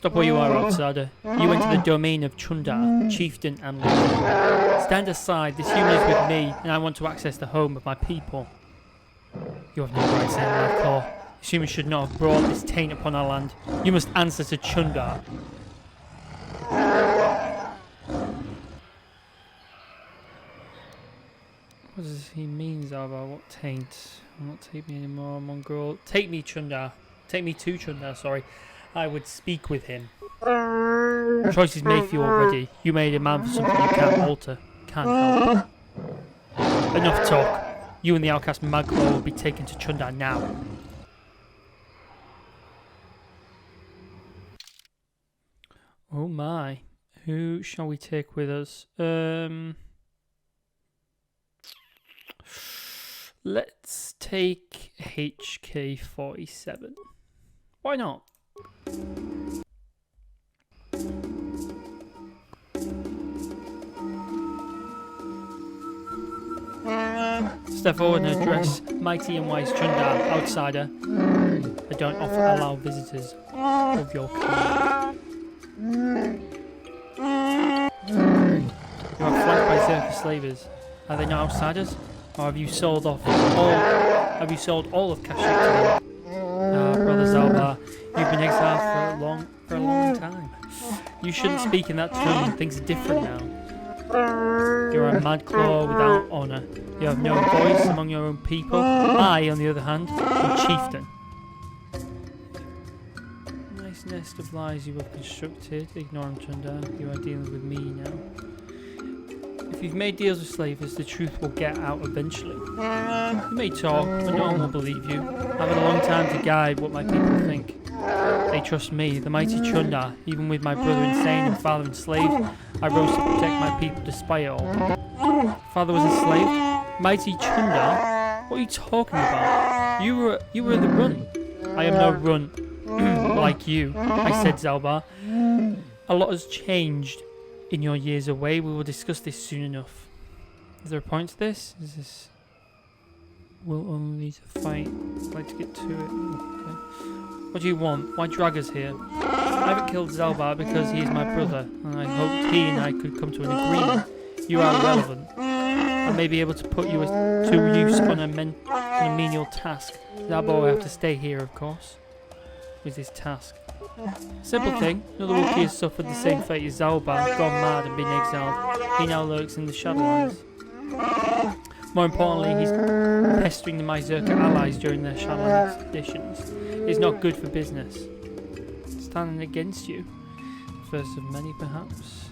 Stop where you are, outsider. You enter the domain of Chundar, chieftain and leader. Stand aside. This human is with me, and I want to access the home of my people. You have no rights in Madclaw. This human should not have brought this taint upon our land. You must answer to Chundar. What does he mean, Zalbar? What taint? Will not take me anymore, mongrel. Take me, Chundar. Take me to Chundar, sorry. I would speak with him. The choice is made for you already. You made a man for something you can't alter. Can't help. Enough talk. You and the outcast Madclaw will be taken to Chundar now. Oh my. Who shall we take with us? Let's take HK-47. Why not? Step forward and address mighty and wise Chundar, outsider. I don't often allow visitors of your kind. You are flanked by Zerka slavers. Are they not outsiders? Or have you sold off all? Have you sold all of Kashyyyk to them? Brother Zalbar, you've been exiled for a long time. You shouldn't speak in that tone. Things are different now. You're a Madclaw without honour. You have no voice among your own people. I, on the other hand, am chieftain. Nice nest of lies you have constructed. Ignore him, Chundar. You are dealing with me now. If you've made deals with slavers, the truth will get out eventually. You may talk, but no one will believe you. I've had a long time to guide what my people think. They trust me, the mighty Chundar. Even with my brother insane and father enslaved, I rose to protect my people despite it all. Father was enslaved? Mighty Chundar? What are you talking about? You were the runt. I am no runt. Like you, I said, Zalbar. A lot has changed in your years away. We will discuss this soon enough. Is there a point to this? Is this... We'll only need to fight. I'd like to get to it. Okay. What do you want? Why drag us here? I haven't killed Zalbar because he is my brother, and I hoped he and I could come to an agreement. You are relevant. I may be able to put you to use on a menial task. Zalbar will have to stay here, of course. With his task. Simple thing. Another Wookie has suffered the same fate as Zalbar, gone mad and been exiled. He now lurks in the shadowlands. More importantly, he's pestering the Myzerka allies during their shadowlands expeditions. It's not good for business. Standing against you. First of many, perhaps.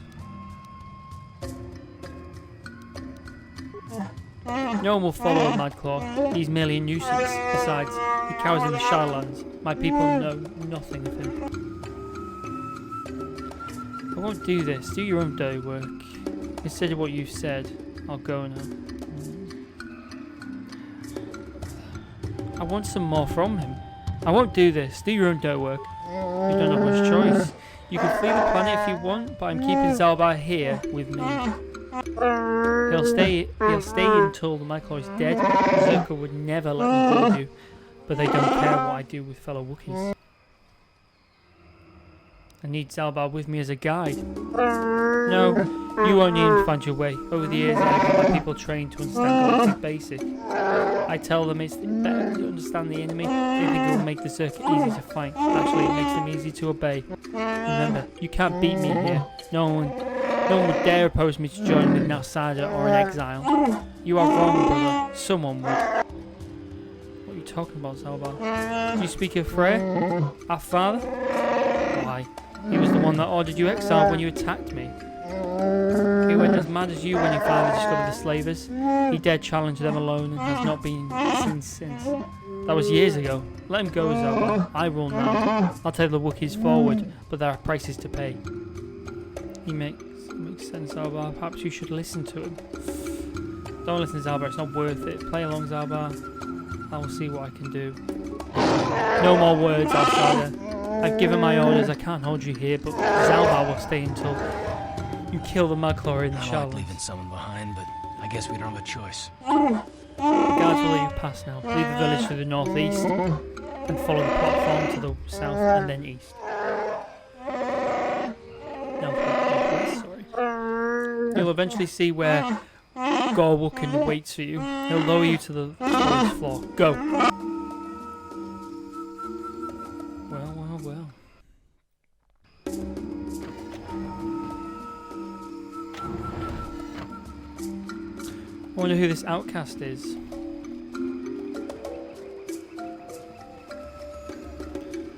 No one will follow Madclaw. He's merely a nuisance. Besides, he cowers in the shadowlands. My people know nothing of him. I won't do this. Do your own dirty work. Consider what you've said. I'll go now. I want some more from him. I won't do this. Do your own dirty work. You don't have much choice. You can flee the planet if you want, but I'm keeping Zalbar here with me. He'll stay until the Madclaw is dead. Zerka would never let me hold you, but they don't care what I do with fellow Wookiees. I need Zalbar with me as a guide. No, you won't need to find your way. Over the years, I've had my people trained to understand galactic basic. I tell them it's better to understand the enemy. They think it will make the Zerka easy to fight. Actually, it makes them easy to obey. Remember, you can't beat me here. No one would dare oppose me to join with an outsider or an exile. You are wrong, brother. Someone would. What are you talking about, Zalbar? Do you speak of Freyr? Our father? Why? He was the one that ordered you exiled when you attacked me. He went as mad as you when he finally discovered the slavers. He dared challenge them alone and has not been seen since. That was years ago. Let him go, Zalbar. I rule now. I'll take the Wookiees forward, but there are prices to pay. He makes sense, Zalbar. Perhaps you should listen to him. Don't listen to Zalbar. It's not worth it. Play along, Zalbar. I will see what I can do. No more words, outsider. I've given my orders. I can't hold you here, but Zalbar will stay until you kill the Madclaw in the shadowlands. I like leaving someone behind, but I guess we don't have a choice. The guards will let you pass now. Leave the village to the northeast and follow the platform to the south and then east. you'll eventually see where Wookie waits for you. He'll lower you to the lowest floor. Go. Well, well, well. I wonder who this outcast is. I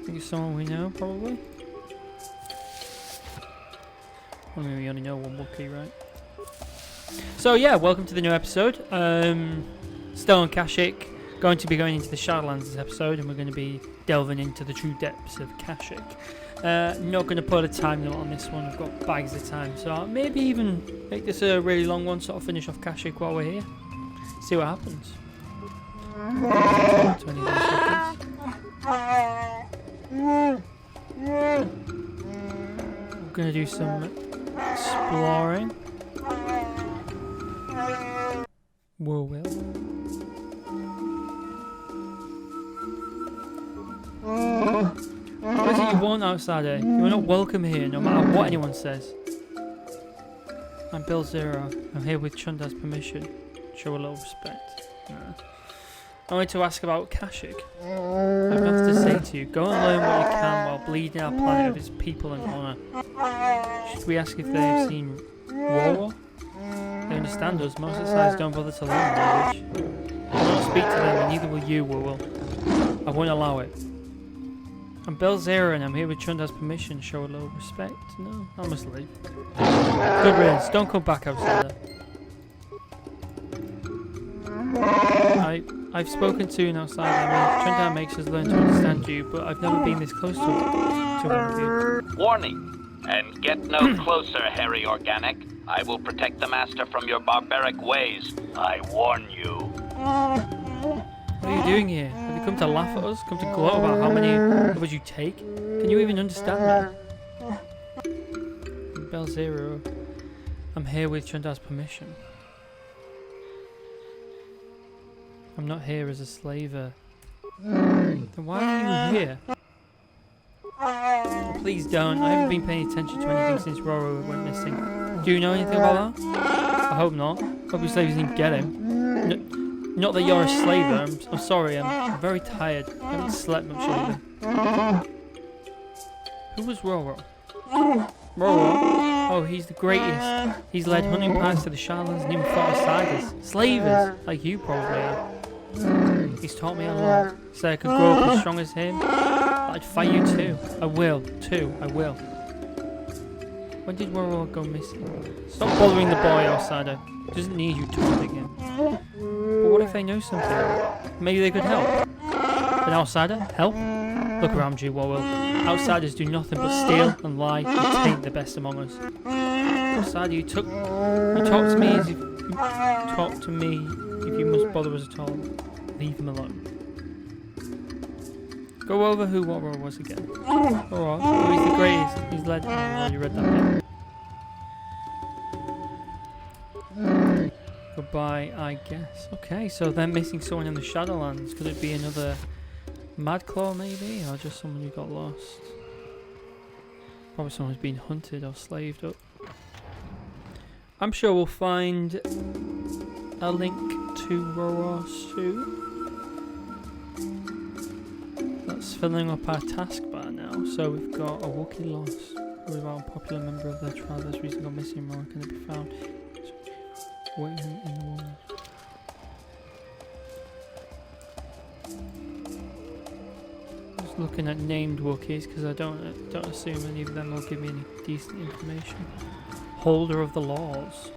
think it's someone we know, probably. I mean, we only know one Wookie, right? So yeah, welcome to the new episode. Still on Kashyyyk. Going to be going into the Shadowlands this episode, and we're going to be delving into the true depths of Kashyyyk. Not going to put a time limit on this one. I've got bags of time, so maybe even make this a really long one, sort of finish off Kashyyyk while we're here. See what happens. 20 seconds. We're going to do some exploring. Whoa, Will. What is it you want, outsider? You are not welcome here, no matter what anyone says. I'm Bill Zero. I'm here with Chunda's permission. Show a little respect. I wanted to ask about Kashyyyk. I have nothing to say to you. Go and learn what you can while bleeding our planet of its people and honour. Should we ask if they have seen war? They understand us. Most outsiders don't bother to learn language. I will not speak to them, and neither will you, Will. I won't allow it. I'm Bill Zero, and I'm here with Chunda's permission. Show a little respect. No, I must leave. Good riddance. Don't come back, outsider. I've spoken to an outsider. I mean, Chunda makes us learn to understand you, but I've never been this close to one of you. Warning, and get no closer, hairy organic. I will protect the master from your barbaric ways. I warn you. What are you doing here? Have you come to laugh at us? Come to gloat about how many of us you take? Can you even understand me? Bell Zero. I'm here with Chunda's permission. I'm not here as a slaver. Then why are you here? Please don't. I haven't been paying attention to anything since Roro went missing. Do you know anything about that? I hope not. Hope your slavers didn't get him. Not that you're a slaver. I'm sorry. I'm very tired. I haven't slept much either. Who was Roro? Roro? Oh, he's the greatest. He's led hunting parties to the Shadowlands and even fought outsiders. Slavers, like you probably are. He's taught me a lot. So I could grow up as strong as him. I'd fight you too. I will, too. I will. When did Roro go missing? Stop bothering the boy, outsider. He doesn't need you taunting him. But what if they know something? Maybe they could help. An outsider? Help? Look around you, Warwell. Outsiders do nothing but steal and lie and taint the best among us. Outsider, you talk to me as if you talk to me if you must bother us at all. Leave him alone. Go over who Warwell was again. Alright. Oh, he's the greatest. He's led. Oh, you read that bit. Goodbye, I guess. Okay, so they're missing someone in the Shadowlands. Could it be another Madclaw maybe? Or just someone who got lost? Probably someone who's been hunted or slaved up. I'm sure we'll find a link to Roro soon. That's filling up our taskbar now. So we've got a Wookie lost. We've got a popular member of their tribe that's recently gone missing. Where can it be found? Waiting in the walls. Just looking at named Wookiees because I don't assume any of them will give me any decent information. Holder of the laws.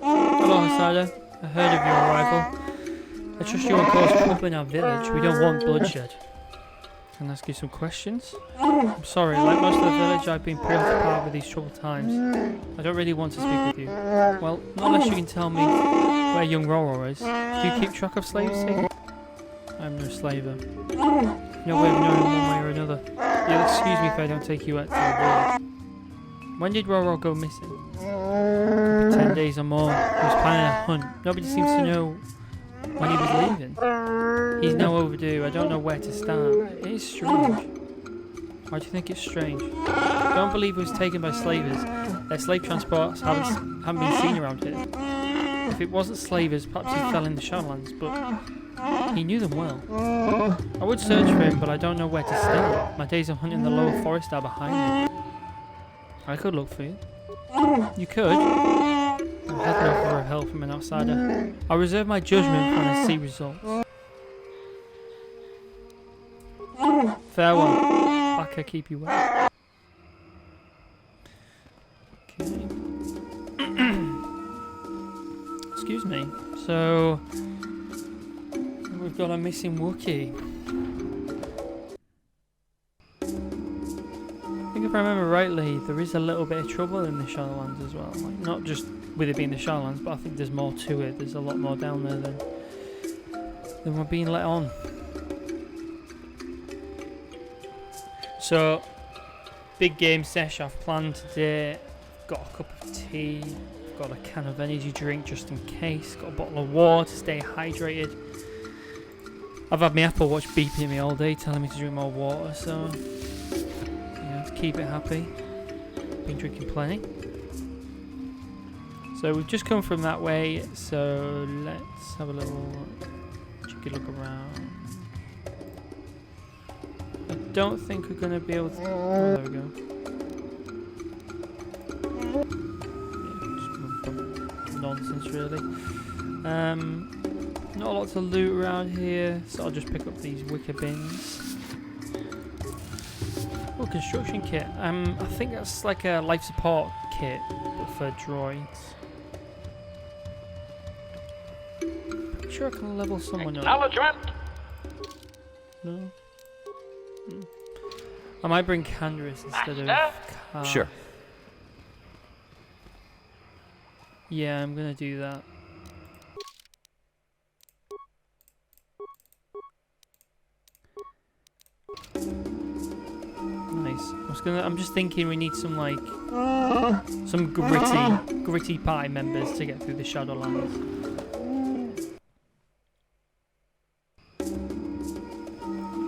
Hello, outsider. I heard of your arrival. I trust you won't cause trouble in our village. We don't want bloodshed. Can I ask you some questions? I'm sorry, like most of the village, I've been preoccupied with these troubled times. I don't really want to speak with you. Well, not unless you can tell me where young Roro is. Do you keep track of slaves here? I'm no slaver. No way of knowing one way or another. You'll excuse me if I don't take you out to the village. When did Roro go missing? 10 days or more. He was planning a hunt. Nobody seems to know when he was leaving. He's now overdue. I don't know where to start. It is strange. Why do you think it's strange? I don't believe he was taken by slavers. Their slave transports haven't been seen around here. If it wasn't slavers, perhaps he fell in the shadowlands, but he knew them well. I would search for him, but I don't know where to start. My days of hunting the lower forest are behind me. I could look for you. You could. I'm heading over for help from an outsider. I'll reserve my judgment when I see results. Farewell. I can keep you well. Okay. Excuse me. So we've got a missing Wookie. I think if I remember rightly, there is a little bit of trouble in the Shadowlands as well. Like, not just with it being the Shadowlands, but I think there's more to it. There's a lot more down there than we're being let on. So, big game sesh I've planned today. I've got a cup of tea, I've got a can of energy drink just in case, got a bottle of water to stay hydrated. I've had my Apple Watch beeping at me all day telling me to drink more water, so yeah, to keep it happy. Been drinking plenty. So we've just come from that way, so let's have a little cheeky look around. I don't think we're going to be able to... Oh, there we go. Yeah, just nonsense really. Not a lot to loot around here, so I'll just pick up these wicker bins. Oh, construction kit. I think that's like a life support kit, but for droids. Pretty sure I can level someone up. Acknowledgement. No. I might bring Canderous instead of Car. Sure. Yeah, I'm gonna do that. Nice. I'm just thinking we need some like some gritty party members to get through the Shadowlands.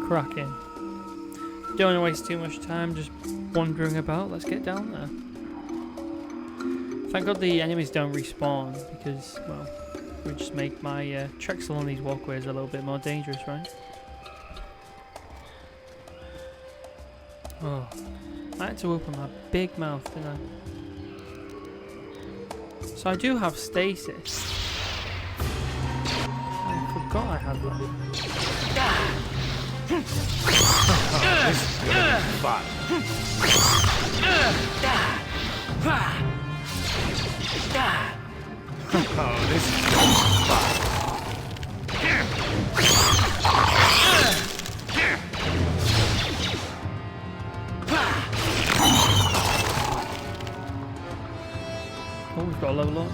Cracking. Don't want to waste too much time just wandering about. Let's get down there. Thank God the enemies don't respawn because, well, it would just make my treks along these walkways a little bit more dangerous, right? Oh, I had to open my big mouth, didn't I? So I do have stasis. I forgot I had that. This is gonna be fun. Oh, this is gonna be fun. Oh, we've got a level up.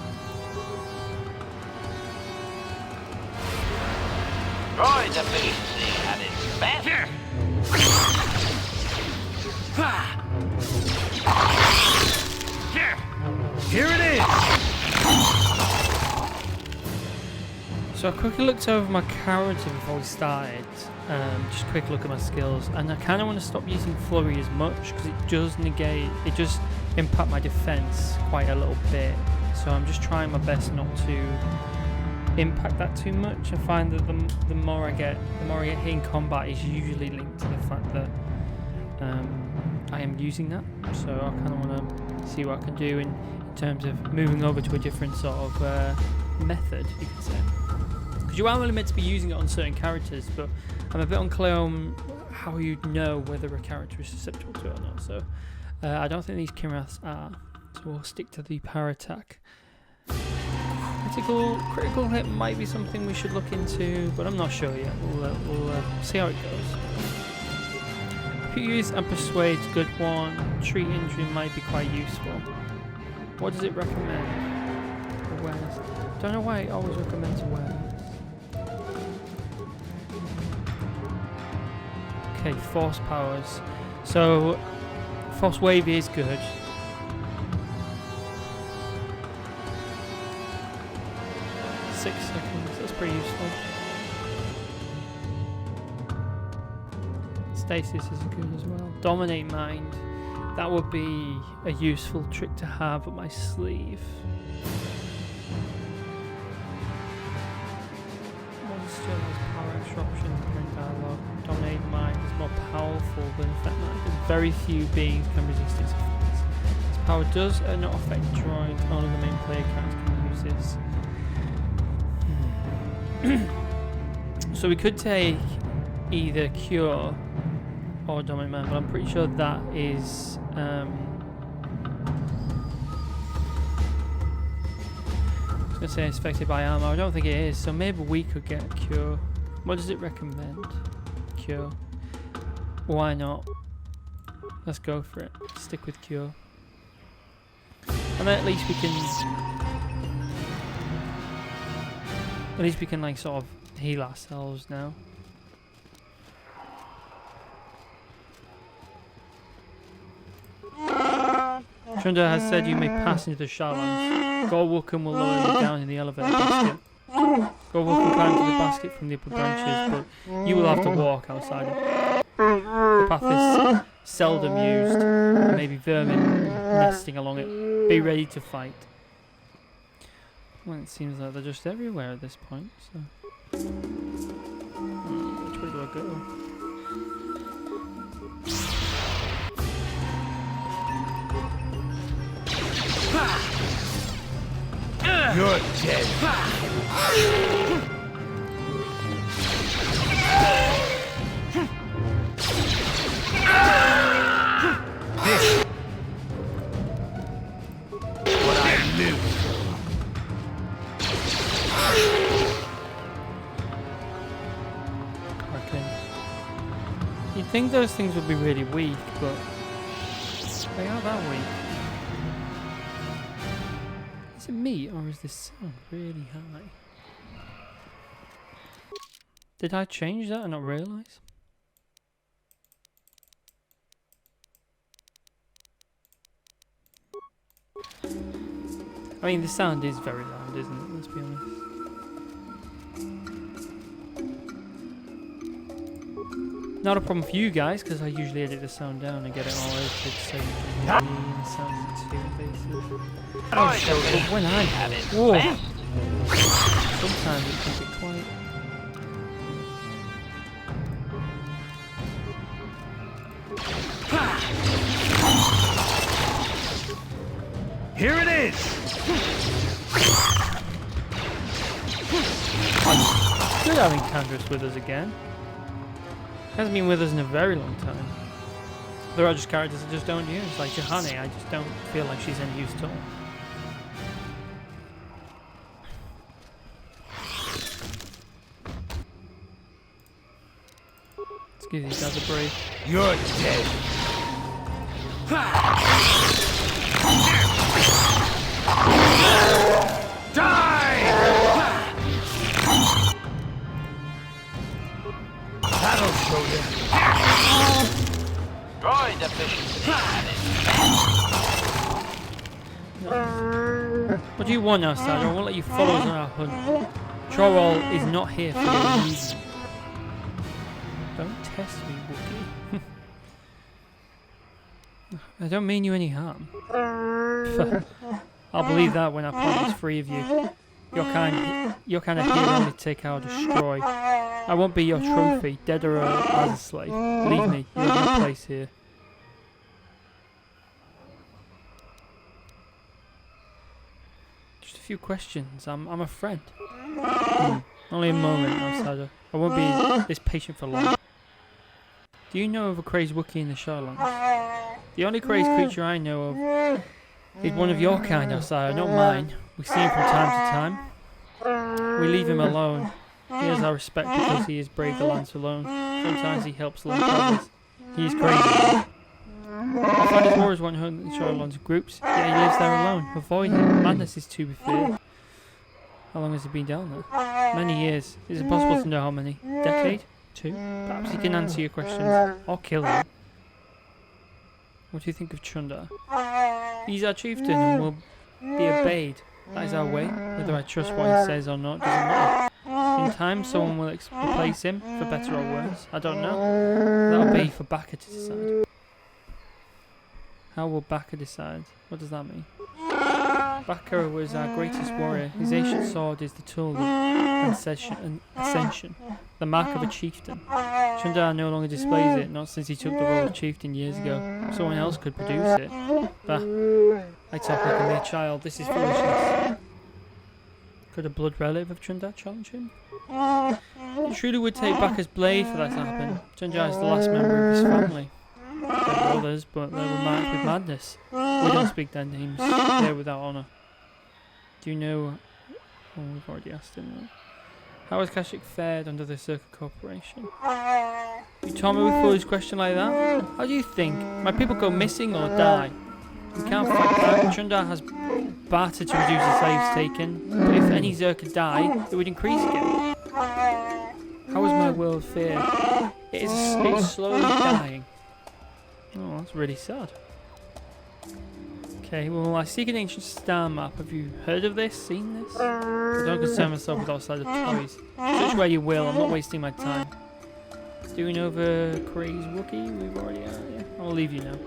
Droid efficiency at its best. Here it is. So I quickly looked over my character before we started. Just a quick look at my skills, and I kind of want to stop using flurry as much because it does impact my defense quite a little bit. So I'm just trying my best not to impact that too much. I find that the more I get hit in combat is usually linked to the fact that I am using that. So I kind of want to see what I can do in terms of moving over to a different sort of method, you could say. Because you are only meant to be using it on certain characters, but I'm a bit unclear on how you'd know whether a character is susceptible to it or not. So I don't think these Kiraths are. So we'll stick to the power attack. Critical hit might be something we should look into, but I'm not sure yet. We'll see how it goes. Use and persuade's good one. Treat injury might be quite useful. What does it recommend? Awareness. Don't know why it always recommends awareness. Okay, force powers. So force wave is good. Six seconds. Let's pretty useful. Stasis is good as well. Dominate mind. That would be a useful trick to have up my sleeve. Monster has power extra option during dialogue. Dominate mind is more powerful than effect mind, and very few beings can resist its effects. Its power does not affect droids, only the main player characters can use this. So we could take either Cure or Dominate Mind, but I'm pretty sure that is I was going to say it's affected by armor. I don't think it is, so maybe we could get a Cure. What does it recommend? Cure. Why not? Let's go for it. Stick with Cure. And then at least we can like sort of heal ourselves now. Chunda has said you may pass into the shadowlands. Wookie will lower you down in the elevator basket. Wookie will climb to the basket from the upper branches, but you will have to walk outside it. The path is seldom used. There may be vermin nesting along it. Be ready to fight. Well, it seems like they're just everywhere at this point, so... which way do I go? You're dead. This what I live for. Okay. You'd think those things would be really weak, but they are that weak. Is it me, or is this sound really high? Did I change that and not realise? I mean, the sound is very loud, isn't it? Let's be honest. Not a problem for you guys, because I usually edit the sound down and get it all edited so you can hear me and the sounds in two bases. But when I have it, whoa! Sometimes it can be quite... Here it is. Good having Candrass with us again. Hasn't been with us in a very long time. There are just characters I just don't use, like Johanna. I just don't feel like she's any use at all. Let's give these guys a break. You're dead. Die! That'll show you. Droid efficiency added. What do you want now, Sandra? I won't let you follow us on our hunt. Chorol is not here for a reason. Don't test me, Wookie. I don't mean you any harm. I'll believe that when I promise free of you. You're kind of here only to take out or destroy. I won't be your trophy, dead or as a slave. Believe me, you have no place here. Just a few questions. I'm a friend. Only a moment, outsider. I won't be this patient for long. Do you know of a crazed Wookie in the shadowlands? The only crazed creature I know of is one of your kind, outsider, not mine. We see him from time to time. We leave him alone. He has our respect because he has braved the lands alone. Sometimes he helps lone travelers. He is crazy. I find his warriors won't hunt the shadowlands groups, yet he lives there alone. Avoid him. Madness is to be feared. How long has he been down there? Many years. It's impossible to know how many. Decade? 2? Perhaps he can answer your questions. Or kill you. What do you think of Chunda? He's our chieftain and will be obeyed. That is our way. Whether I trust what he says or not doesn't matter. In time, someone will replace him, for better or worse. I don't know. That'll be for Baka to decide. How will Baka decide? What does that mean? Baka was our greatest warrior. His ancient sword is the tool of ascension, the mark of a chieftain. Chundar no longer displays it, not since he took the role of chieftain years ago. Someone else could produce it. Bah, I talk like a mere child. This is foolishness. Could a blood relative of Chundar challenge him? It truly would take Baka's blade for that to happen. Chundar is the last member of his family. There were others, but they were marked with madness. We don't speak their names. They're without honour. Do you know... Oh, we've already asked him that. How has Kashyyyk fared under the Circle Corporation? You told me with a foolish question like that? How do you think? My people go missing or die? We can't fight that. Chundar has barter to reduce the slaves taken, but if any Zerka die, it would increase again. How is my world fared? It's slowly dying. Oh, that's really sad. Okay, well, I seek an ancient star map. Have you heard of this? Seen this? I don't concern myself with outside of toys. Search where you will. I'm not wasting my time. Do we know of a crazed Wookie? We've already yeah. I'll leave you now.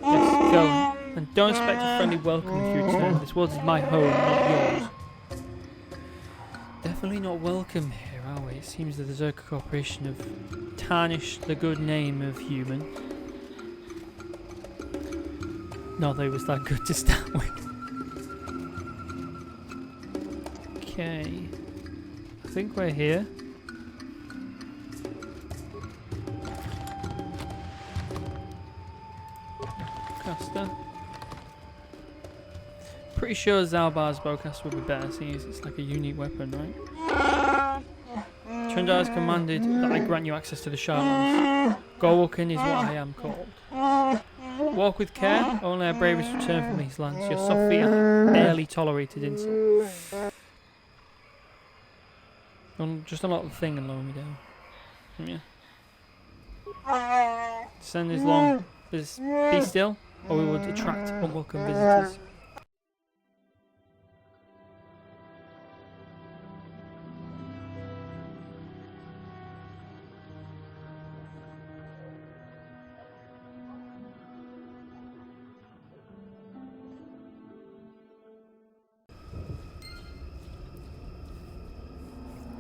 Yes, go. And don't expect a friendly welcome if you return. This world is my home, not yours. Definitely not welcome here, are we? It seems that the Zerka Corporation have tarnished the good name of human. Not that it was that good to start with. Okay. I think we're here. Caster. Pretty sure Zalbar's bowcaster would be better, seeing as it's like a unique weapon, right? Chundar has commanded that I grant you access to the shadowlands. Gorwalking is what I am called. Walk with care, only our bravest return from these lands. Your soft feet are barely tolerated insult. Just unlock the thing and lower me down. Yeah. Descend is long. Be still, or we would attract unwelcome visitors.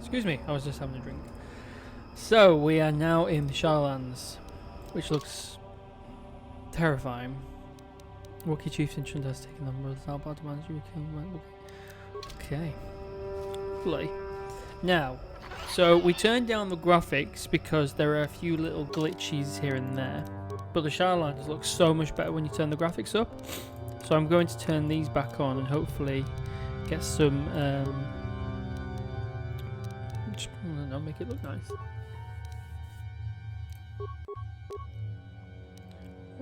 Excuse me, I was just having a drink. So, we are now in the Shadowlands, which looks terrifying. Wookie Chieftain Chundar has taken the number of the Zalbar demands you kill him. Okay. Lovely. Now, so we turned down the graphics because there are a few little glitches here and there. But the Shadowlands looks so much better when you turn the graphics up. So I'm going to turn these back on and hopefully get some... I'll make it look nice.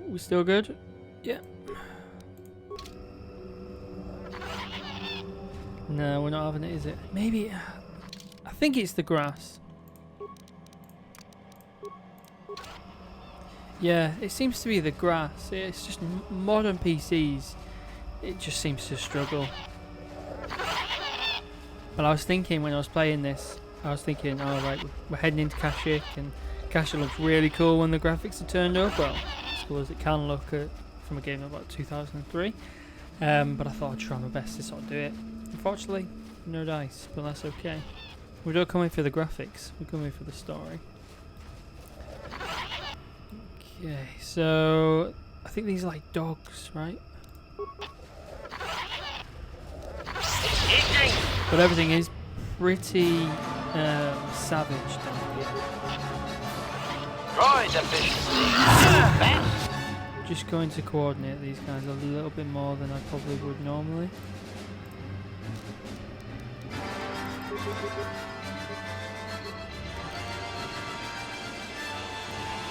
We still good? Yeah. No, we're not having it, is it? Maybe. I think it's the grass. Yeah, it seems to be the grass. It's just modern PCs. It just seems to struggle. But I was thinking when I was playing this, I was thinking, oh right, we're heading into Kashyyyk, and Kashyyyk looks really cool when the graphics are turned up. Well, as cool as it can look from a game of about 2003. But I thought I'd try my best to sort of do it. Unfortunately, no dice, but that's okay. We don't come in for the graphics, we come in for the story. Okay, so I think these are like dogs, right? But everything is pretty savage down here. Just going to coordinate these guys a little bit more than I probably would normally.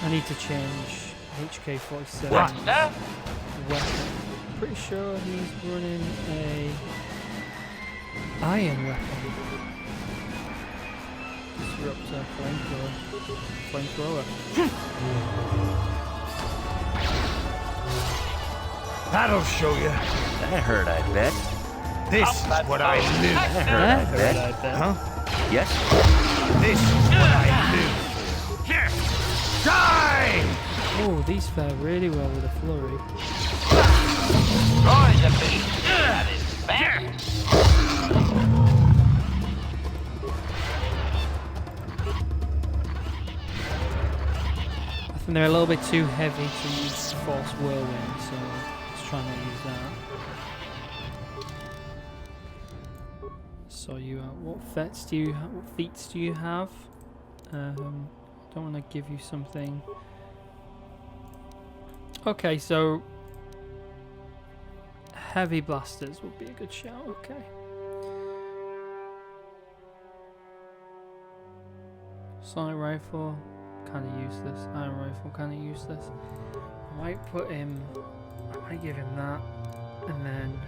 I need to change HK-47 weapon. Pretty sure he's running a iron weapon. Disruptor, flamethrower. That'll show you. That hurt, I bet. This is what I live. That hurt, I bet. Huh? Yes? This is what I live for. Die! Oh, these fare really well with a flurry. Roy's efficiency, that is fast. I think they're a little bit too heavy to use Force Whirlwind, so let's try not use that. So you, what feats do you have? What feats do you have? Don't want to give you something. Okay, so heavy blasters would be a good shout. Okay. Sonic rifle, kind of useless. Iron rifle, kind of useless. I might put him. I might give him that, and then.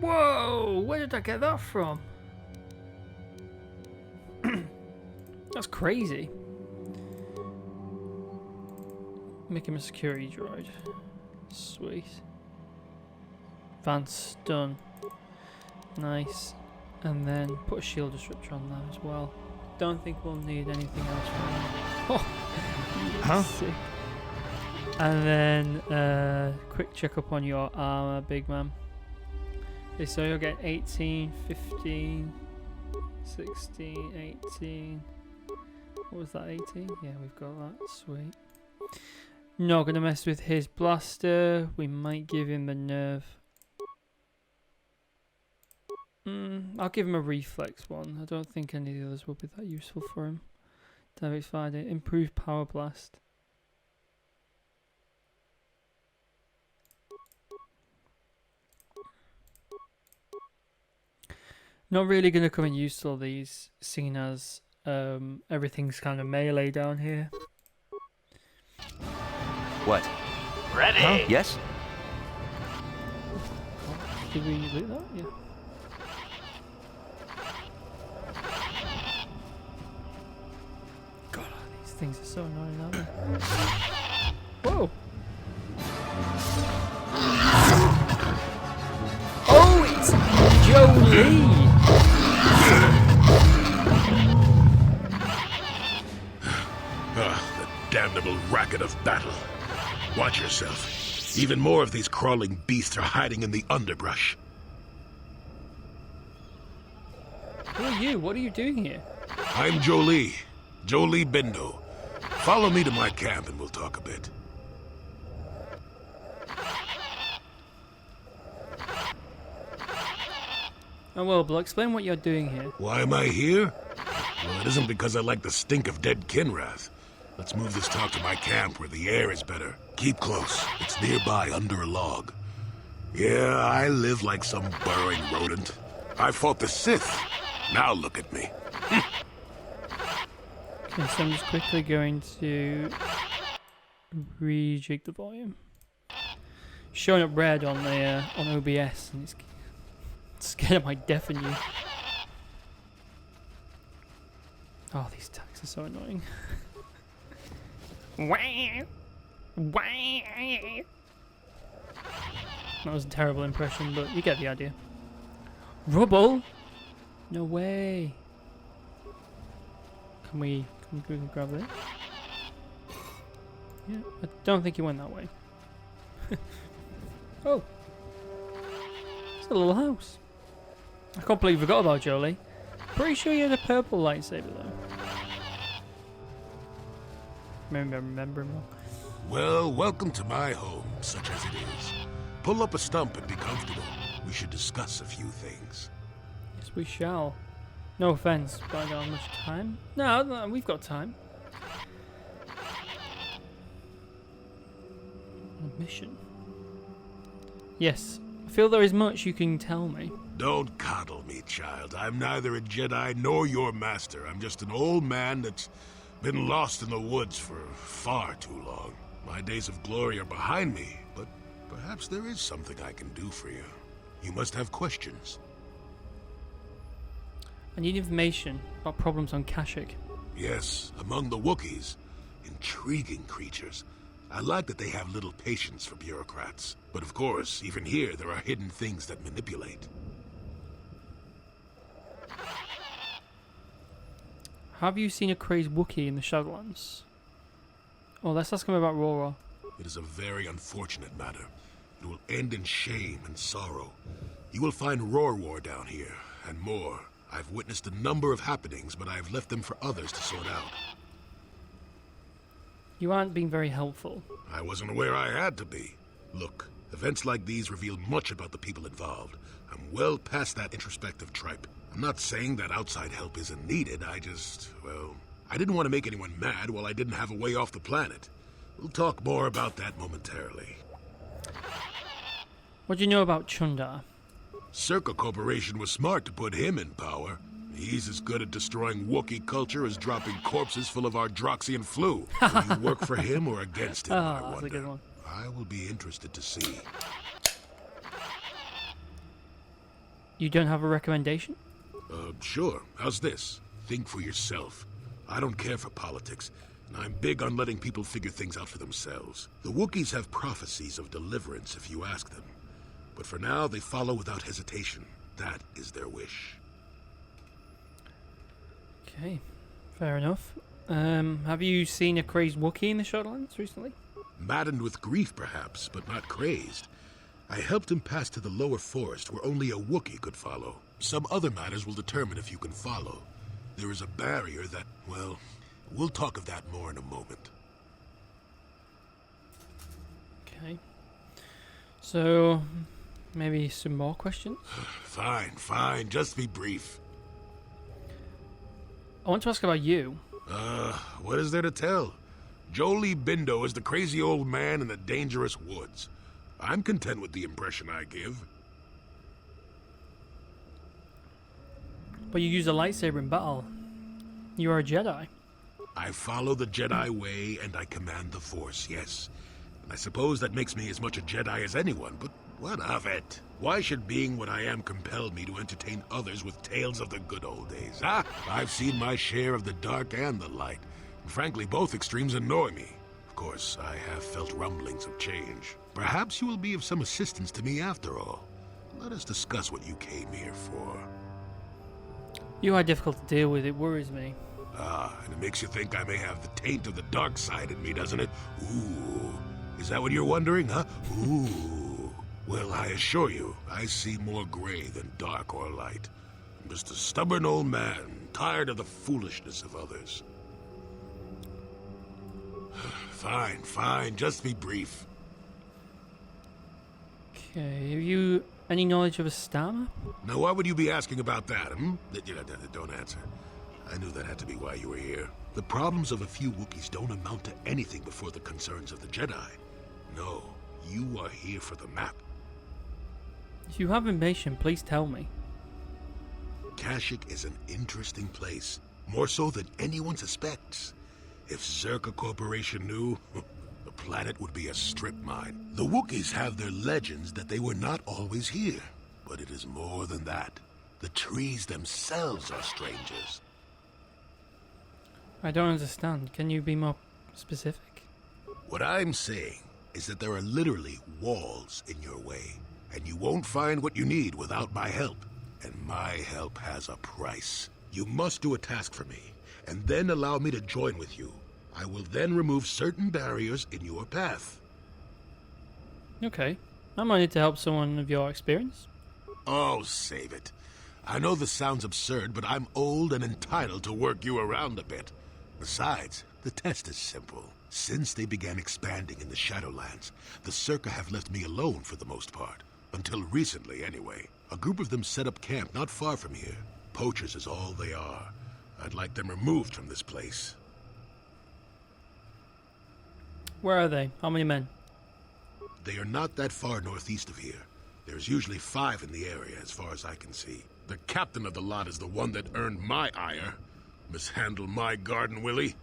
Whoa! Where did I get that from? That's crazy. Make him a security droid. Sweet. Advanced stun. Nice. And then put a shield disruptor on that as well. Don't think we'll need anything else from him. Oh! Huh? Sick. And then quick checkup on your armor, big man. Okay, so you'll get 18, 15, 16, 18. What was that, 18? Yeah, we've got that. Sweet. Not going to mess with his blaster. We might give him a nerve. I'll give him a reflex one. I don't think any of the others will be that useful for him. Damage fighting. Improved power blast. Not really going to come in useful these, seeing as everything's kind of melee down here. What? Ready? Huh? Yes? Did we loot that? Yeah. God, these things are so annoying, aren't they? Whoa! Oh, it's Jolie! The damnable racket of battle. Watch yourself. Even more of these crawling beasts are hiding in the underbrush. Who are you? What are you doing here? I'm Jolie. Jolie Bindo. Follow me to my camp and we'll talk a bit. Oh well, but explain what you're doing here. Why am I here? Well, it isn't because I like the stink of dead Kinrath. Let's move this talk to my camp where the air is better. Keep close. It's nearby under a log. Yeah, I live like some burrowing rodent. I fought the Sith. Now look at me. Okay, so I'm just quickly going to rejig the volume. Showing up red on the on OBS, and it's scared I might deafen you. Oh, these tags are so annoying. That was a terrible impression, but you get the idea. Rubble? No way. Can we grab it? Yeah, I don't think he went that way. Oh. It's a little house. I can't believe we forgot about Jolie. Pretty sure you had a purple lightsaber though. Maybe I remember him wrong. Well, welcome to my home, such as it is. Pull up a stump and be comfortable. We should discuss a few things. Yes, we shall. No offense, but I don't have much time. No, we've got time. A mission. Yes, I feel there is much you can tell me. Don't coddle me, child. I'm neither a Jedi nor your master. I'm just an old man that's been lost in the woods for far too long. My days of glory are behind me, but perhaps there is something I can do for you. You must have questions. I need information about problems on Kashyyyk. Yes, among the Wookiees. Intriguing creatures. I like that they have little patience for bureaucrats. But But of course, even here, there are hidden things that manipulate. Have you seen a crazed Wookie in the Shadowlands? Oh, let's ask him about Rora. It is a very unfortunate matter. It will end in shame and sorrow. You will find Roar down here, and more. I've witnessed a number of happenings, but I've left them for others to sort out. You aren't being very helpful. I wasn't aware I had to be. Look, events like these reveal much about the people involved. I'm well past that introspective tripe. I'm not saying that outside help isn't needed, I didn't want to make anyone mad while I didn't have a way off the planet. We'll talk more about that momentarily. What do you know about Chundar? Circa Corporation was smart to put him in power. He's as good at destroying Wookiee culture as dropping corpses full of Ardroxian flu. Will you work for him or against him, I wonder? That's a good one. I will be interested to see. You don't have a recommendation? Sure. How's this? Think for yourself. I don't care for politics, and I'm big on letting people figure things out for themselves. The Wookiees have prophecies of deliverance if you ask them. But for now, they follow without hesitation. That is their wish. Okay, fair enough. Have you seen a crazed Wookiee in the Shadowlands recently? Maddened with grief, perhaps, but not crazed. I helped him pass to the lower forest where only a Wookiee could follow. Some other matters will determine if you can follow. There is a barrier that, well, we'll talk of that more in a moment. Okay. So, maybe some more questions? Fine, just be brief. I want to ask about you. What is there to tell? Jolie Bindo is the crazy old man in the dangerous woods. I'm content with the impression I give. But you use a lightsaber in battle. You are a Jedi. I follow the Jedi way and I command the Force, yes. And I suppose that makes me as much a Jedi as anyone, but what of it? Why should being what I am compel me to entertain others with tales of the good old days? I've seen my share of the dark and the light. And frankly, both extremes annoy me. Of course, I have felt rumblings of change. Perhaps you will be of some assistance to me after all. Let us discuss what you came here for. You are difficult to deal with, it worries me. And it makes you think I may have the taint of the dark side in me, doesn't it? Ooh, is that what you're wondering, huh? Ooh. Well, I assure you, I see more gray than dark or light. I'm just a stubborn old man, tired of the foolishness of others. Fine, just be brief. Okay, have you any knowledge of a star map? Now, why would you be asking about that, Don't answer. I knew that had to be why you were here. The problems of a few Wookiees don't amount to anything before the concerns of the Jedi. No, you are here for the map. If you have information, please tell me. Kashyyyk is an interesting place, more so than anyone suspects. If Zerka Corporation knew, the planet would be a strip mine. The Wookiees have their legends that they were not always here, but it is more than that. The trees themselves are strangers. I don't understand. Can you be more specific? What I'm saying is that there are literally walls in your way, and you won't find what you need without my help. And my help has a price. You must do a task for me, and then allow me to join with you. I will then remove certain barriers in your path. Okay. I might need to help someone of your experience. Oh, save it. I know this sounds absurd, but I'm old and entitled to work you around a bit. Besides, the test is simple. Since they began expanding in the Shadowlands, the Circa have left me alone for the most part. Until recently, anyway. A group of them set up camp not far from here. Poachers is all they are. I'd like them removed from this place. Where are they? How many men? They are not that far northeast of here. There's usually 5 in the area, as far as I can see. The captain of the lot is the one that earned my ire. Mishandle my garden, Willie.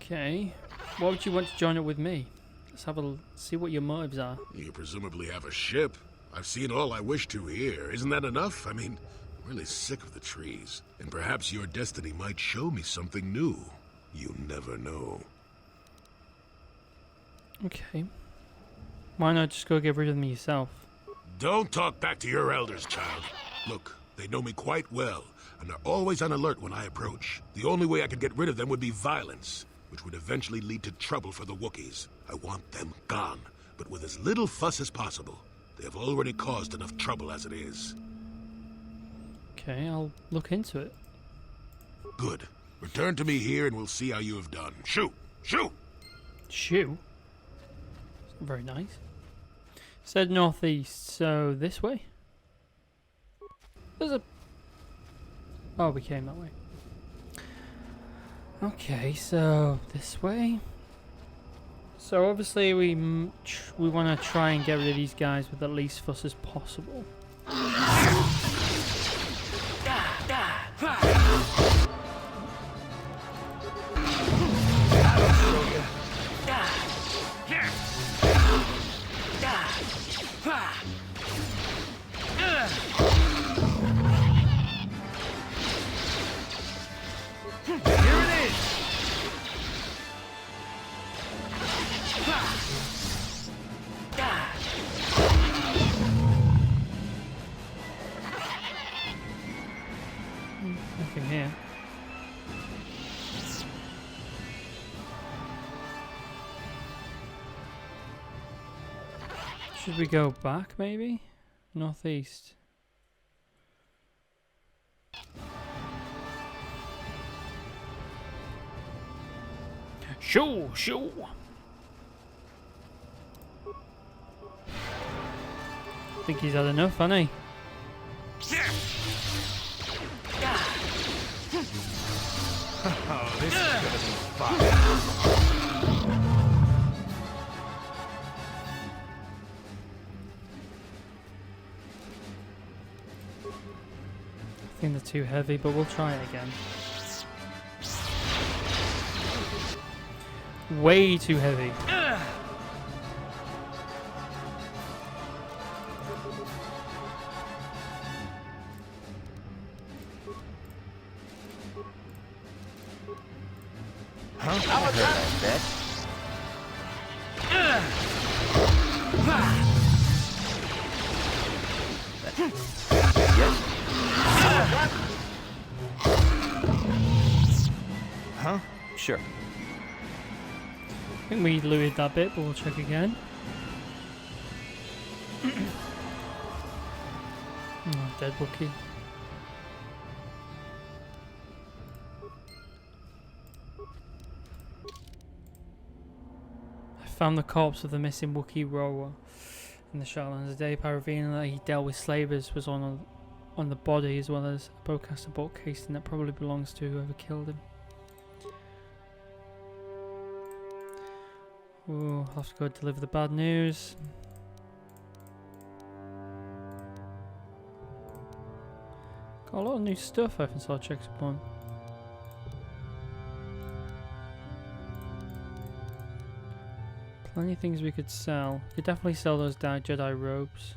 Okay. Why would you want to join up with me? Let's have a see what your motives are. You presumably have a ship. I've seen all I wish to here. Isn't that enough? I mean, I'm really sick of the trees. And perhaps your destiny might show me something new. You never know. Okay. Why not just go get rid of them yourself? Don't talk back to your elders, child. Look, they know me quite well, and are always on alert when I approach. The only way I could get rid of them would be violence, which would eventually lead to trouble for the Wookiees. I want them gone, but with as little fuss as possible. They have already caused enough trouble as it is. Okay, I'll look into it. Good. Return to me here and we'll see how you have done. Shoo! Shoo! Shoo? It's not very nice. Said northeast, so this way? There's a... Oh, we came that way. Okay, so this way. So obviously we want to try and get rid of these guys with the least fuss as possible. Nothing here. Should we go back, maybe? Northeast. Shoo! Shoo! I think he's had enough, hasn't he? Oh, this is gonna be fun. I think they're too heavy, but we'll try it again. Way too heavy. Huh? Sure. I think we looted that bit, but we'll check again. Oh, dead Wookie. I found the corpse of the missing Wookie rower in the shadowlands. The day by revealing that he dealt with slavers was on the body, as well as a bowcaster bolt casing that probably belongs to whoever killed him. Ooh, I'll have to go deliver the bad news. Got a lot of new stuff I can start checking upon. Plenty of things we could sell. We could definitely sell those Jedi robes.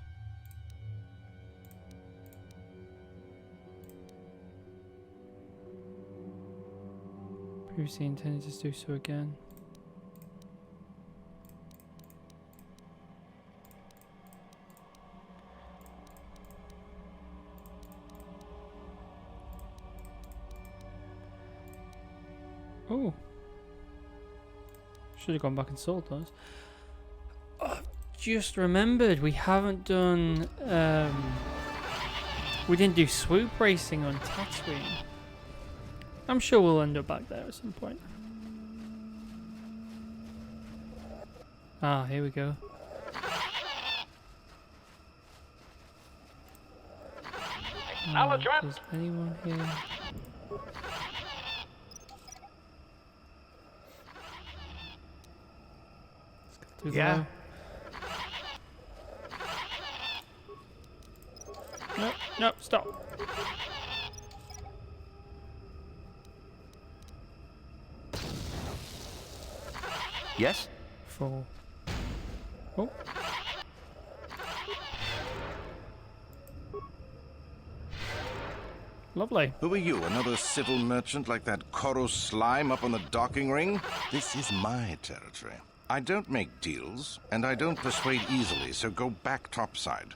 Previously intended to do so again. Oh, should have gone back and sold those. Oh, just remembered we haven't done. We didn't do swoop racing on Tatooine. I'm sure we'll end up back there at some point. Ah, here we go. Acknowledgement. Is anyone here? Yeah. No, no, stop. Yes? 4. Oh. Lovely. Who are you, another civil merchant like that Kotor slime up on the docking ring? This is my territory. I don't make deals, and I don't persuade easily, so go back topside.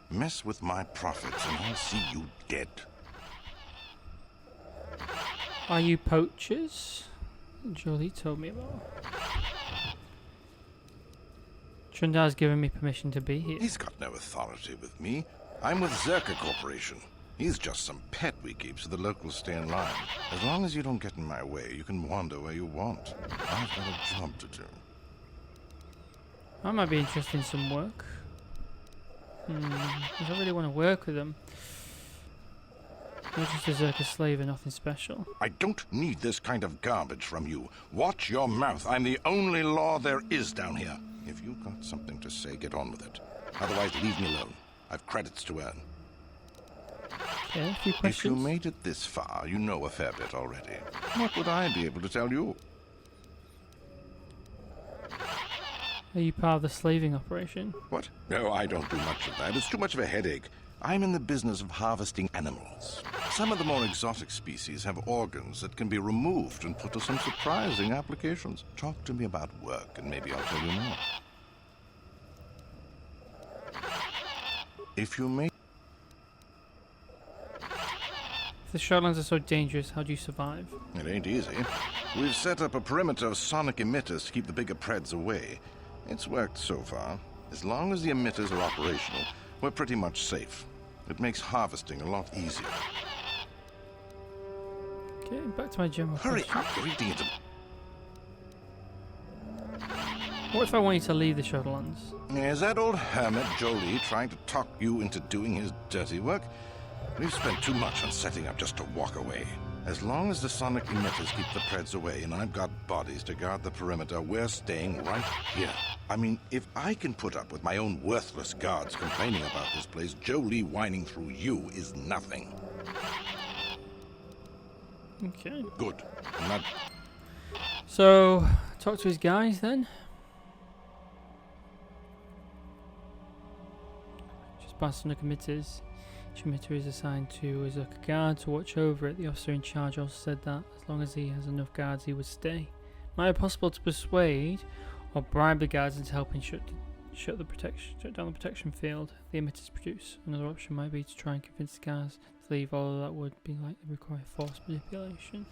Mess with my profits, and I'll see you dead. Are you poachers? Jolie told me about. Chundar's given me permission to be here. He's got no authority with me. I'm with Zerka Corporation. He's just some pet we keep so the locals stay in line. As long as you don't get in my way, you can wander where you want. I've got a job to do. I might be interested in some work. I don't really want to work with them. You're just a Zerka slave and nothing special. I don't need this kind of garbage from you. Watch your mouth. I'm the only law there is down here. If you've got something to say, get on with it. Otherwise, leave me alone. I've credits to earn. Okay, a few questions. If you made it this far, you know a fair bit already. What would I be able to tell you? Are you part of the slaving operation? What? No, I don't do much of that. It's too much of a headache. I'm in the business of harvesting animals. Some of the more exotic species have organs that can be removed and put to some surprising applications. Talk to me about work, and maybe I'll tell you more. If you make... If the shadowlands are so dangerous, how do you survive? It ain't easy. We've set up a perimeter of sonic emitters to keep the bigger preds away. It's worked so far. As long as the emitters are operational, we're pretty much safe. It makes harvesting a lot easier. Okay, back to my general Hurry question. up, you're eating into... What if I want you to leave the shadowlands? Is that old hermit Jolie trying to talk you into doing his dirty work? We've spent too much on setting up just to walk away. As long as the sonic emitters keep the preds away and I've got bodies to guard the perimeter, we're staying right here. I mean, if I can put up with my own worthless guards complaining about this place, Jolie whining through you is nothing. Okay. Good. I'm not... So, talk to his guys then. Just past sonic emitters. Each emitter is assigned to a Zerka guard to watch over it. The officer in charge also said that as long as he has enough guards, he would stay. Might it be possible to persuade or bribe the guards into helping shut down the protection field the emitters produce? Another option might be to try and convince the guards to leave, although that would be likely to require forced manipulation.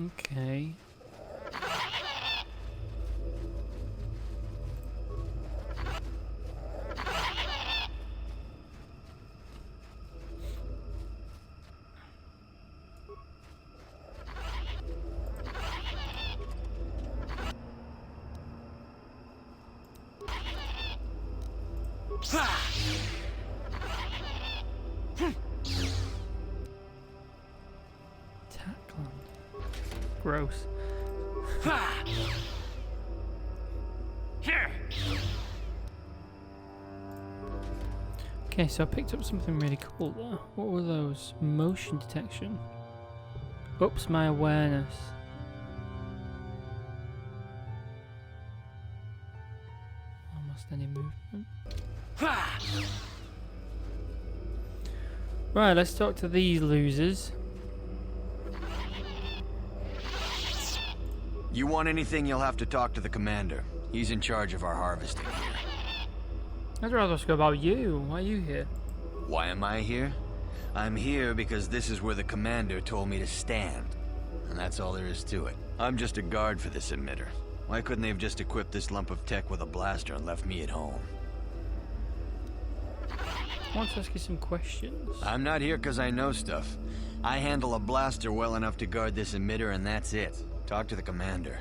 Okay. Gross. Here. Okay, so I picked up something really cool there. What were those? Motion detection. Ups my awareness. Almost any movement. Right, let's talk to these losers. You want anything, you'll have to talk to the commander. He's in charge of our harvesting here. I'd rather ask about you. Why are you here? Why am I here? I'm here because this is where the commander told me to stand. And that's all there is to it. I'm just a guard for this emitter. Why couldn't they have just equipped this lump of tech with a blaster and left me at home? I want to ask you some questions. I'm not here because I know stuff. I handle a blaster well enough to guard this emitter and that's it. Talk to the commander.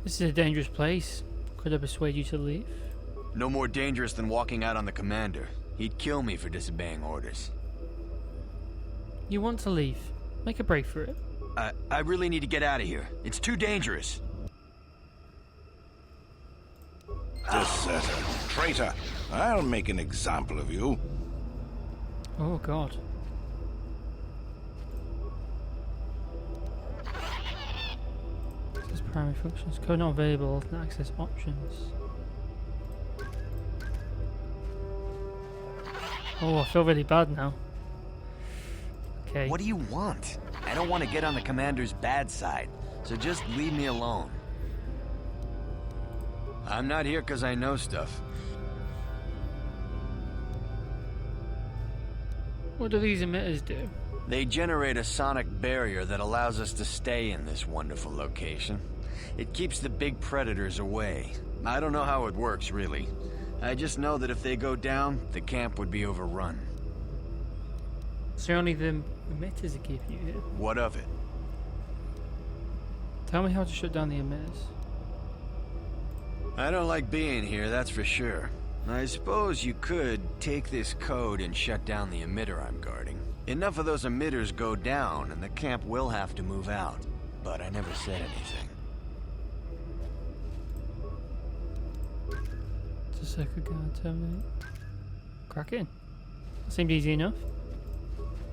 This is a dangerous place. Could I persuade you to leave? No more dangerous than walking out on the commander. He'd kill me for disobeying orders. You want to leave. Make a break for it. I really need to get out of here. It's too dangerous. Deserter, traitor. I'll make an example of you. Oh god. This is primary functions. Code not available. Alternate access options. Oh, I feel really bad now. Okay. What do you want? I don't want to get on the commander's bad side, so just leave me alone. I'm not here because I know stuff. What do these emitters do? They generate a sonic barrier that allows us to stay in this wonderful location. It keeps the big predators away. I don't know how it works, really. I just know that if they go down, the camp would be overrun. So only the emitters are keeping you here. What of it? Tell me how to shut down the emitters. I don't like being here, that's for sure. I suppose you could take this code and shut down the emitter I'm guarding. Enough of those emitters go down, and the camp will have to move out. But I never said anything. It's a circuit guard terminate. Crack in. That seemed easy enough.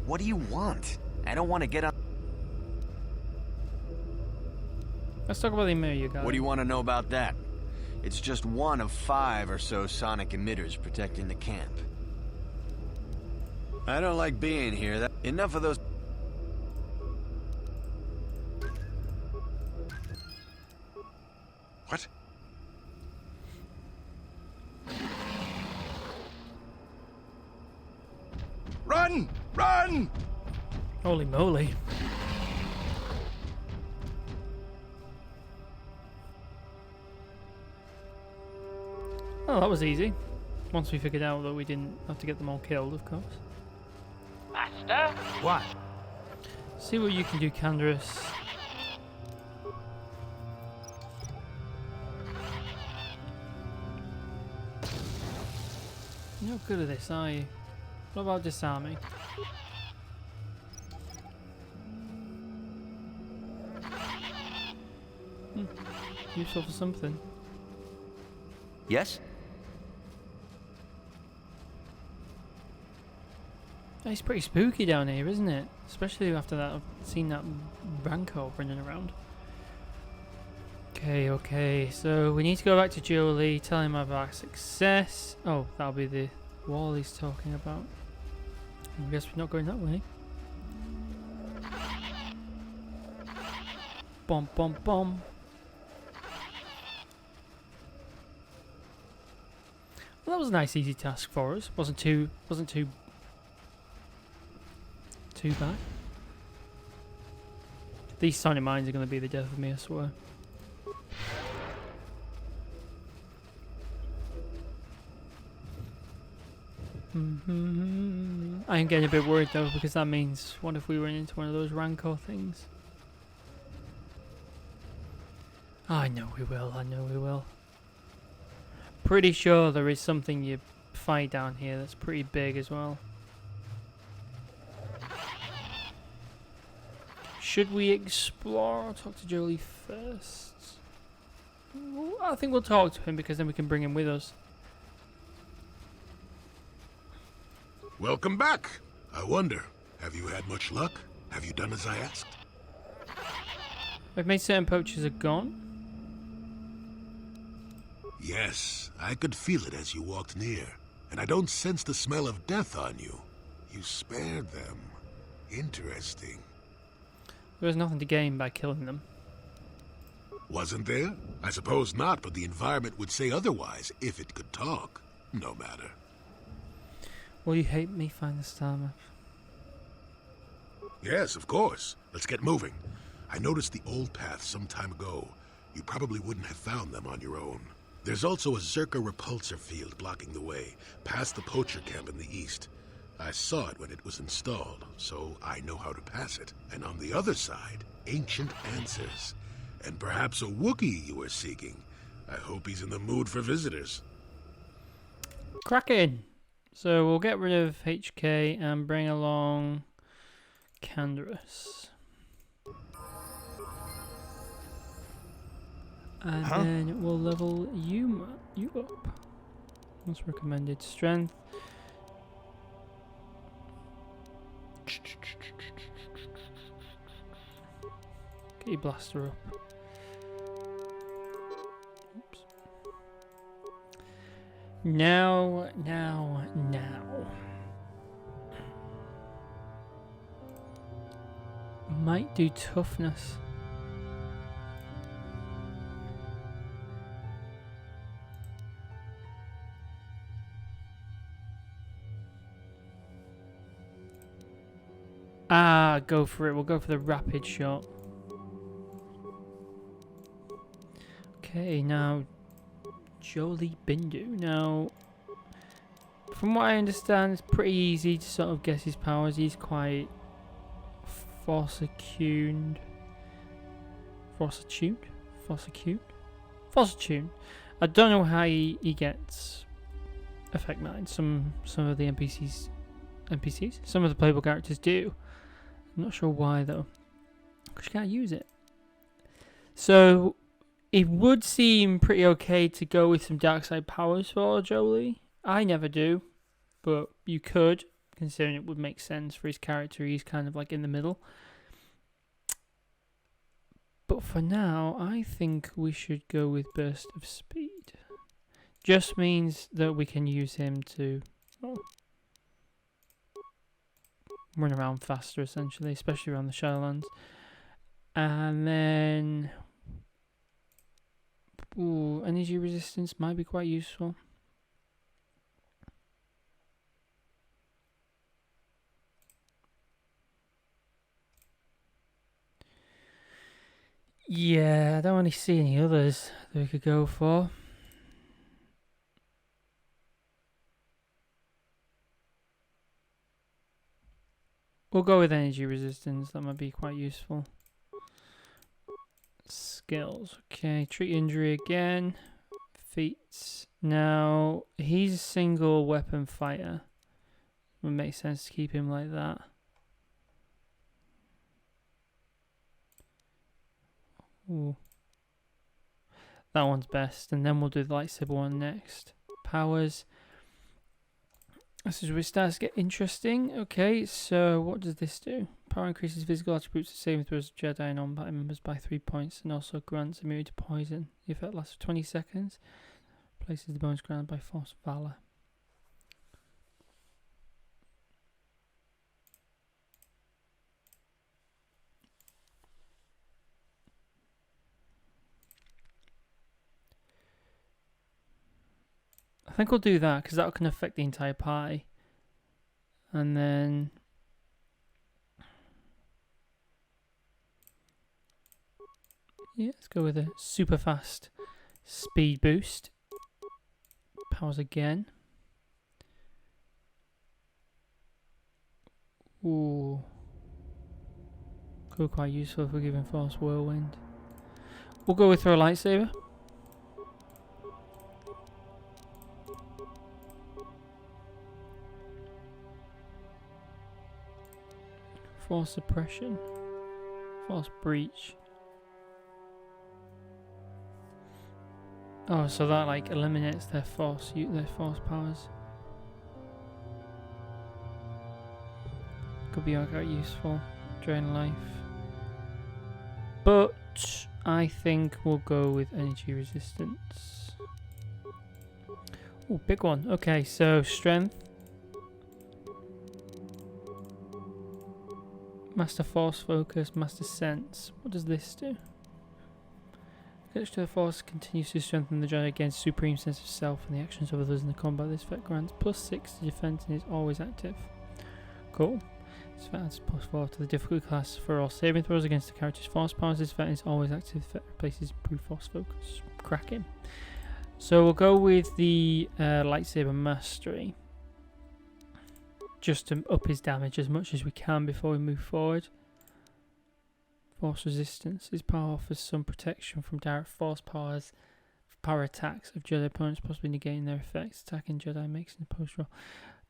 What do you want? I don't want to get on... Let's talk about the emitter you got. What do you want to know about that? It's just one of 5 or so sonic emitters protecting the camp. I don't like being here. Enough of those... What? Run! Run! Holy moly. Oh, that was easy. Once we figured out that we didn't have to get them all killed, of course. Master? What? See what you can do, Canderous. You're not good at this, are you? What about disarming? Useful for something. Yes? Oh, it's pretty spooky down here, isn't it? Especially after that, I've seen that Rancor running around. Okay, so we need to go back to Jolie, tell him about our success. Oh, that'll be the wall he's talking about. I guess we're not going that way. Bomb, bomb, bomb. Well, that was a nice, easy task for us. Wasn't too bad. These sonic mines are going to be the death of me, I swear. I am getting a bit worried though, because that means what if we run into one of those Rancor things? I know we will. Pretty sure there is something you fight down here that's pretty big as well. Should we explore or talk to Jolie first? Well, I think we'll talk to him because then we can bring him with us. Welcome back. I wonder, have you had much luck? Have you done as I asked? We've made certain poachers are gone. Yes, I could feel it as you walked near. And I don't sense the smell of death on you. You spared them. Interesting. There was nothing to gain by killing them. Wasn't there? I suppose not, but the environment would say otherwise if it could talk. No matter. Will you help me find the star map? Yes, of course. Let's get moving. I noticed the old path some time ago. You probably wouldn't have found them on your own. There's also a Zerka repulsor field blocking the way, past the poacher camp in the east. I saw it when it was installed, so I know how to pass it. And on the other side, ancient answers. And perhaps a Wookie you were seeking. I hope he's in the mood for visitors. Cracking! So we'll get rid of HK and bring along Canderous. And then we'll level you up. What's recommended? Strength. Get your blaster up. Oops. Now. Might do toughness. Ah, go for it. We'll go for the rapid shot. Okay, now Jolie Bindu. Now, from what I understand, it's pretty easy to sort of guess his powers. He's quite force-attuned. Force-attuned? Force-attuned? Force-attuned. I don't know how he gets Effect 9. Some of the NPCs, some of the playable characters do. I'm not sure why though, because you can't use it. So it would seem pretty okay to go with some dark side powers for Jolie. I never do, but you could, considering it would make sense for his character. He's kind of like in the middle. But for now, I think we should go with Burst of Speed. Just means that we can use him to run around faster, essentially, especially around the shadowlands. And then energy resistance might be quite useful. Yeah, I don't really see any others that we could go for. We'll go with energy resistance. That might be quite useful. Skills. Okay, treat injury again. Feats. Now, he's a single weapon fighter. It would make sense to keep him like that. Ooh. That one's best. And then we'll do the lightsaber one next. Powers. This is where it starts to get interesting. Okay, so what does this do? Power increases physical attributes of saving throws of Jedi and non-party members by 3 points, and also grants immunity to poison. The effect lasts for 20 seconds. Places the bonus granted by Force Valor. I think we'll do that because that can affect the entire party. And then yeah, let's go with a super fast speed boost. Powers again. Ooh. Could be quite useful if we're giving Force Whirlwind. We'll go with throw a lightsaber. Force suppression. Force breach. Oh, so that like eliminates their force powers. Could be quite useful. Drain life. But I think we'll go with energy resistance. Oh, big one. Okay, so strength. Master Force Focus, Master Sense. What does this do? Connection to the Force continues to strengthen the Jedi against supreme sense of self and the actions of others in the combat. This effect grants +6 to defense and is always active. Cool. This effect adds +4 to the difficulty class for all saving throws against the character's Force powers. This effect is always active. This effect replaces improved Force Focus. Cracking. So we'll go with the lightsaber mastery. Just to up his damage as much as we can before we move forward. Force resistance. His power offers some protection from direct force powers for power attacks of Jedi opponents, possibly negating their effects. Attacking Jedi makes an opposed roll.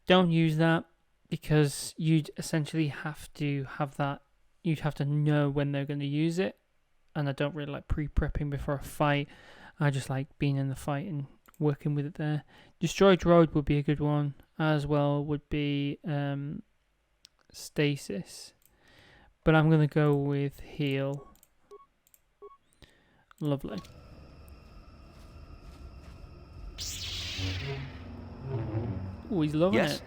Don't use that because you'd essentially have to have that. You'd have to know when they're going to use it, and I don't really like pre-prepping before a fight. I just like being in the fight and working with it there. Destroy Droid would be a good one. As well would be stasis. But I'm going to go with heal. Lovely. Oh, he's loving it.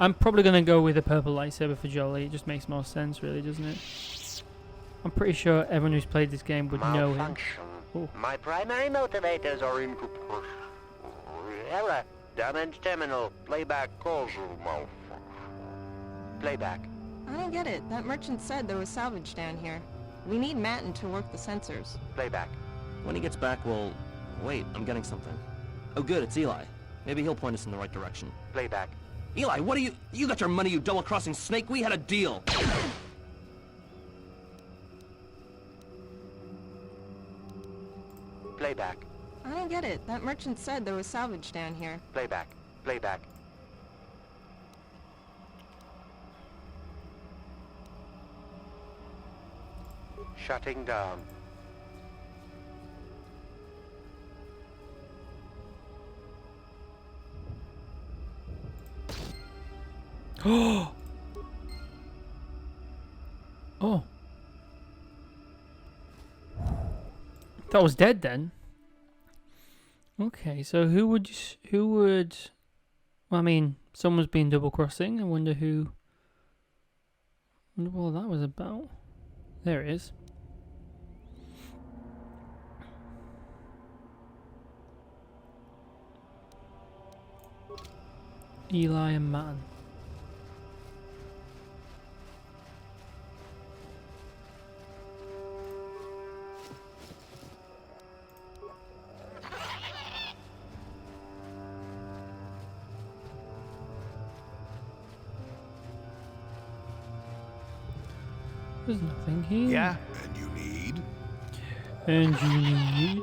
I'm probably going to go with a purple lightsaber for Jolie. It just makes more sense, really, doesn't it? I'm pretty sure everyone who's played this game would know him. Oh. My primary motivators are in error. Damage terminal. Playback causal malfunction. Playback. I don't get it. That merchant said there was salvage down here. We need Matin to work the sensors. Playback. When he gets back, we'll... Wait, I'm getting something. Oh good, it's Eli. Maybe he'll point us in the right direction. Playback. Eli, what are you... You got your money, you double-crossing snake? We had a deal! Playback. I don't get it. That merchant said there was salvage down here. Playback. Playback. Shutting down. Oh. Oh. That was dead then. Okay, so who would... Well, I mean, someone's been double-crossing. I wonder who... I wonder what that was about. There it is. Eli and Matin. There's nothing here. Yeah? And you need? And you need...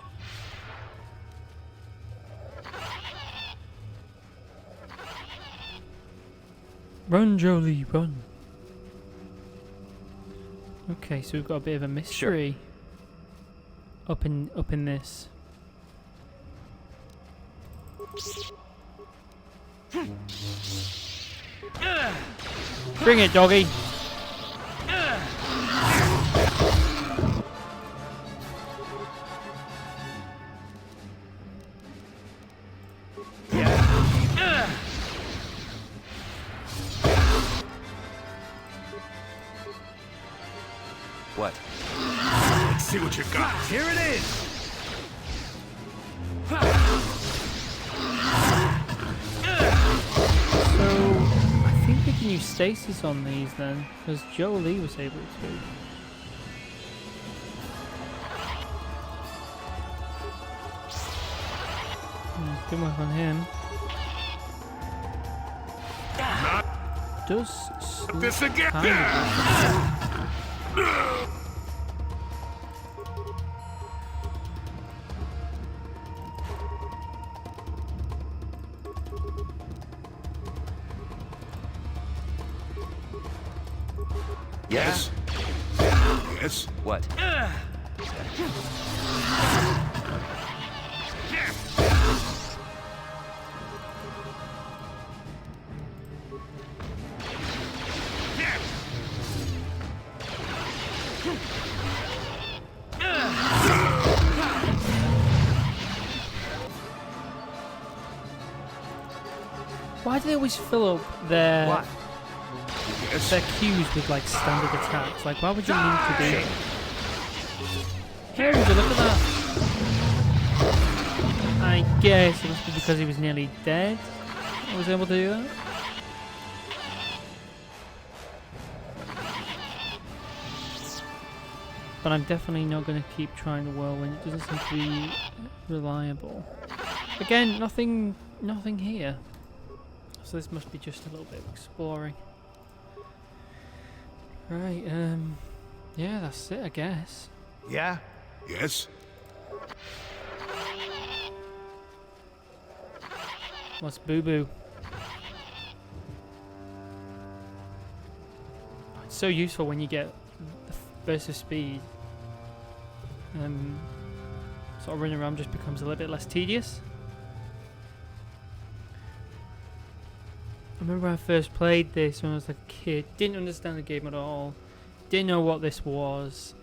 Run, Jolie, run. Okay, so we've got a bit of a mystery up in this. Bring it, doggy. What? Let's see what you got. Here it is! So, I think we can use stasis on these then, because Jolie was able to. Good work on him. Does This again! Yes? Yes? What? Why do they always fill up their queues with like standard attacks? Like, why would you need to do that? Here, would you look at that? I guess it must be because he was nearly dead. I was able to do that. But I'm definitely not going to keep trying the whirlwind. It doesn't seem to be reliable. Again, nothing here. So this must be just a little bit of exploring. Right, yeah, that's it, I guess. Yeah? Yes? What's boo-boo? It's so useful when you get the burst of speed. Sort of running around just becomes a little bit less tedious. I remember when I first played this when I was like a kid, didn't understand the game at all, didn't know what this was,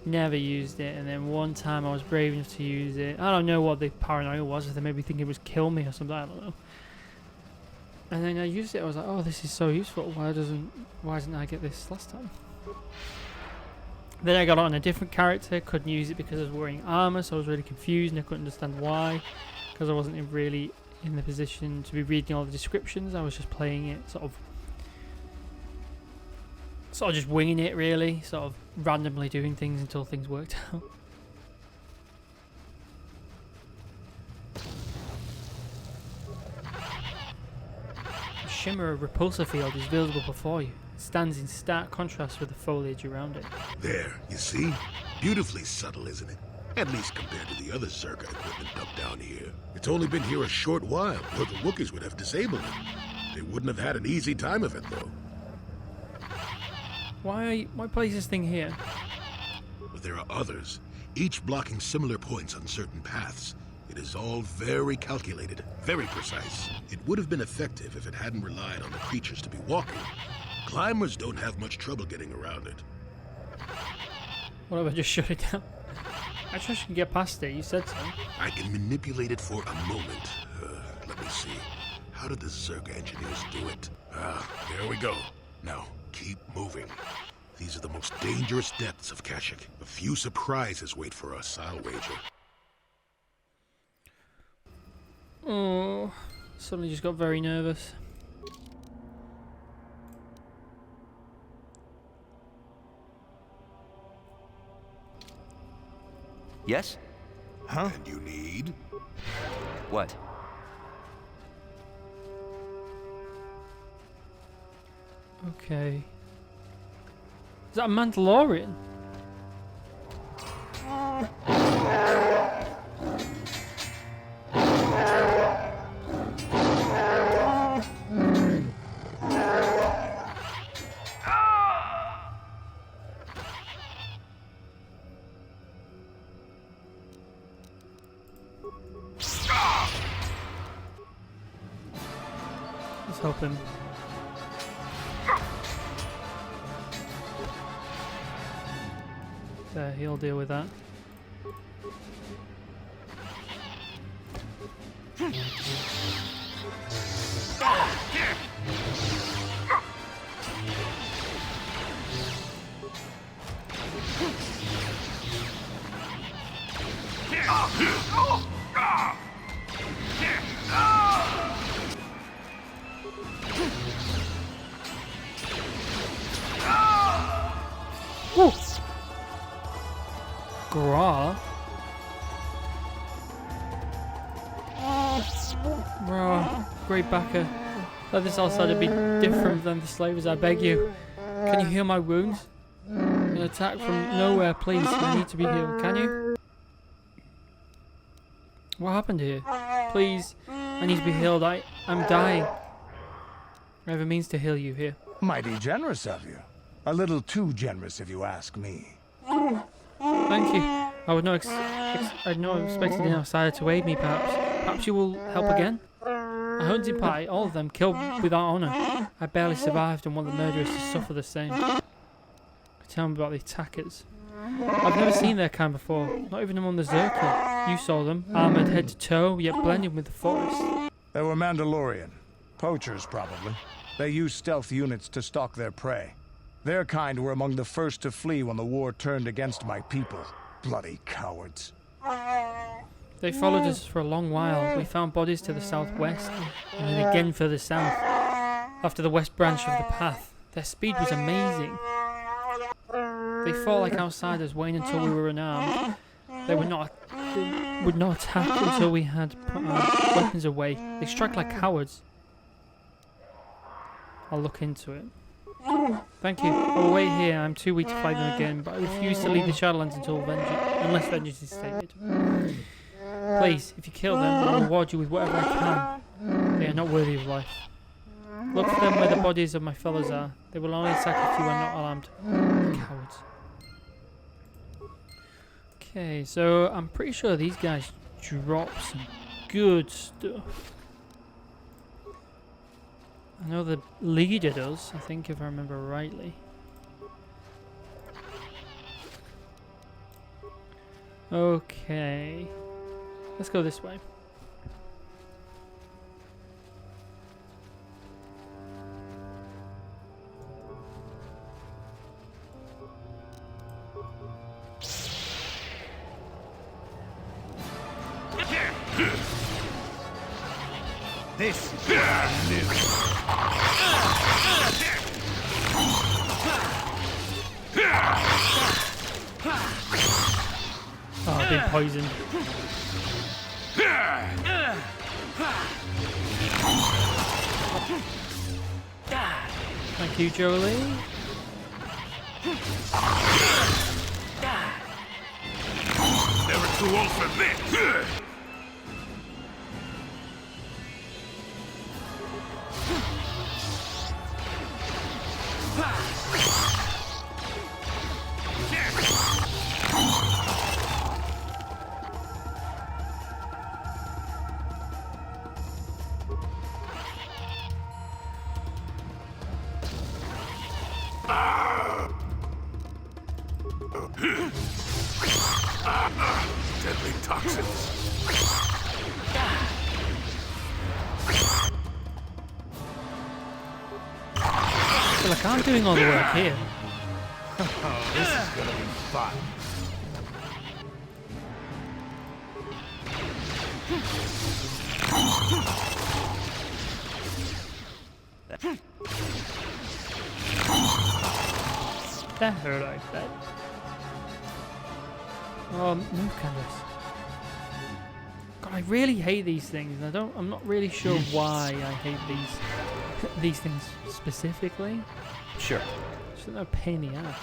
never used it, and then one time I was brave enough to use it. I don't know what the paranoia was, if they made me think it was kill me or something, I don't know. And then I used it, I was like, oh, this is so useful, why didn't I get this last time? Then I got on a different character, couldn't use it because I was wearing armor, so I was really confused and I couldn't understand why, because I wasn't really in the position to be reading all the descriptions. I was just playing it sort of Sort of just winging it, really. Sort of randomly doing things until things worked out. The shimmer repulsor field is visible before you. It stands in stark contrast with the foliage around it. There, you see? Beautifully subtle, isn't it? At least compared to the other Zerga equipment dumped down here. It's only been here a short while, or the Wookiees would have disabled it. They wouldn't have had an easy time of it, though. Why place this thing here? But there are others, each blocking similar points on certain paths. It is all very calculated, very precise. It would have been effective if it hadn't relied on the creatures to be walking. Climbers don't have much trouble getting around it. What if I just shut it down? I trust you can get past it, you said so. I can manipulate it for a moment. Let me see. How did the Zerga engineers do it? There we go. Now, keep moving. These are the most dangerous depths of Kashyyyk. A few surprises wait for us, I'll wager. Oh, suddenly just got very nervous. Yes? Huh? And you need? What? Okay. Is that a Mandalorian? Let's help him. There, he'll deal with that. Woo! Gra? Bro, great backer. Let this outsider be different than the slavers, I beg you. Can you heal my wounds? An attack from nowhere, please. I need to be healed. Can you? What happened here? Please, I need to be healed. I'm dying. I have a means to heal you here. Mighty generous of you. A little too generous, if you ask me. Thank you. I would not I'd not expected an outsider to aid me, perhaps. Perhaps you will help again? A hunting party, all of them, killed without honour. I barely survived and want the murderers to suffer the same. Tell me about the attackers. I've never seen their kind before, not even among the Zerka. You saw them, armoured head to toe, yet blending with the forest. They were Mandalorian. Poachers, probably. They used stealth units to stalk their prey. Their kind were among the first to flee when the war turned against my people. Bloody cowards. They followed us for a long while. We found bodies to the southwest, and then again further south, after the west branch of the path. Their speed was amazing. They fought like outsiders, waiting until we were unarmed. They would not attack until we had put our weapons away. They strike like cowards. I'll look into it. Thank you. I will wait here. I'm too weak to fight them again, but I refuse to leave the Shadowlands unless vengeance is stated. Please, if you kill them, I'll reward you with whatever I can. They are not worthy of life. Look for them where the bodies of my fellows are. They will only attack if you are not armed. Cowards. Okay, so I'm pretty sure these guys drop some good stuff. I know the leader does, I think, if I remember rightly. Okay. Let's go this way. This is what I knew. poisoned. Thank you, Jolie. Never too old for this. Deadly toxins. I feel like I'm doing all the work here. Oh, this is gonna be fun. That hurt, I bet. Move canvas. God, I really hate these things. I'm not really sure why I hate these things specifically. Sure. It's a pain in the ass.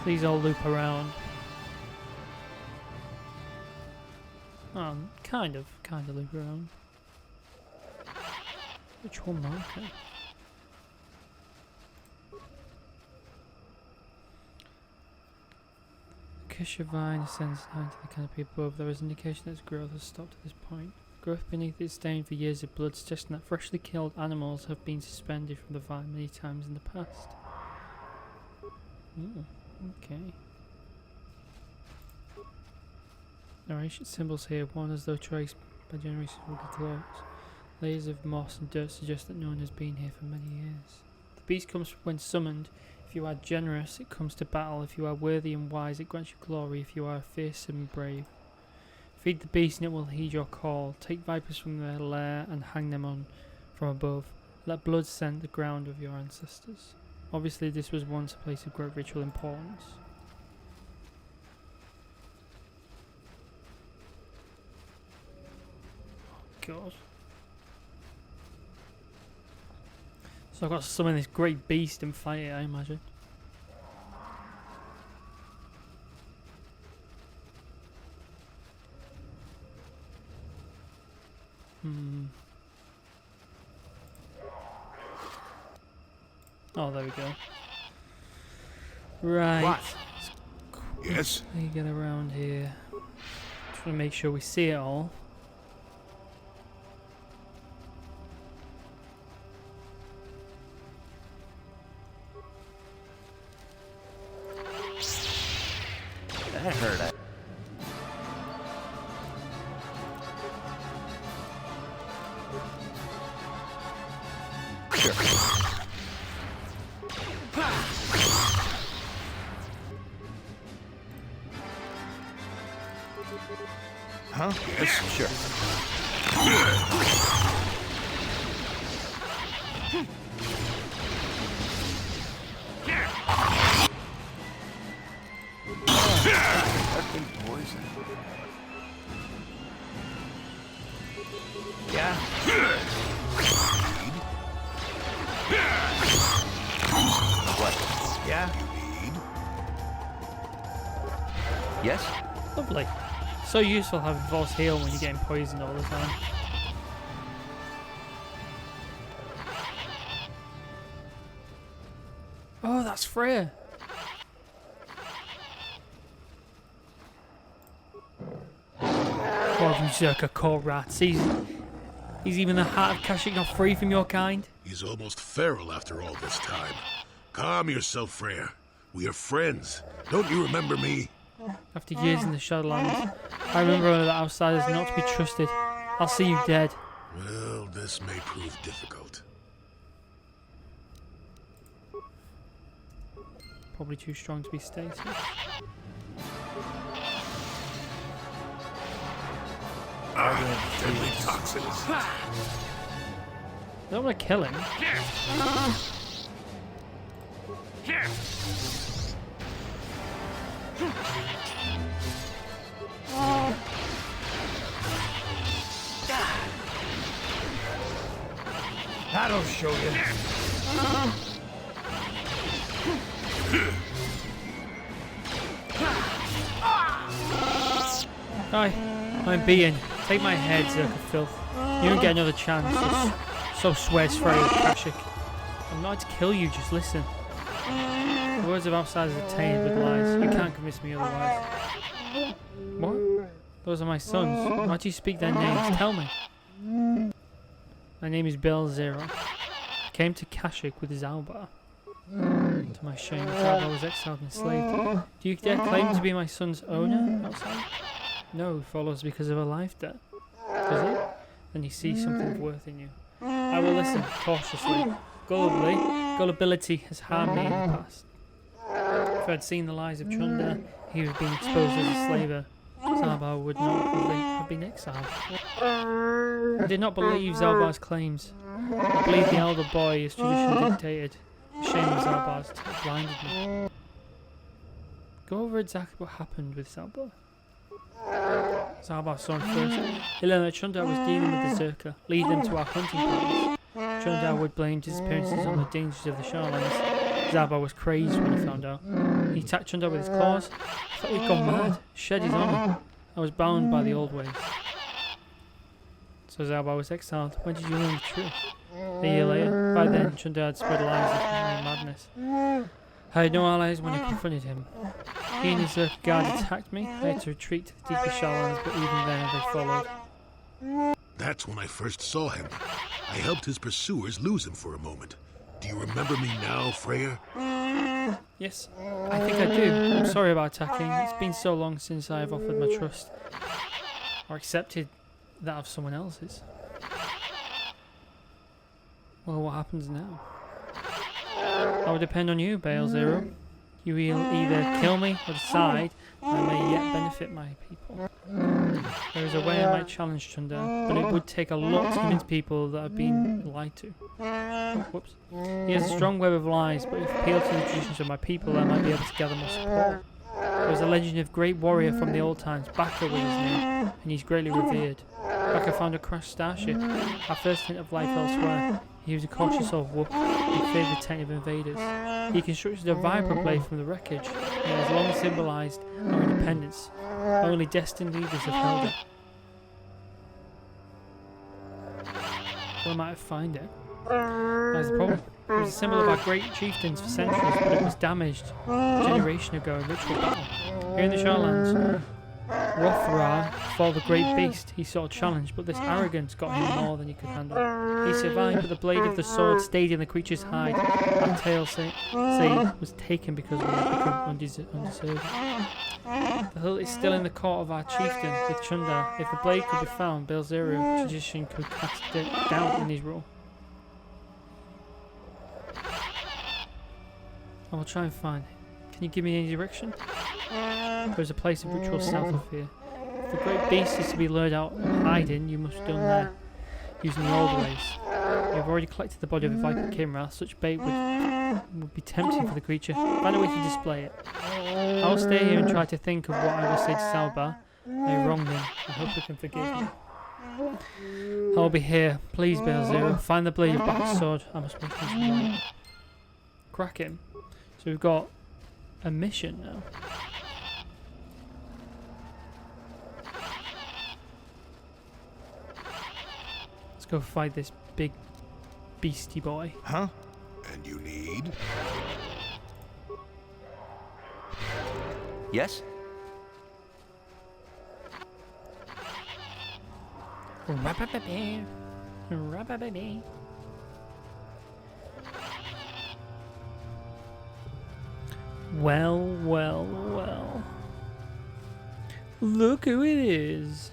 These all loop around. Kind of loop around. Which one marker? Acacia vine ascends down to the canopy above. There is indication that its growth has stopped at this point. Growth beneath its stain for years of blood suggesting that freshly killed animals have been suspended from the vine many times in the past. Okay. Narration symbols here, one as though traced by generations of Wookie claws. Layers of moss and dirt suggest that no one has been here for many years. The beast comes when summoned. If you are generous, it comes to battle. If you are worthy and wise, it grants you glory. If you are fearsome and brave, feed the beast and it will heed your call. Take vipers from their lair and hang them on from above. Let blood scent the ground of your ancestors. Obviously, this was once a place of great ritual importance. God. So I've got to summon this great beast and fight it, I imagine. Oh, there we go. Right. What? Yes? Let me get around here. Just want to make sure we see it all. That hurt. Huh? Yes, Sure. That's been poisoned. Yeah. What? Yeah. Yes? Lovely. So useful having false heal when you're getting poisoned all the time. Oh, that's Freya. Oh, berserker core rats. He's even the heart of cashing off free from your kind. He's almost feral after all this time. Calm yourself, Freya. We are friends. Don't you remember me? After years in the shadowlands, I remember that outsiders are not to be trusted. I'll see you dead. Well, this may prove difficult. Probably too strong to be stated. Deadly toxins. I don't want to kill him. That'll show you. Hi, I'm being. Take my head, Zerk of filth. You don't get another chance. So swears Freya Kashik. I'm not to kill you, just listen. The words of outsiders are tainted with lies. You can't convince me otherwise. What? Those are my sons. Why do you speak their names? Tell me. My name is Belzero. I came to Kashik with Zalbar. To my shame, Zalbar was exiled and enslaved. Do you dare claim to be my son's owner outside? No, it follows because of a life debt. Does it? Then you see something of worth in you. I will listen, cautiously. Gullibility has harmed me in the past. If I had seen the lies of Chunder, he would have been exposed as a slaver. Zalbar would not have been exiled. I did not believe Zalbar's claims. I believed the elder boy as tradition dictated. The shame of Zalbar's blinded me. Go over exactly what happened with Zalbar. Zalbar saw him first. He learned that Chunder was dealing with the Zerka, leading them to our hunting parties. Chunder would blame disappearances on the dangers of the shadowlands. Zalbar was crazed when he found out. He attacked Chunder with his claws. I thought he'd gone mad, shed his honour. I was bound by the old ways. So Zalbar was exiled. When did you learn the truth? A year later. By then, Chunder had spread lies of my madness. I had no allies when I confronted him. He and his Zerka guard attacked me. I had to retreat to the deeper shadowlands, but even then they followed. That's when I first saw him. I helped his pursuers lose him for a moment. Do you remember me now, Freya? Yes, I think I do. I'm sorry about attacking. It's been so long since I have offered my trust. Or accepted that of someone else's. Well, what happens now? I will depend on you, Bale Zero. You will either kill me or decide I may yet benefit my people. There is a way I might challenge Chunder, but it would take a lot to convince people that I've been lied to. Whoops. He has a strong web of lies, but if I appeal to the traditions of my people, I might be able to gather more support. There was a legend of great warrior from the old times, Baka was his name, and he's greatly revered. Baka found a crashed starship, our first hint of life elsewhere. He was a cautious old Wookie, who feared the tent of invaders. He constructed a viper blade from the wreckage, and it has long symbolised our independence. Only destined leaders have held it. Where might I find it? That's the problem. It was a symbol of our great chieftains for centuries, but it was damaged a generation ago in ritual battle. Here in the Shadowlands, Rothra fought the great beast. He sought a challenge, but this arrogance got him more than he could handle. He survived, but the blade of the sword stayed in the creature's hide. Our tale say was taken because we had become undeserved. The hilt is still in the court of our chieftain with Chunder. If the blade could be found, Belzero tradition could cast doubt in his rule. I will try and find it. Can you give me any direction? There is a place of ritual south of here. If the great beast is to be lured out of hiding, you must have done there, using the old ways. You have already collected the body of a Viper Kimra. Such bait would be tempting for the creature. Find a way to display it. I will stay here and try to think of what I will say to Zalbar. I wronged him. I hope you can forgive me. I will be here. Please, Belzero. Find the blade of Baka's sword. I must make things right. Crack him. So we've got a mission now. Let's go fight this big beastie boy. Huh? And you need? Yes? Rabba-ba-ba. Rabba-ba-ba. Well, well, well. Look who it is.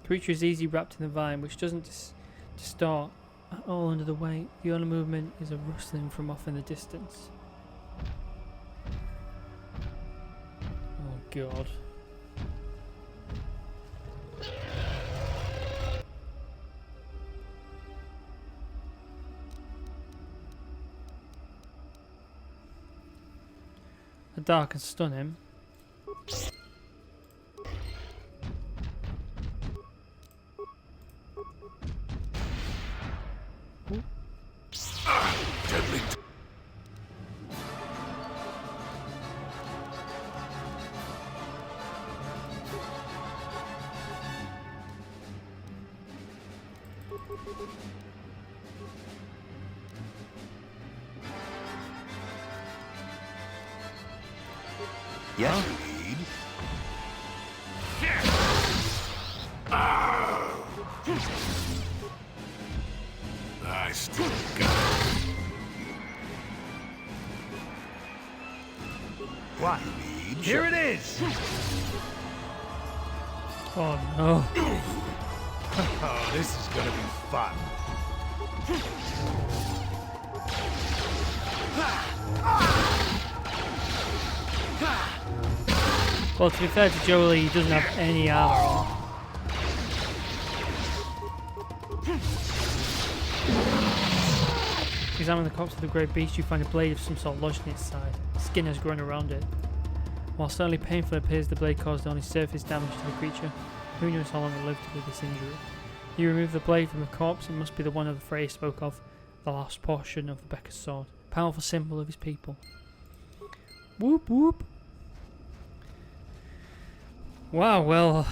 Creature is easy wrapped in the vine, which doesn't distort at all under the weight. The only movement is a rustling from off in the distance. Oh god. A dark can stun him. Deadly. Yes? I still got it. What? Here it is! Oh no. Oh, this is gonna be fun. Well, to be fair to Jolie, he doesn't have any armor on. Examine the corpse of the great beast, you find a blade of some sort lodged in its side. Skin has grown around it. While certainly painful, it appears the blade caused only surface damage to the creature. Who knows how long it lived with this injury? You remove the blade from the corpse, it must be the one of the Frey spoke of, the last portion of the Becker's sword. Powerful symbol of his people. Whoop whoop. Wow, well,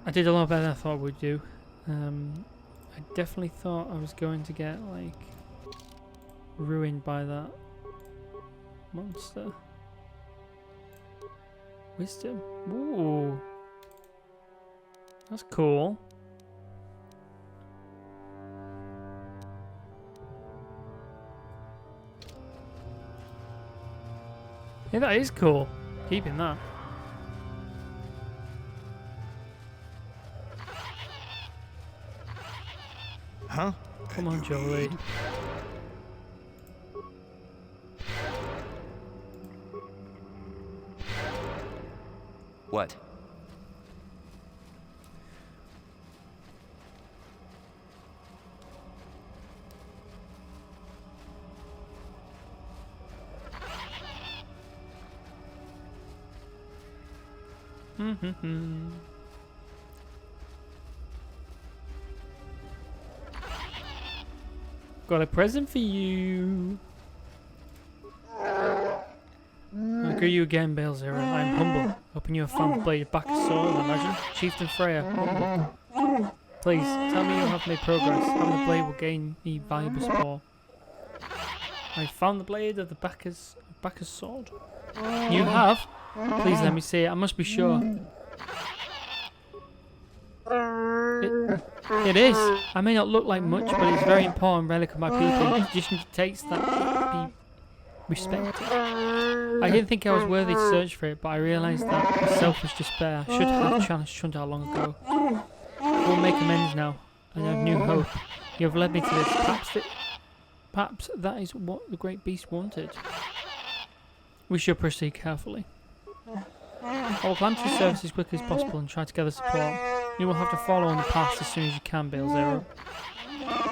I did a lot better than I thought I would do. I definitely thought I was going to get, like, ruined by that monster. Wisdom. Ooh. That's cool. Yeah, that is cool. Keeping that. Huh? Come on, Jolie. What? Got a present for you. I greet you again, Balezera. I am humble. Hoping you have found the blade of Bacchus sword, I imagine. Chieftain Freya, humble. Please, tell me you have made progress. Having the blade will gain me valuable spore. I found the blade of the Bacchus sword. You have? Please let me see it. I must be sure. It is. I may not look like much, but it's a very important relic of my people. The tradition dictates that it be respected. I didn't think I was worthy to search for it, but I realised that with selfish despair I should have challenged Chundar long ago. We'll make amends now, and I have new hope. You have led me to this. Perhaps that is what the great beast wanted. We should proceed carefully. I will climb to the surface as quickly as possible and try to gather support. You will have to follow on the path as soon as you can, Balezera.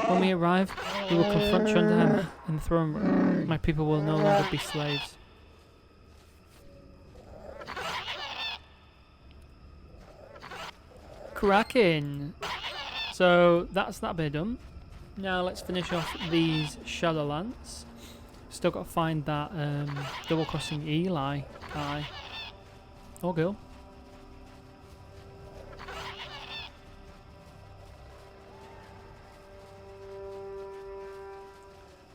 When we arrive, we will confront Chundar in the throne room. My people will no longer be slaves. Cracking! So that's that bit done. Now let's finish off these shadowlands. Still got to find that double crossing Eli guy. Or girl.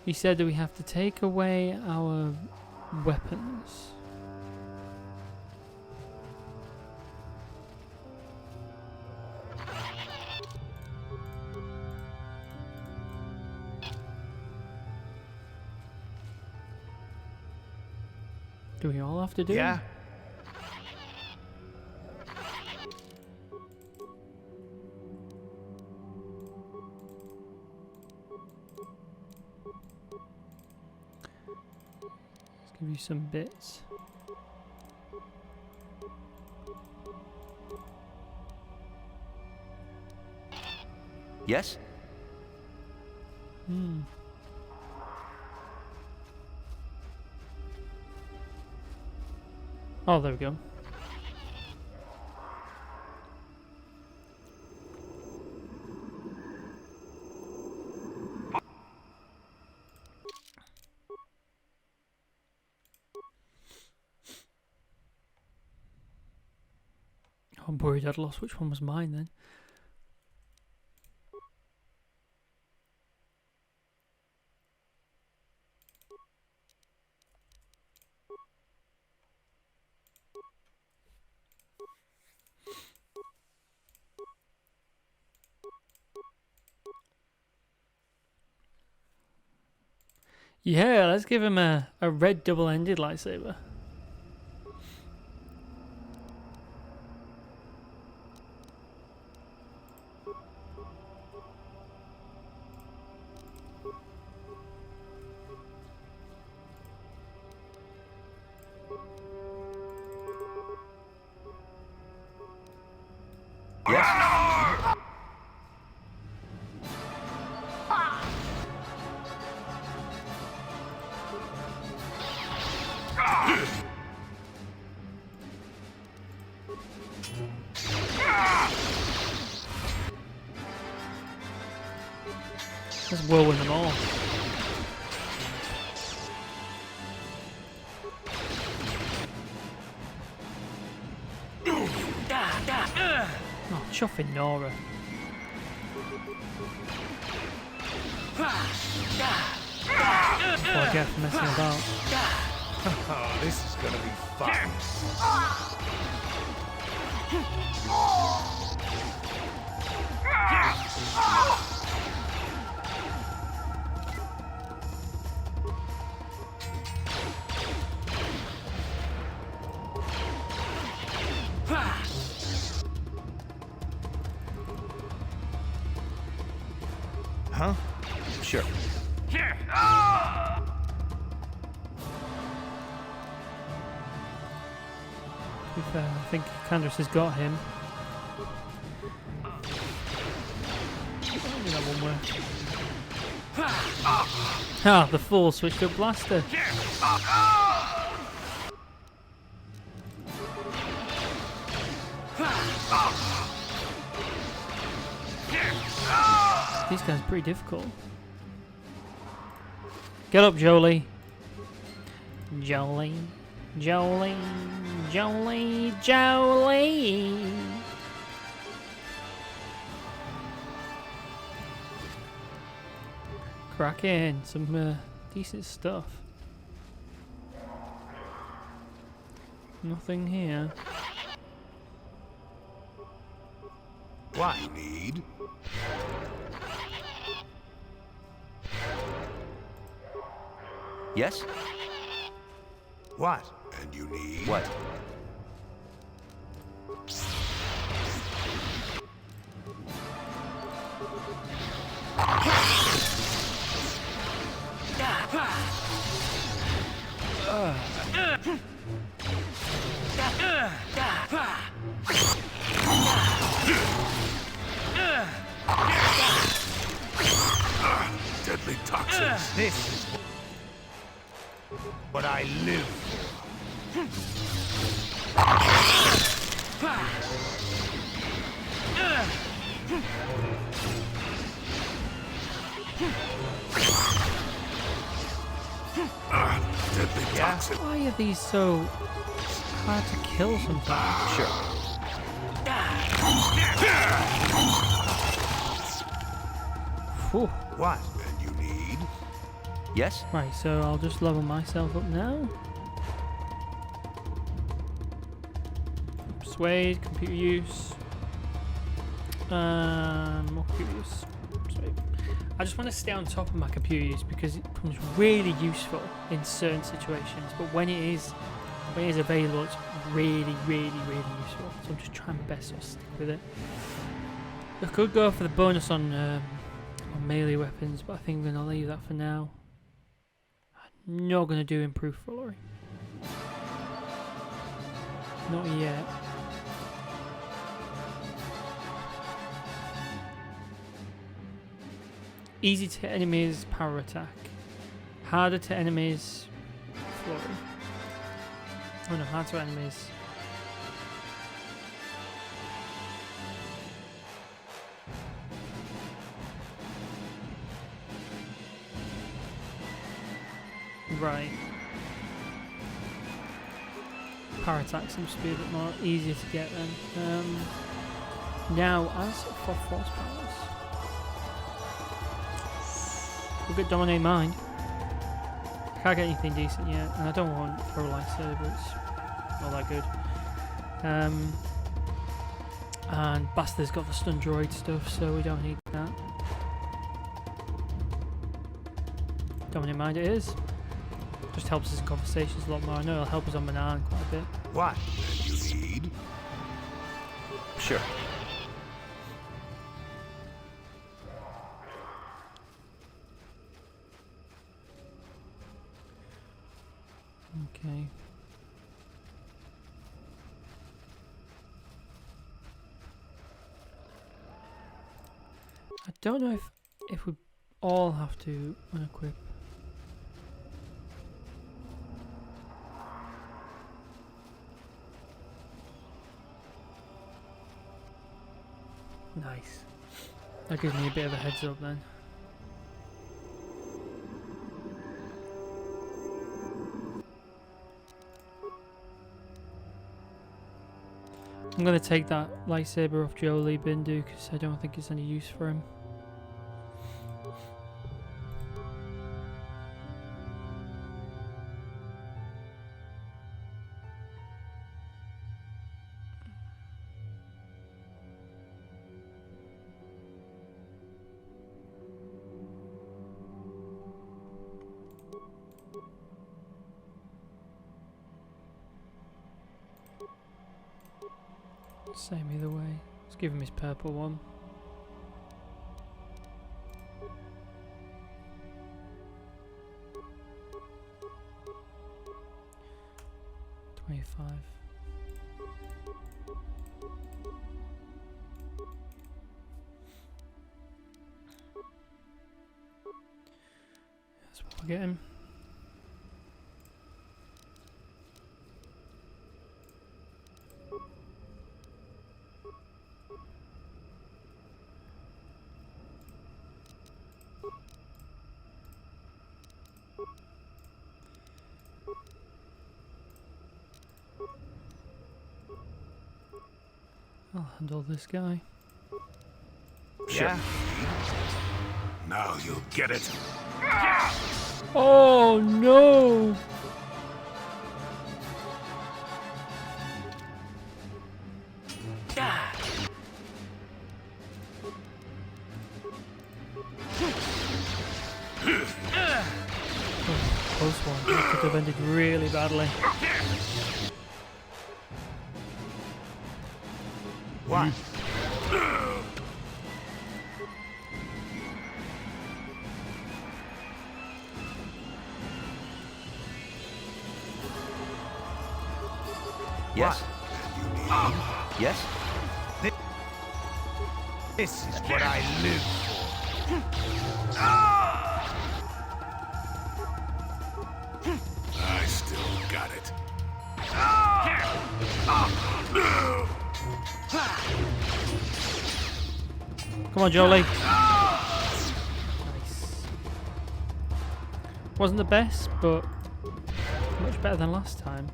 He said that we have to take away our weapons. Do we all have to do it? Yeah? Let's give you some bits. Yes? Hmm. Oh, there we go. I'm worried I'd lost which one was mine then. Yeah, let's give him a red double-ended lightsaber. Let's whirlwind them all. Oh, chuffing Nora. That's what I get for messing about. Oh, this is gonna be fun. Huh? Sure. To be fair, I think Candace has got him. That one worked. Ah, the fool switched up blaster. These guys are pretty difficult. Get up, Jolie. Jolie. Jolie. Jolie. Jolie. Cracking. Some decent stuff. Nothing here. What you need? Yes? What? And you need? What? Deadly toxins. This is what I live for. Deadly toxins. Why are these so hard to kill sometimes? Sure. Whew. What? And you need? Yes? Right, so I'll just level myself up now. Persuade, computer use. More computer use. Sweet. I just want to stay on top of my computer use because it becomes really useful in certain situations. But when it is when it is available, it's really, really, really useful. So I'm just trying my best to stick with it. I could go for the bonus on melee weapons, but I think I'm going to leave that for now. I'm not going to do improved Furlory. Not yet. Easy to hit enemies, power attack. Harder to enemies, Flurry. Oh no, hard to enemies. Right. Power attack seems to be a bit more easier to get then. Now, as for force powers, we'll get Dominate Mind. I can't get anything decent yet, and I don't want Pro Lightsaber, it's not that good. And Bastard's got the stun droid stuff, so we don't need that. Dominate Mind it is. Just helps us in conversations a lot more. I know it'll help us on Manan quite a bit. What? You need? Sure. Okay. I don't know if we all have to unequip. Nice. That gives me a bit of a heads up then. I'm going to take that lightsaber off Jolie Bindu because I don't think it's any use for him. Same either way. Let's give him his purple one. $25. That's what we'll get him. I'll handle this guy. Sure. Yeah. Now you'll get it. Oh no! Close one. It could have ended really badly. What? Yes? Yes? This is what I live for. I still got it. Come on, Jolie. Nice. Wasn't the best, but much better than last time.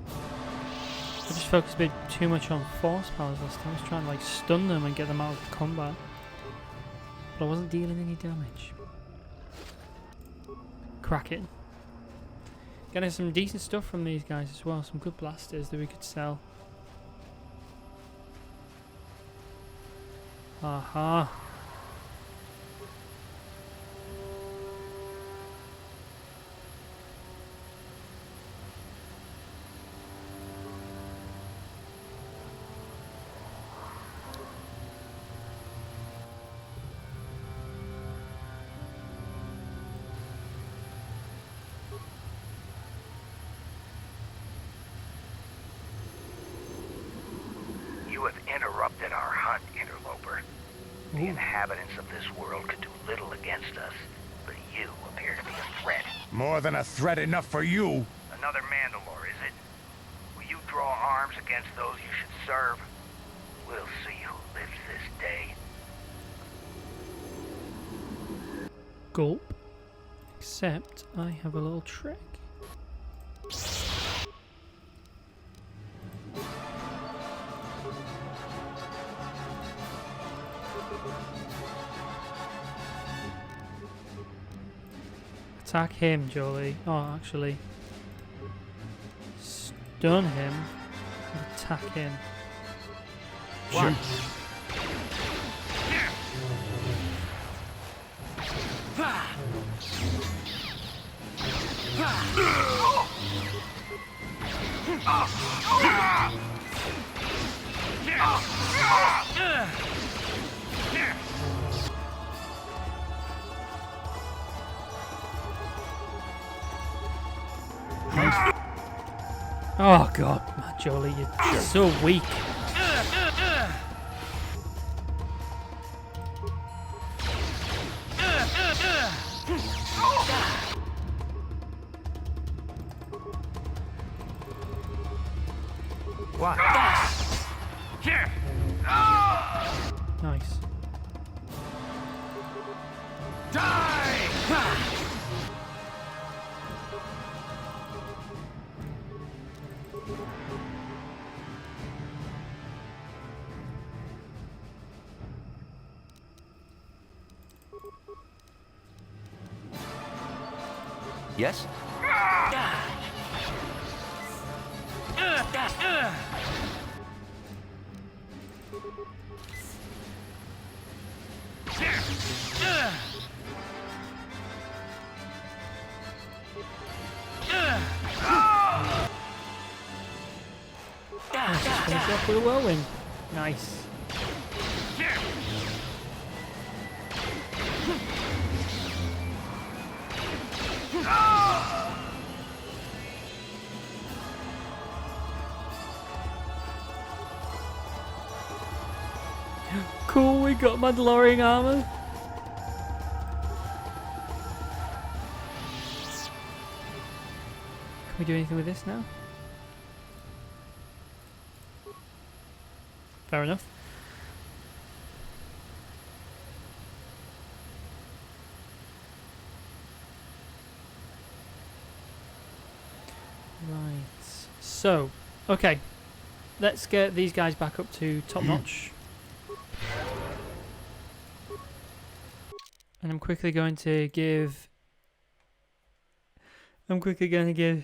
I just focused a bit too much on force powers last time. I was trying to like stun them and get them out of combat, but I wasn't dealing any damage. Cracking. Getting some decent stuff from these guys as well. Some good blasters that we could sell. Aha. The inhabitants of this world could do little against us, but you appear to be a threat. More than a threat enough for you. Another Mandalore, is it? Will you draw arms against those you should serve? We'll see who lives this day. Gulp. Except I have a little trick. Attack him, Jolie. Oh, actually. Stun him. And attack him. Sure. Oh god, man, Jolie, you're so weak. What? Nice. Yes? Finish off with a whirlwind. Nice. Cool, we got Mandalorian armor. Can we do anything with this now? Fair enough. Right. So, okay. Let's get these guys back up to top notch. And I'm quickly going to give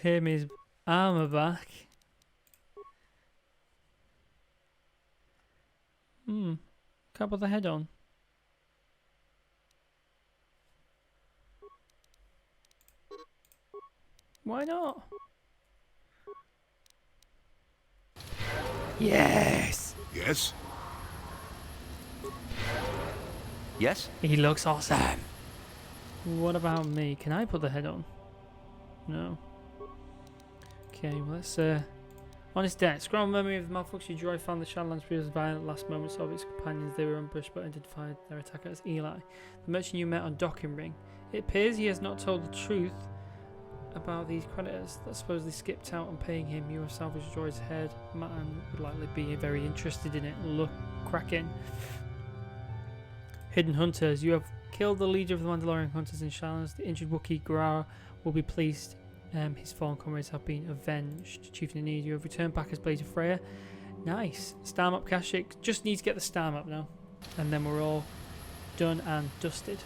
him his armor back. Can't put the head on. Why not? Yes! Yes? Yes? He looks awesome. What about me? Can I put the head on? No. Okay, well let's on his deck. Scroll memory of the malfunctioning droid found the shadowlands previous violent last moments of its companions. They were ambushed but identified their attacker as Eli, the merchant you met on docking ring. It appears he has not told the truth about these creditors that supposedly skipped out on paying him. You have salvaged the droid's head. Man would likely be very interested in it. Look, cracking. Hidden hunters. You have killed the leader of the Mandalorian hunters in Shadowlands. The injured Wookie Gra will be pleased. His fallen comrades have been avenged. Chief in need. You have returned back as Blaze of Freya. Nice. Star map Kashyyyk. Just need to get the star map now, and then we're all done and dusted.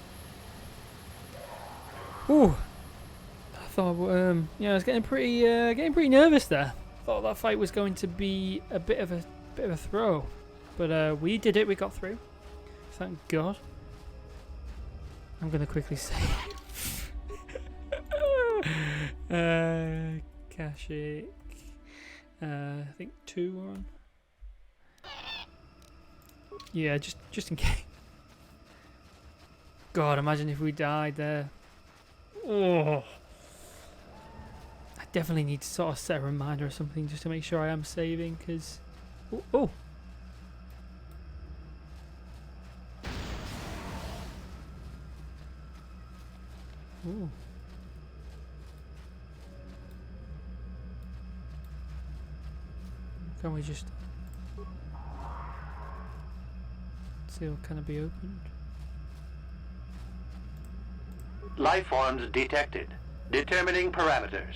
Ooh. I thought, yeah, I was getting pretty nervous there. Thought that fight was going to be a bit of a throw, but we did it. We got through. Thank God. I'm gonna quickly save. Kashyyyk. I think 2 were on. Yeah, just in case. God, imagine if we died there. Oh. I definitely need to sort of set a reminder or something just to make sure I am saving, because... Oh! Ooh. Can we just see what can it be opened? Life forms detected. Determining parameters.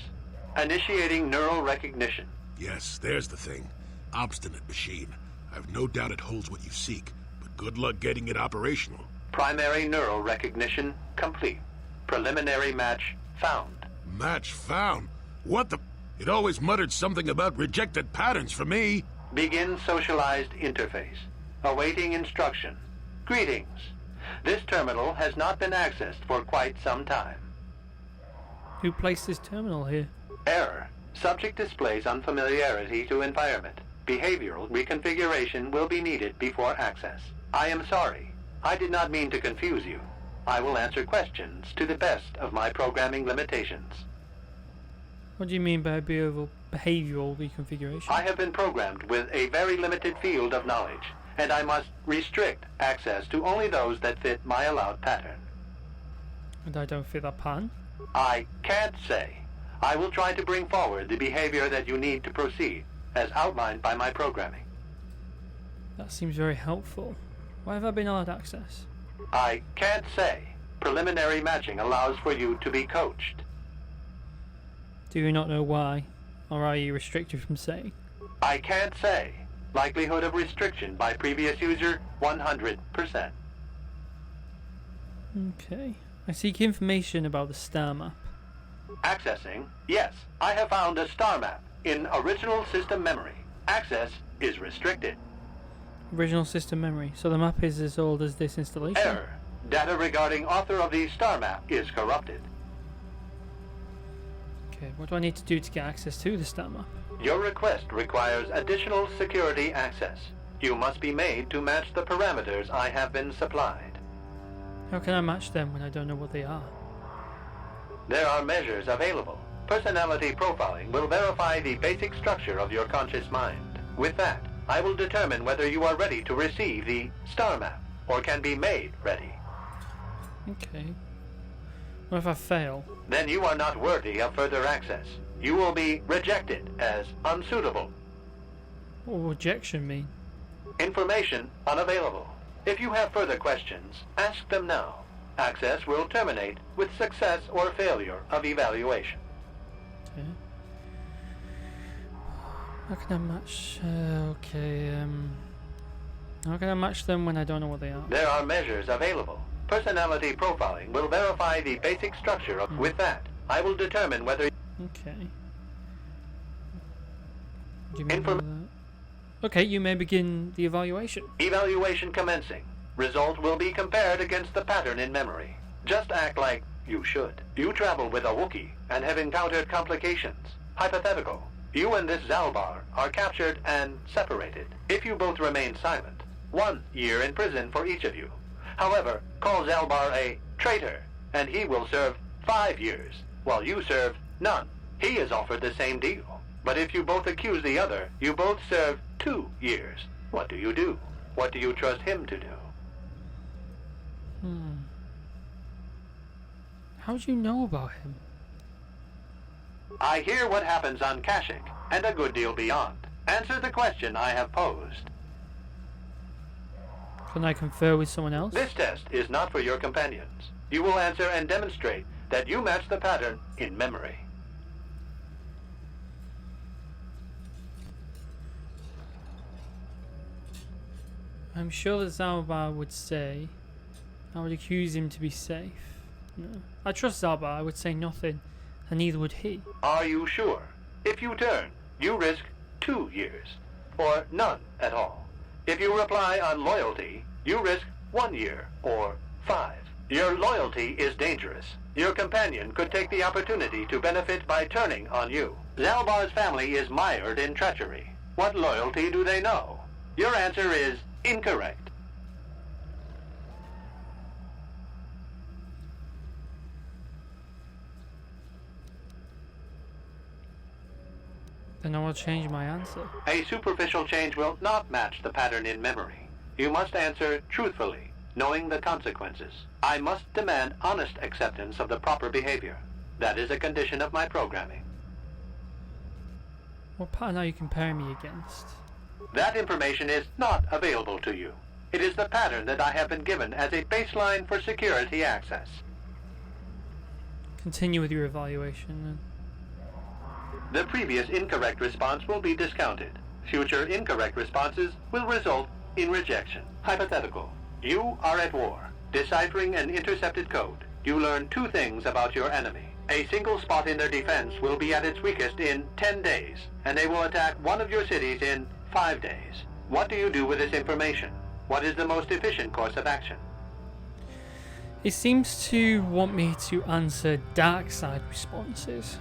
Initiating neural recognition. Yes, there's the thing. Obstinate machine. I've no doubt it holds what you seek, but good luck getting it operational. Primary neural recognition complete. Preliminary match found. Match found? What the... It always muttered something about rejected patterns for me. Begin socialized interface. Awaiting instruction. Greetings. This terminal has not been accessed for quite some time. Who placed this terminal here? Error. Subject displays unfamiliarity to environment. Behavioral reconfiguration will be needed before access. I am sorry. I did not mean to confuse you. I will answer questions to the best of my programming limitations. What do you mean by behavioral reconfiguration? I have been programmed with a very limited field of knowledge, and I must restrict access to only those that fit my allowed pattern. And I don't fit that pattern? I can't say. I will try to bring forward the behavior that you need to proceed, as outlined by my programming. That seems very helpful. Why have I been allowed access? I can't say. Preliminary matching allows for you to be coached. Do you not know why? Or are you restricted from saying? I can't say. Likelihood of restriction by previous user, 100%. Okay. I seek information about the star map. Accessing? Yes, I have found a star map in original system memory. Access is restricted. Original system memory. So the map is as old as this installation? Error. Data regarding author of the star map is corrupted. Okay, what do I need to do to get access to the star map? Your request requires additional security access. You must be made to match the parameters I have been supplied. How can I match them when I don't know what they are? There are measures available. Personality profiling will verify the basic structure of your conscious mind. With that, I will determine whether you are ready to receive the star map, or can be made ready. Okay. What if I fail? Then you are not worthy of further access. You will be rejected as unsuitable. What will rejection mean? Information unavailable. If you have further questions, ask them now. Access will terminate with success or failure of evaluation. Okay. How can I match... How can I match them when I don't know what they are? There are measures available. Personality profiling will verify the basic structure of... With that, I will determine whether... Okay. Do you mean by that? Okay, you may begin the evaluation. Evaluation commencing. Result will be compared against the pattern in memory. Just act like you should. You travel with a Wookie and have encountered complications. Hypothetical. You and this Zalbar are captured and separated. If you both remain silent, 1 year in prison for each of you. However, call Zalbar a traitor, and he will serve 5 years, while you serve none. He is offered the same deal. But if you both accuse the other, you both serve 2 years. What do you do? What do you trust him to do? How do you know about him? I hear what happens on Kashyyyk, and a good deal beyond. Answer the question I have posed. Can I confer with someone else? This test is not for your companions. You will answer and demonstrate that you match the pattern in memory. I'm sure that Zalbar would say... I would accuse him to be safe. No. I trust Zalbar, I would say nothing, and neither would he. Are you sure? If you turn, you risk 2 years, or none at all. If you reply on loyalty, you risk 1 year, or 5. Your loyalty is dangerous. Your companion could take the opportunity to benefit by turning on you. Zalbar's family is mired in treachery. What loyalty do they know? Your answer is incorrect. Then I will change my answer. A superficial change will not match the pattern in memory. You must answer truthfully. knowing the consequences. I must demand honest acceptance of the proper behavior. That is a condition of my programming. What pattern are you comparing me against? That information is not available to you. It is the pattern that I have been given as a baseline for security access. Continue with your evaluation then. The previous incorrect response will be discounted. Future incorrect responses will result in rejection. Hypothetical. You are at war. Deciphering an intercepted code, you learn 2 things about your enemy. A single spot in their defense will be at its weakest in 10 days, and they will attack one of your cities in 5 days. What do you do with this information? What is the most efficient course of action? It seems to want me to answer dark side responses.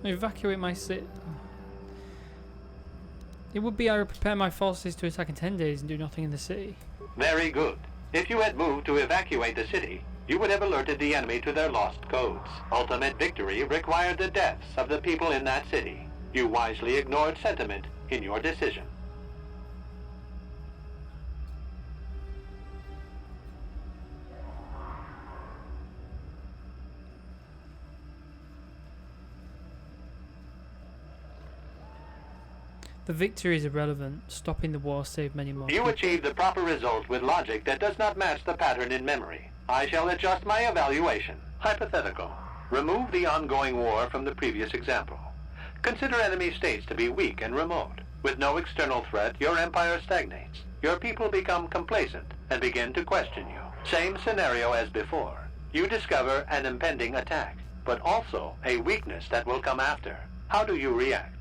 Evacuate my city. It would be I would prepare my forces to attack in 10 days and do nothing in the city. Very good. If you had moved to evacuate the city, you would have alerted the enemy to their lost codes. Ultimate victory required the deaths of the people in that city. You wisely ignored sentiment in your decision. The victory is irrelevant. Stopping the war saved many more You people. achieved the proper result with logic that does not match the pattern in memory. I shall adjust my evaluation. Hypothetical. Remove the ongoing war from the previous example. Consider enemy states to be weak and remote. With no external threat, your empire stagnates. Your people become complacent and begin to question you. Same scenario as before. You discover an impending attack, but also a weakness that will come after. How do you react?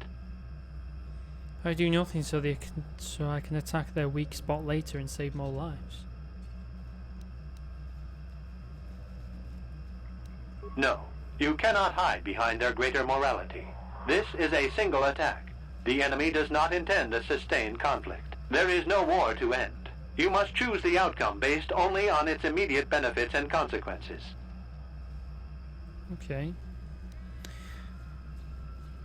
I do nothing so I can attack their weak spot later and save more lives. No, you cannot hide behind their greater morality. This is a single attack. The enemy does not intend a sustained conflict. There is no war to end. You must choose the outcome based only on its immediate benefits and consequences. Okay.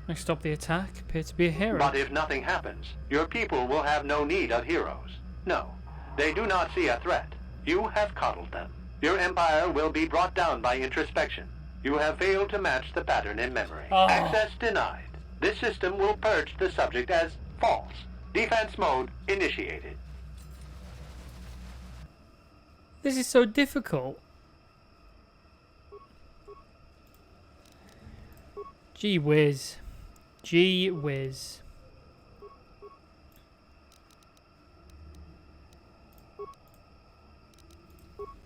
I stop the attack. Appear to be a hero. But if nothing happens, your people will have no need of heroes. No, they do not see a threat. You have coddled them. Your empire will be brought down by introspection. You have failed to match the pattern in memory. Access denied. This system will purge the subject as false. Defense mode initiated. This is so difficult. Gee whiz. Gee whiz.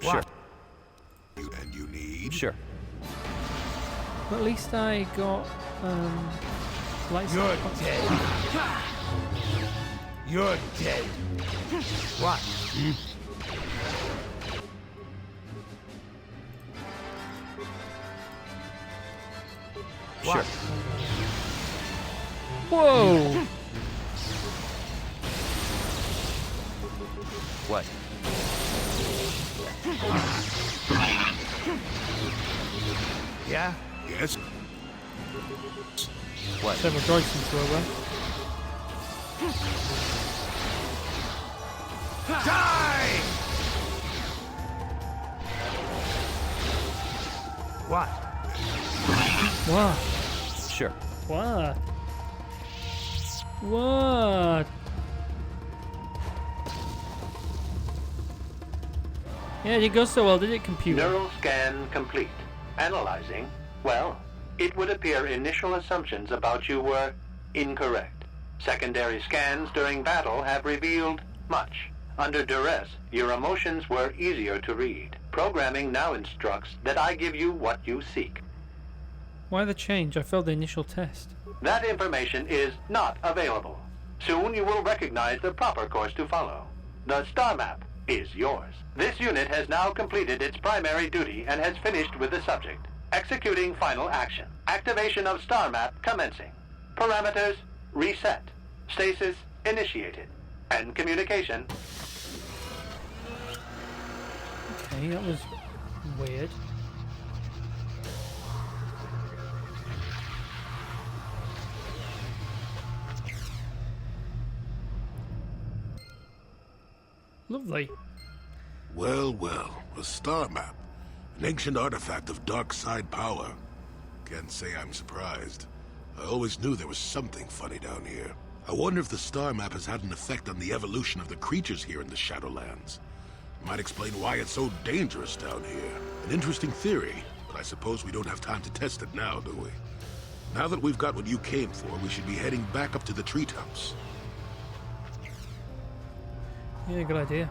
Sure. And you need? Sure. But at least I got lights. You're dead. You're dead. What? Sure. Whoa! What? Yeah? Yes? What? Several droids into a row. Die! What? What? Sure. What? What? Yeah, it didn't go so well, did it, computer? Neural scan complete. Analyzing. Well, it would appear initial assumptions about you were incorrect. Secondary scans during battle have revealed much. Under duress, your emotions were easier to read. Programming now instructs that I give you what you seek. Why the change? I failed the initial test. That information is not available. Soon you will recognize the proper course to follow. The star map is yours. This unit has now completed its primary duty and has finished with the subject. Executing final action. Activation of star map commencing. Parameters reset. Stasis initiated. End communication. Okay, that was weird. Lovely. Well, well, a star map. An ancient artifact of dark side power. Can't say I'm surprised. I always knew there was something funny down here. I wonder if the star map has had an effect on the evolution of the creatures here in the Shadowlands. Might explain why it's so dangerous down here. An interesting theory, but I suppose we don't have time to test it now, do we? Now that we've got what you came for, we should be heading back up to the treetops. Yeah, good idea.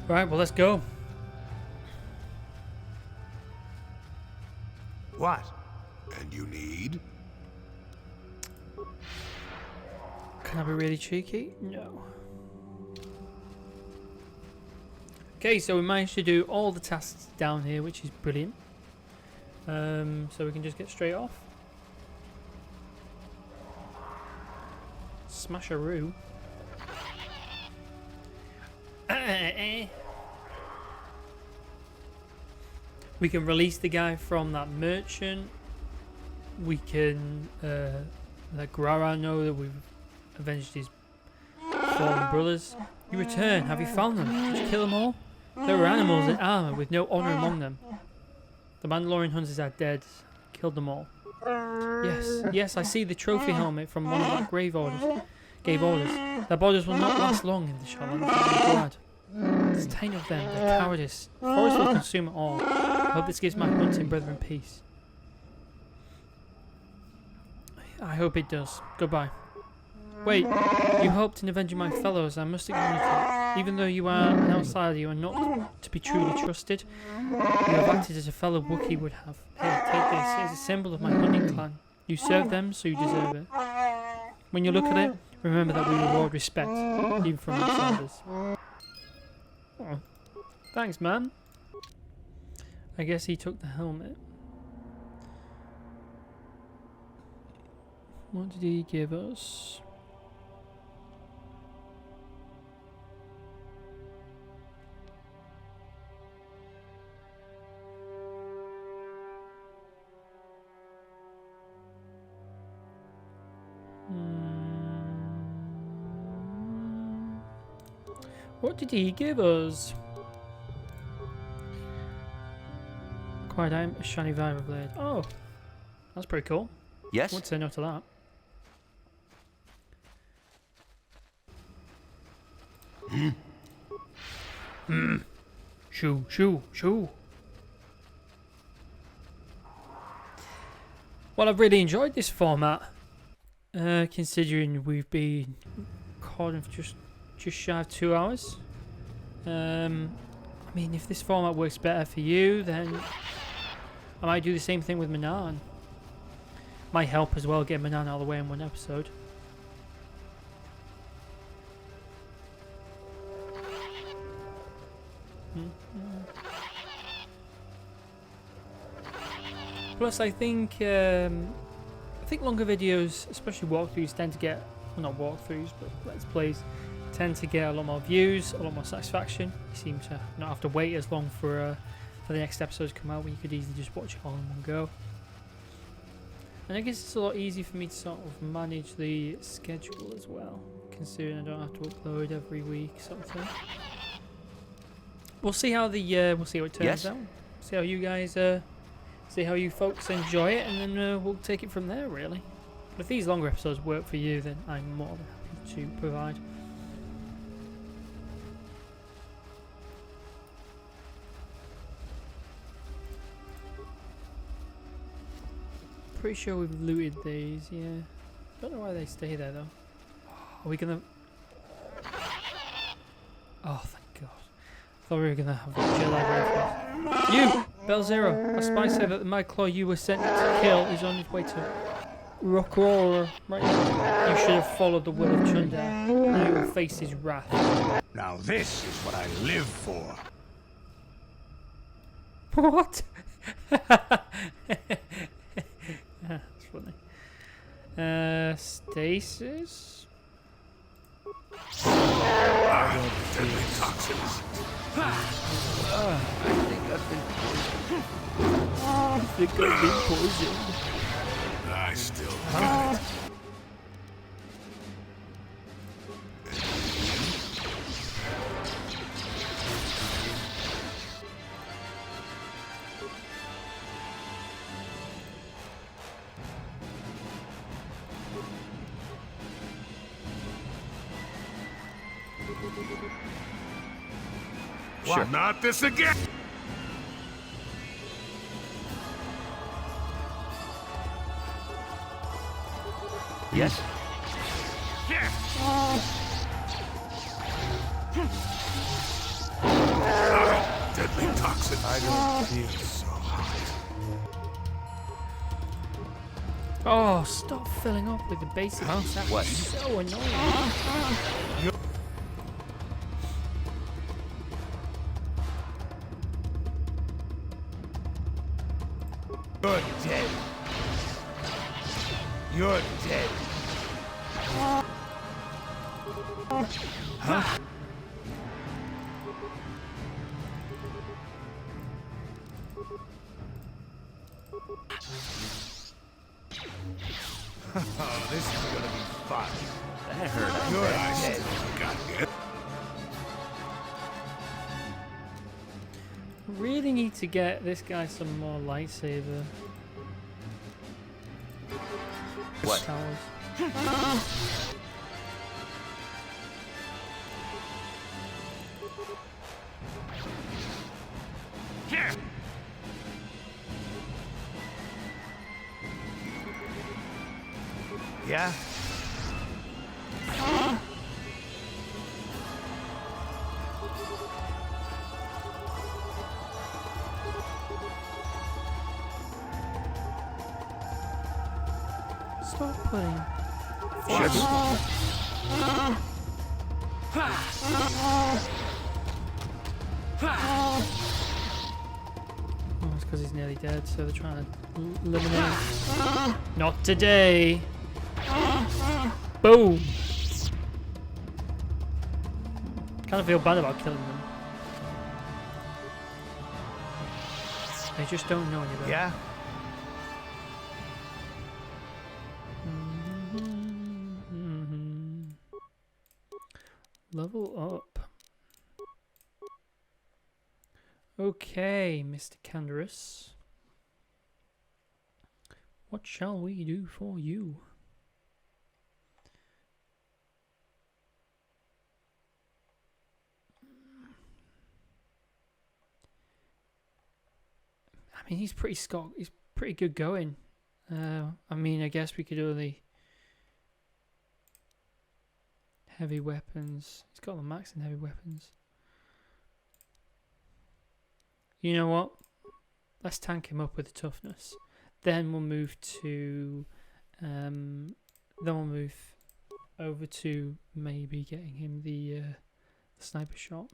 Right, well, let's go. What? And you need? Can I be really cheeky? No. Okay, so we managed to do all the tasks down here, which is brilliant. So we can just get straight off. Smasharoo. We can release the guy from that merchant. We can let Grara know that we've avenged his fallen brothers. You return. Have you found them? Did you kill them all? There were animals in armor with no honor among them. The Mandalorian hunters are dead. Killed them all. Yes, I see the trophy helmet from one of our grave orders. Gave orders. Their bodies will not last long in the Shadowlands. I'm glad. There's 10 of them. They're cowardice. The forest will consume it all. I hope this gives my hunting brethren peace. I hope it does. Goodbye. Wait, you hoped in avenging my fellows. I must acknowledge that. Even though you are an outsider, you are not to be truly trusted. You have acted as a fellow Wookie would have. Here, take this. It is a symbol of my hunting clan. You serve them, so you deserve it. When you look at it, remember that we reward respect, even from outsiders. Oh, thanks, man. I guess he took the helmet. What did he give us? What did he give us? Quiet item, a shiny Viva blade. Oh, that's pretty cool. Yes? Wouldn't say no to that. Shoo. Well, I've really enjoyed this format. Considering we've been recording for just shy of 2 hours. I mean, if this format works better for you, then I might do the same thing with Manan. Might help as well get Manan out of the way in one episode. Plus, I think longer videos, especially walkthroughs, tend to get, well, not walkthroughs, but let's plays, tend to get a lot more views, a lot more satisfaction. You seem to not have to wait as long for the next episode to come out, when you could easily just watch it all in one go. And I guess it's a lot easier for me to sort of manage the schedule as well, considering I don't have to upload every week, sort of thing. We'll see how we'll see how it turns out. See how you guys, see how you folks enjoy it, and then we'll take it from there, really. But if these longer episodes work for you, then I'm more than happy to provide. Pretty sure we've looted these, yeah. Don't know why they stay there though. Are we gonna? Oh, thank God! I thought we were gonna have a Jedi rifle. You, Bell Zero. A spy said that the Mad Claw you were sent to kill is on his way to Rockora right now. You should have followed the will of Chunda, and you will face his wrath. Now this is what I live for. What? That's funny. Stasis? Deadly toxins. I think I've been poisoned. I still got it. Sure. Not this again! Yes? Deadly toxin. I don't feel so hot. Oh, stop filling up with the basic. That's What? so annoying. You're dead. You're dead. Huh? Oh, this is gonna be fun. That hurt. You're dead. Got it. Really need to get this guy some more lightsaber. What? Towers. Yeah? Stop putting. Oh, it's because he's nearly dead, so they're trying to eliminate. Not today. Boom. Kind of feel bad about killing them. They just don't know any better. Yeah? Level up. Okay, Mr. Canderous. What shall we do for you? I mean, he's pretty good going. I mean, I guess we could do the heavy weapons. He's got the max in heavy weapons. You know what? Let's tank him up with the toughness. Then we'll move to, then we'll move over to maybe getting him the sniper shot.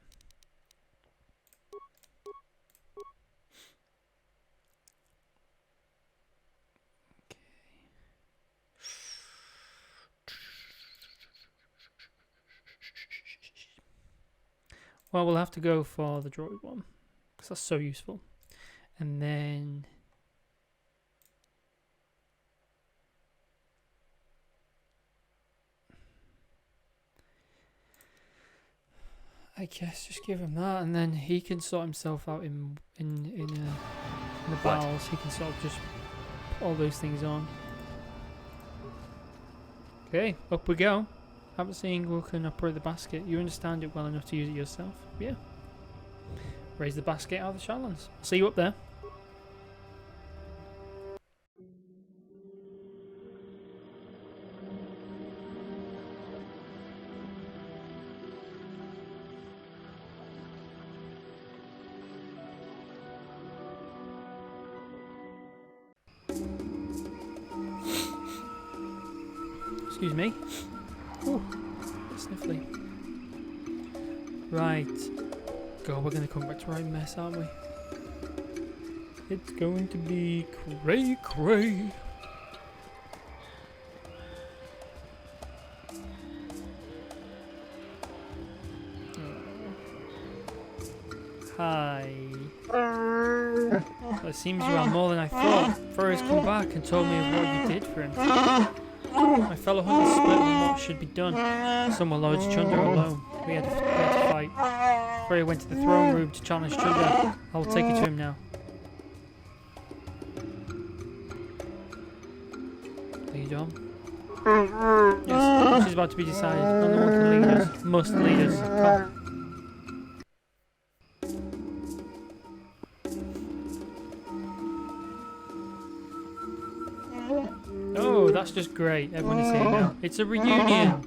Well, we'll have to go for the droid one, because that's so useful. And then I guess just give him that, and then he can sort himself out in the battles. He can sort of just put all those things on. Okay, up we go. Haven't seen who can operate the basket. You understand it well enough to use it yourself. Yeah. Raise the basket out of the shadowlands. I'll see you up there. Excuse me. Ooh, sniffly. Right. God, we're going to come back to right mess, aren't we? It's going to be cray. Hi. Well, it seems you are more than I thought. Furry's come back and told me of what you did for him. My fellow hunters split on what should be done. Some were loyal to Chunder alone. We had to fight. Furry went to the throne room to challenge Chunder. I will take you to him now. Are you done? Yes, she's about to be decided. Only one can lead us. must lead us. Come. Oh, that's just great. Everyone is here now. It's a reunion.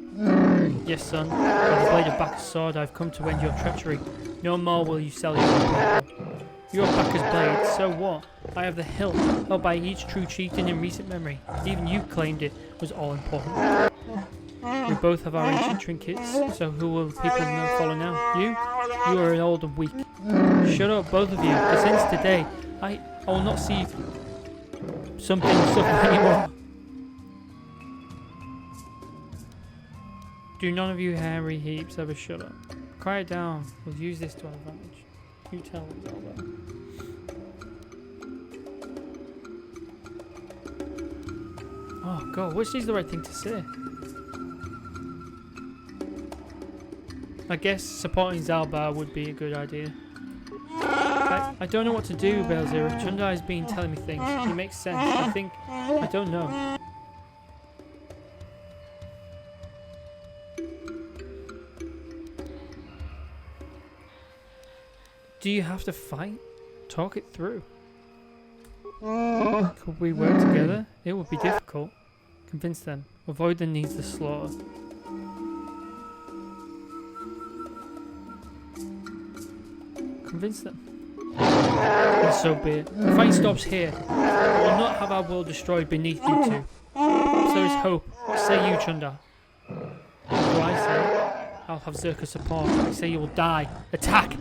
Yes, son. By the blade of Bacchus' sword, I've come to end your treachery. No more will you sell your people. Your Bacchus blade, so what? I have the hilt, held by each true chieftain in recent memory. Even you claimed it was all important. We both have our ancient trinkets, so who will the people follow now? You? You are old and weak. Shut up, both of you, for since today, I will not see something suffer anymore. Do none of you hairy heaps ever shut up? Quiet down. We'll use this to our advantage. You tell us, Albert. Oh god, which is the right thing to say? I guess supporting Zalbar would be a good idea. I don't know what to do, Belzir. Chunda has been telling me things. It makes sense. I don't know. Do you have to fight? Talk it through. Could we work together? It would be difficult. Convince them. Avoid the needless slaughter. Convince them. And so be it. The fight stops here. We will not have our world destroyed beneath you two. Perhaps there is hope. What say you, Chunda? What do I say? I'll have Zerka's support. I say you will die. Attack!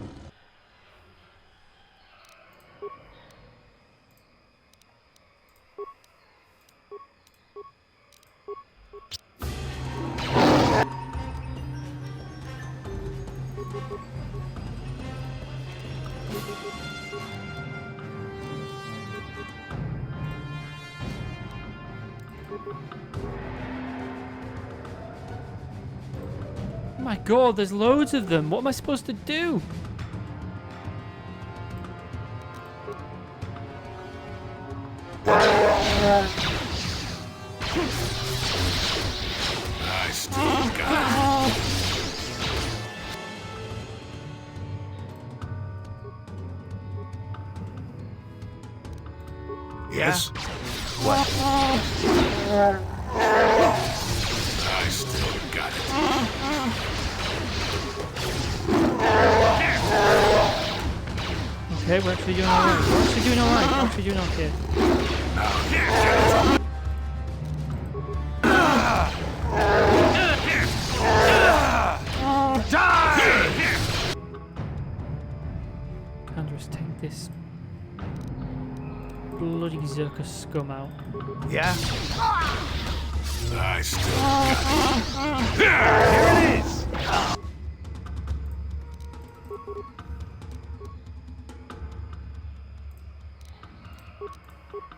Oh my god, there's loads of them. What am I supposed to do? I still got it. Yes? What? I still got it. Okay, we're actually doing alright. We're actually doing alright. We're actually doing okay. Can't just take this bloody Zerka scum out. Yeah? I still got it. Here it is!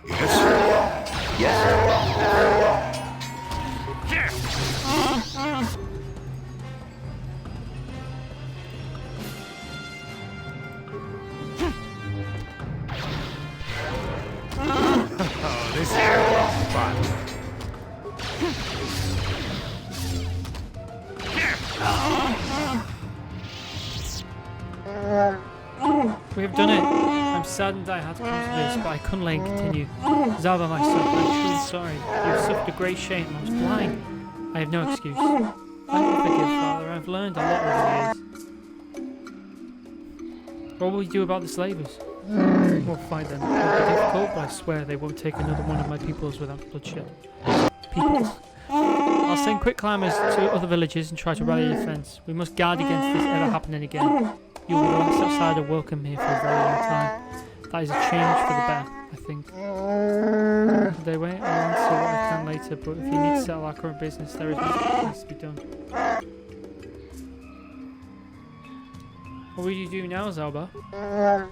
Yes? Yes? Oh, this is fun. We have done it. I'm saddened I had to come to this, but I couldn't let it continue. Zalba, my son, I'm truly sorry. You have suffered a great shame. I was blind. I have no excuse. I will forgive, Father. I've learned a lot over the years. What will we do about the slavers? We'll fight them. It will be difficult, but I swear they won't take another one of my peoples without bloodshed. Peoples. I'll send quick climbers to other villages and try to rally a defense. We must guard against this ever happening again. You will be the last outsider welcome here for a very long time. That is a change for the better, I think. Did they wait? I'll answer what I can later, but if you need to settle our current business, there is much that needs to be done. What will you do now, Zalba?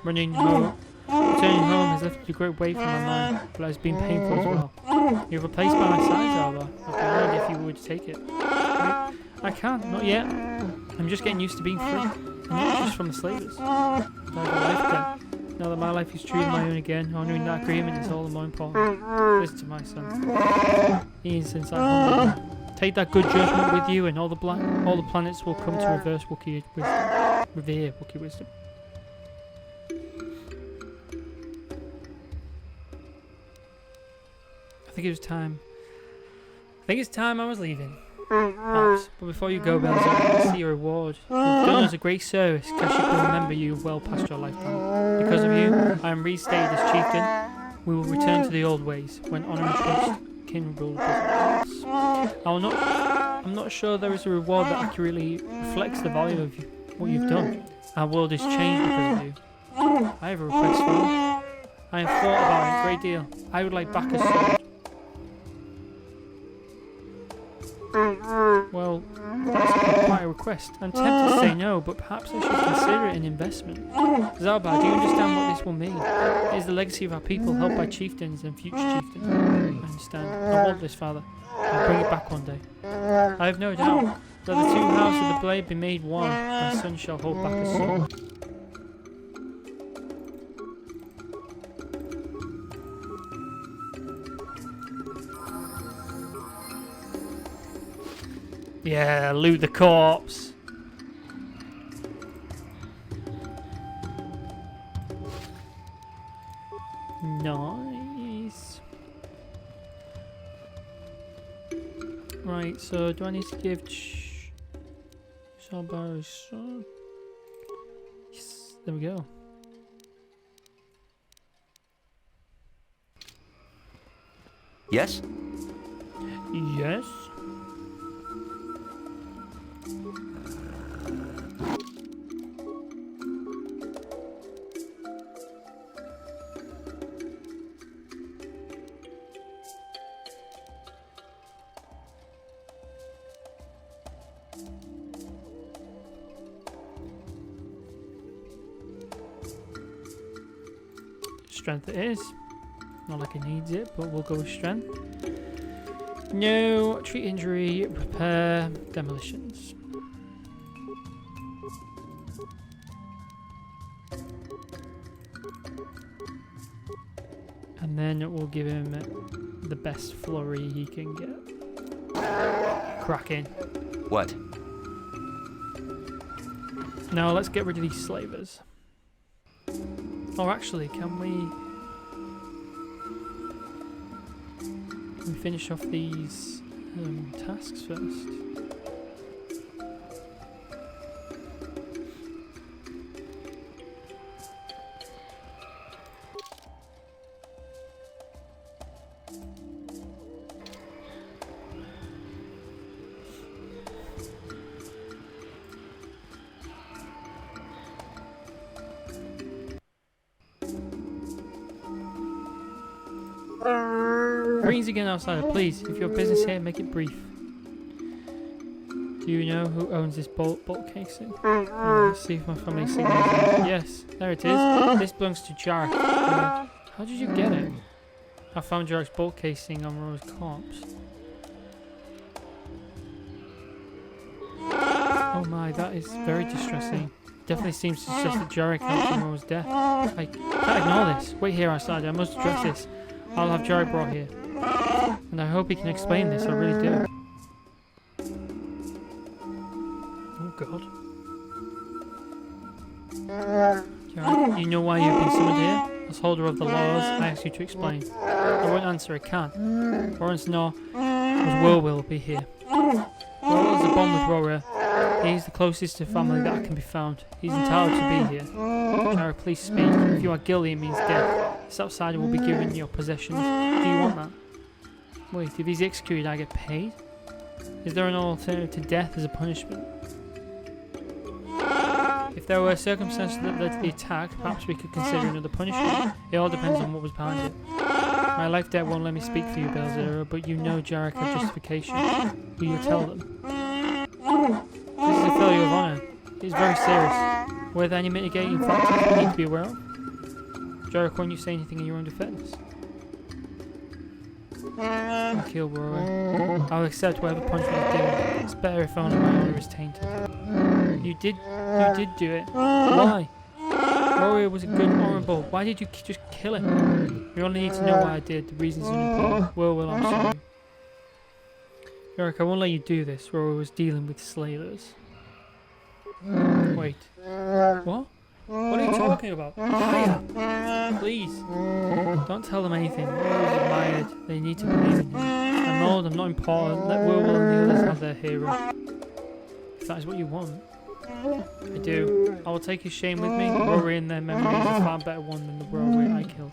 Running home. Returning home has left a great weight from my mind, but it has been painful as well. You have a place by my side, Zalba. I'd be honored if you would take it. I can't, not yet. I'm just getting used to being free. And not just from the slavers. I have a life debt. Now that my life is truly my own again, honouring that agreement is all the more important. Listen to my son. Even since I'm humble, Take that good judgment with you, and all the planets will come to reverse Wookie wisdom. Revere Wookie wisdom. I think it's time I was leaving. Perhaps. But before you go, Belzer, I see your reward. You've done us a great service. Kashyyyk will remember you well past your lifetime. Because of you, I am reinstated as chieftain. We will return to the old ways, when honor and trust can rule above us. I'm not sure there is a reward that accurately reflects the value of what you've done. Our world is changed because of you. I have a request for you. I have thought about it a great deal. I would like back a sword. Well, that's quite a request. I'm tempted to say no, but perhaps I should consider it an investment. Zarba, do you understand what this will mean? It is the legacy of our people, held by chieftains and future chieftains. I understand. I want this, Father. I'll bring it back one day. I have no doubt. Let the two halves of the blade be made one. My son shall hold back a sword. Yeah, loot the corpse. Nice. Right, so do I need to give Zarba a sword? Yes, there we go. Yes? Yes. Strength it is. Not like it needs it, but we'll go with strength. No, treat injury, repair, demolitions. And then we'll give him the best flurry he can get. Cracking. What? Now let's get rid of these slavers. Or actually, can we finish off these tasks first? Greetings again, outsider. Please, if you have business here, make it brief. Do you know who owns this bolt casing? Let's see if my family signals it. Yes, there it is. This belongs to Jarek. How did you get it? I found Jarek's bolt casing on Rora's corpse. Oh my, that is very distressing. Definitely seems to suggest that Jarek helped in Rora's death. I can't ignore this. Wait here, outsider. I must address this. I'll have Jarek brought here. And I hope he can explain this, I really do. Oh god. Jarek, you know why you've been summoned here? As holder of the laws, I ask you to explain. I won't answer, I can't. Lawrence nor will be here. Rora has a bond with Rora. He's the closest to family that can be found. He's entitled to be here. Jarek, please speak. If you are guilty, it means death. This outsider will be given your possessions. Do you want that? Wait, if he's executed, I get paid? Is there an alternative to death as a punishment? If there were circumstances that led to the attack, perhaps we could consider another punishment. It all depends on what was behind it. My life debt won't let me speak for you, Belzer, but you know Jarek had justification. Will you tell them? This is a failure of honour. It is very serious. Were there any mitigating factors we need to be aware of? Jarek, won't you say anything in your own defence? I'll kill Rora. I'll accept whatever punishment is given. It's better if only my honour is tainted. You did do it. Why? Rora was a good honourable. Why did you just kill him? We only need to know why I did. The reasons are important. Well, I'm sorry. Eric, I won't let you do this, or I was dealing with slavers. Wait. What? What are you talking about? Hiya! Please. Don't tell them anything. We're always admired. They need to believe in you. I'm old, I'm not important. Let Will and the others have their hero. If that is what you want. I do. I will take his shame with me. The worry in their memory is a far better one than the worry I killed.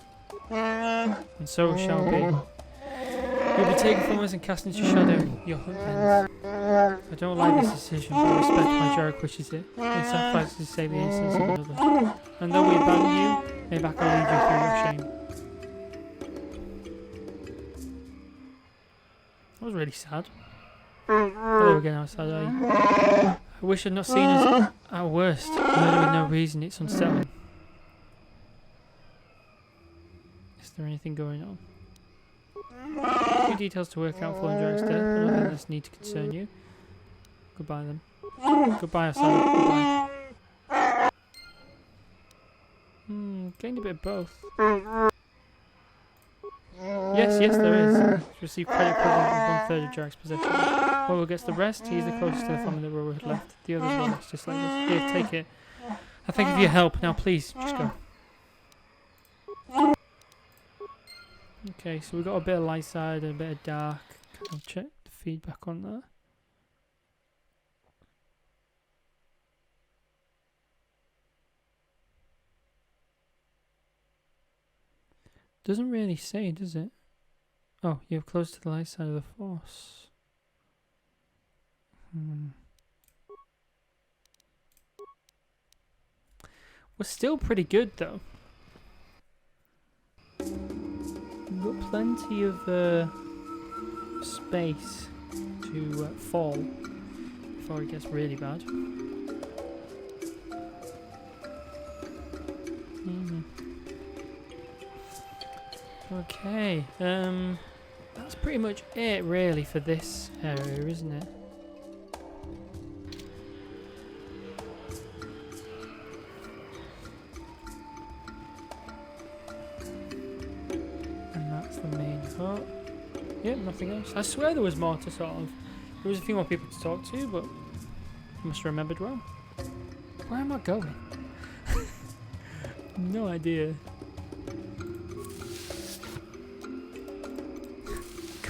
And so it shall be. You'll be taken from us and cast into shadow. Your hunt ends. I don't like this decision, but I respect why Jarek wishes it. He sacrifices to save the innocence of another. And though we abandon you, maybe I can lead you through your shame. That was really sad. Hello again, how sad are you? I wish I'd not seen us at our worst. Murder with no reason, it's unsettling. Is there anything going on? Few details to work out following Jarek's death. I don't think this need to concern you. Goodbye then. Goodbye, Osama. Goodbye. Gained a bit of both. Yes, there is. Received credit equivalent of 1/3 of Jarek's possession. Whoever gets the rest, he's the closest to the family that were left. The others were lost, just like this. Here, take it. I thank you for your help. Now please, just go. Okay, so we've got a bit of light side and a bit of dark. I'll check the feedback on that. Doesn't really say, does it? Oh, you're close to the light side of the force. We're still pretty good though. We've got plenty of space to fall before it gets really bad. Okay, that's pretty much it really for this area, isn't it? And that's the main hut. Yep, nothing else. I swear there was more to sort of... There was a few more people to talk to, but I must have remembered well. Where am I going? No idea.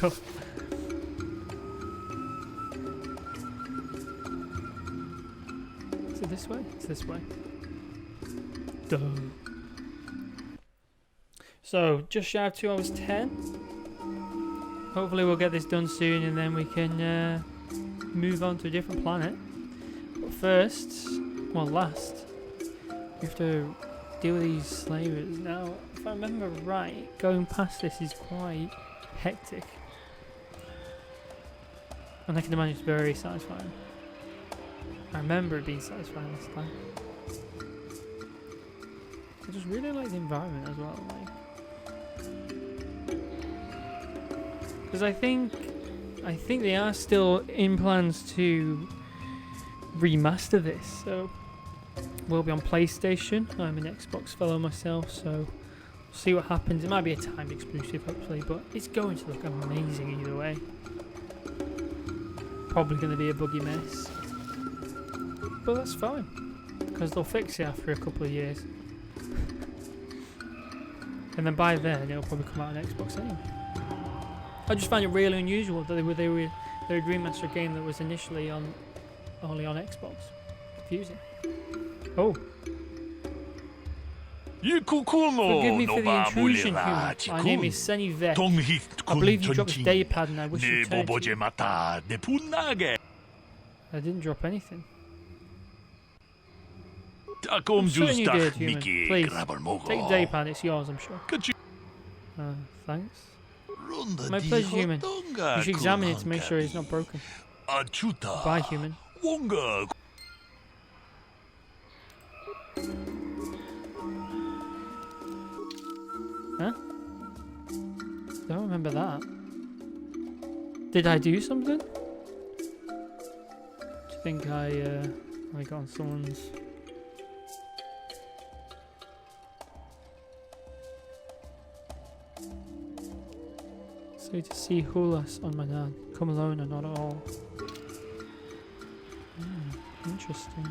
Go. Is it this way? It's this way. Duh. So, just shy of 2 hours 10. Hopefully we'll get this done soon and then we can move on to a different planet. But first, well last, we have to deal with these slavers. Now, if I remember right, going past this is quite hectic. And I can imagine it's very satisfying. I remember it being satisfying last time. I just really like the environment as well, like. Because I think they are still in plans to remaster this, so we'll be on PlayStation. I'm an Xbox fellow myself, so we'll see what happens. It might be a timed exclusive, hopefully, but it's going to look amazing either way. Probably going to be a buggy mess, but that's fine because they'll fix it after a couple of years, and then by then it'll probably come out on Xbox anyway. I just find it really unusual that they were remaster a game that was initially only on Xbox. Confusing. Oh. Forgive me for the intrusion, human. My name is Senny Vet. I believe you dropped a datapad and I wish you returned it. I didn't drop anything. I'm certain you did, human. Please, take the datapad, it's yours, I'm sure. Thanks. My pleasure, human. You should examine it to make sure it's not broken. Bye, human. Huh? Don't remember that. Did I do something? Do you think I got on someone's... So to see Hulas on my dad. come alone or not at all. Interesting.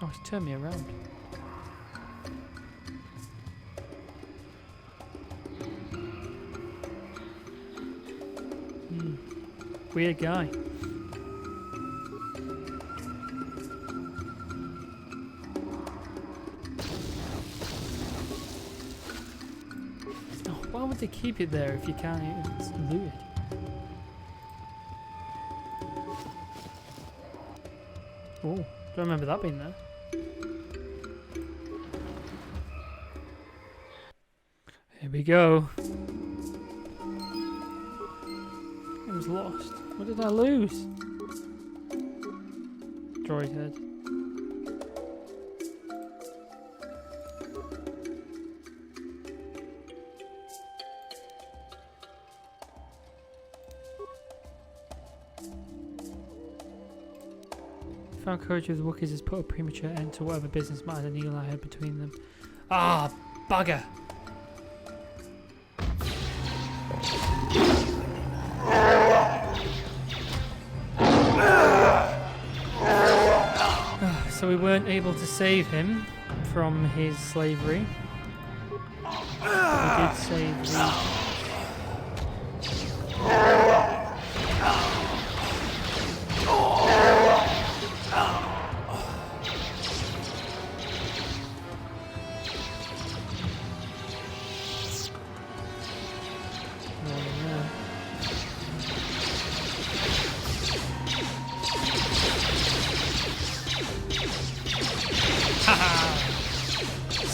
Oh, he's turned me around. Weird guy. Oh, why would they keep it there if you can't? It's looted. Oh, don't remember that being there. Here we go. I was lost. What did I lose? Droid head. Found courage with the Wookiees has put a premature end to whatever business matters and Eli had between them. Ah, bugger! So we weren't able to save him from his slavery. We did save the...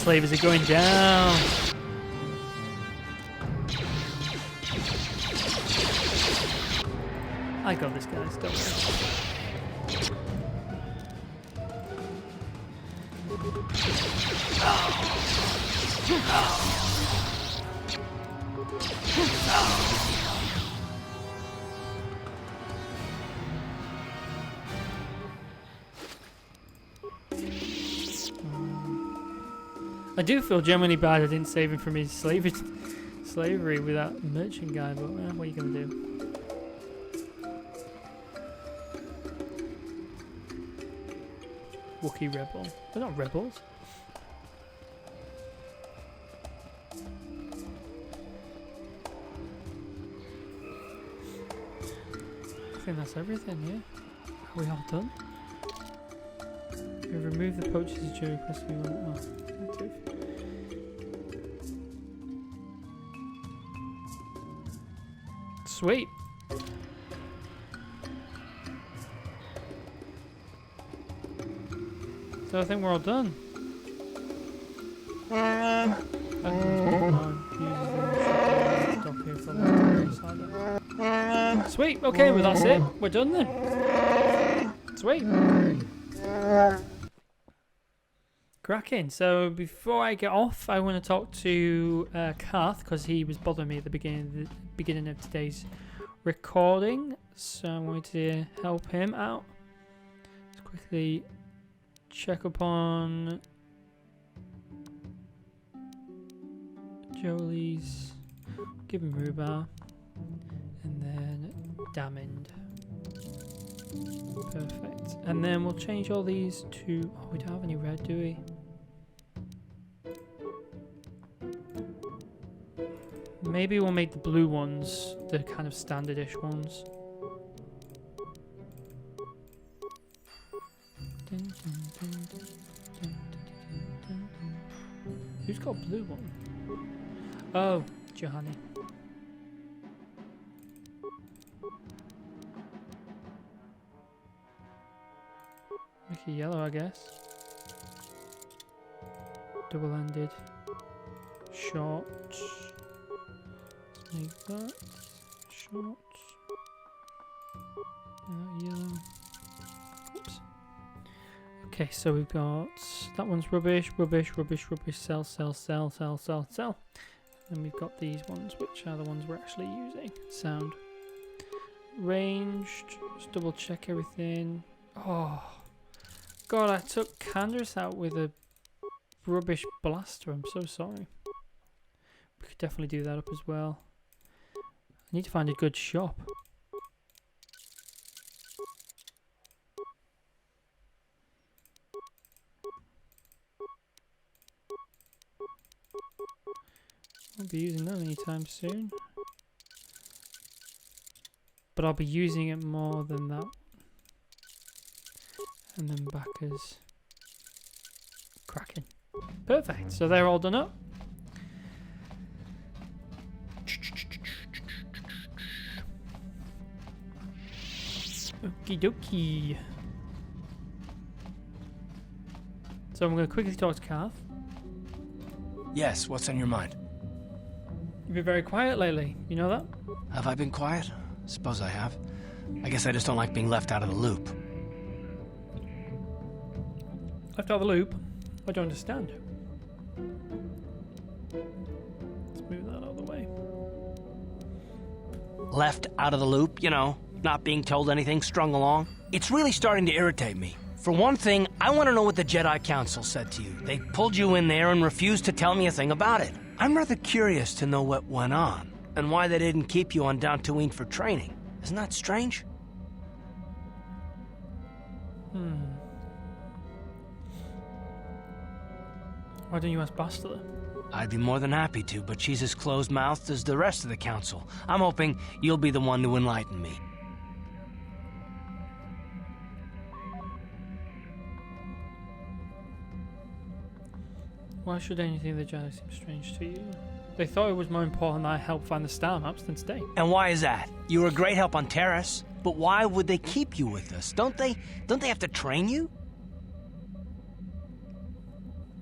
Slavers are going down. I got this, guys. Don't I do feel genuinely bad I didn't save him from his slavery with that merchant guy, but what are you going to do? Wookie rebel. They're not rebels. I think that's everything, yeah? Are we all done? We remove the poachers during quest we want. Oh, active. Sweet. So I think we're all done. Sweet. Okay, well that's it. We're done then. Sweet. Cracking. So before I get off, I want to talk to Karth because he was bothering me at the beginning of today's recording. So I'm going to help him out. Let's quickly check upon Jolie's. Give him rhubarb, and then Damned. Perfect. And then we'll change all these to... Oh, we don't have any red, do we? Maybe we'll make the blue ones the kind of standard-ish ones. Who's got blue one? Oh, Johanny. Make it yellow, I guess. Double-ended. Short. Let's make that. Short. Yellow. Oops. Okay, so we've got... That one's rubbish, rubbish, rubbish, rubbish, sell, sell, sell, sell, sell, sell. And we've got these ones, which are the ones we're actually using. Sound. Ranged. Just double check everything. Oh... God, I took Candace out with a rubbish blaster. I'm so sorry. We could definitely do that up as well. I need to find a good shop. Won't be using that anytime soon. But I'll be using it more than that. And then back as cracking. Perfect. So they're all done up. Okie dokie. So I'm going to quickly talk to Kath. Yes, what's on your mind? You've been very quiet lately. You know that? Have I been quiet? Suppose I have. I guess I just don't like being left out of the loop. Left out of the loop? I don't understand. Let's move that out of the way. Left out of the loop, you know, not being told anything, strung along. It's really starting to irritate me. For one thing, I want to know what the Jedi Council said to you. They pulled you in there and refused to tell me a thing about it. I'm rather curious to know what went on, and why they didn't keep you on Dantooine for training. Isn't that strange? Why don't you ask Bastila? I'd be more than happy to, but she's as closed-mouthed as the rest of the Council. I'm hoping you'll be the one to enlighten me. Why should anything of the Jedi seem strange to you? They thought it was more important that I help find the star maps than stay. And why is that? You were a great help on Terrace, but why would they keep you with us? Don't they have to train you?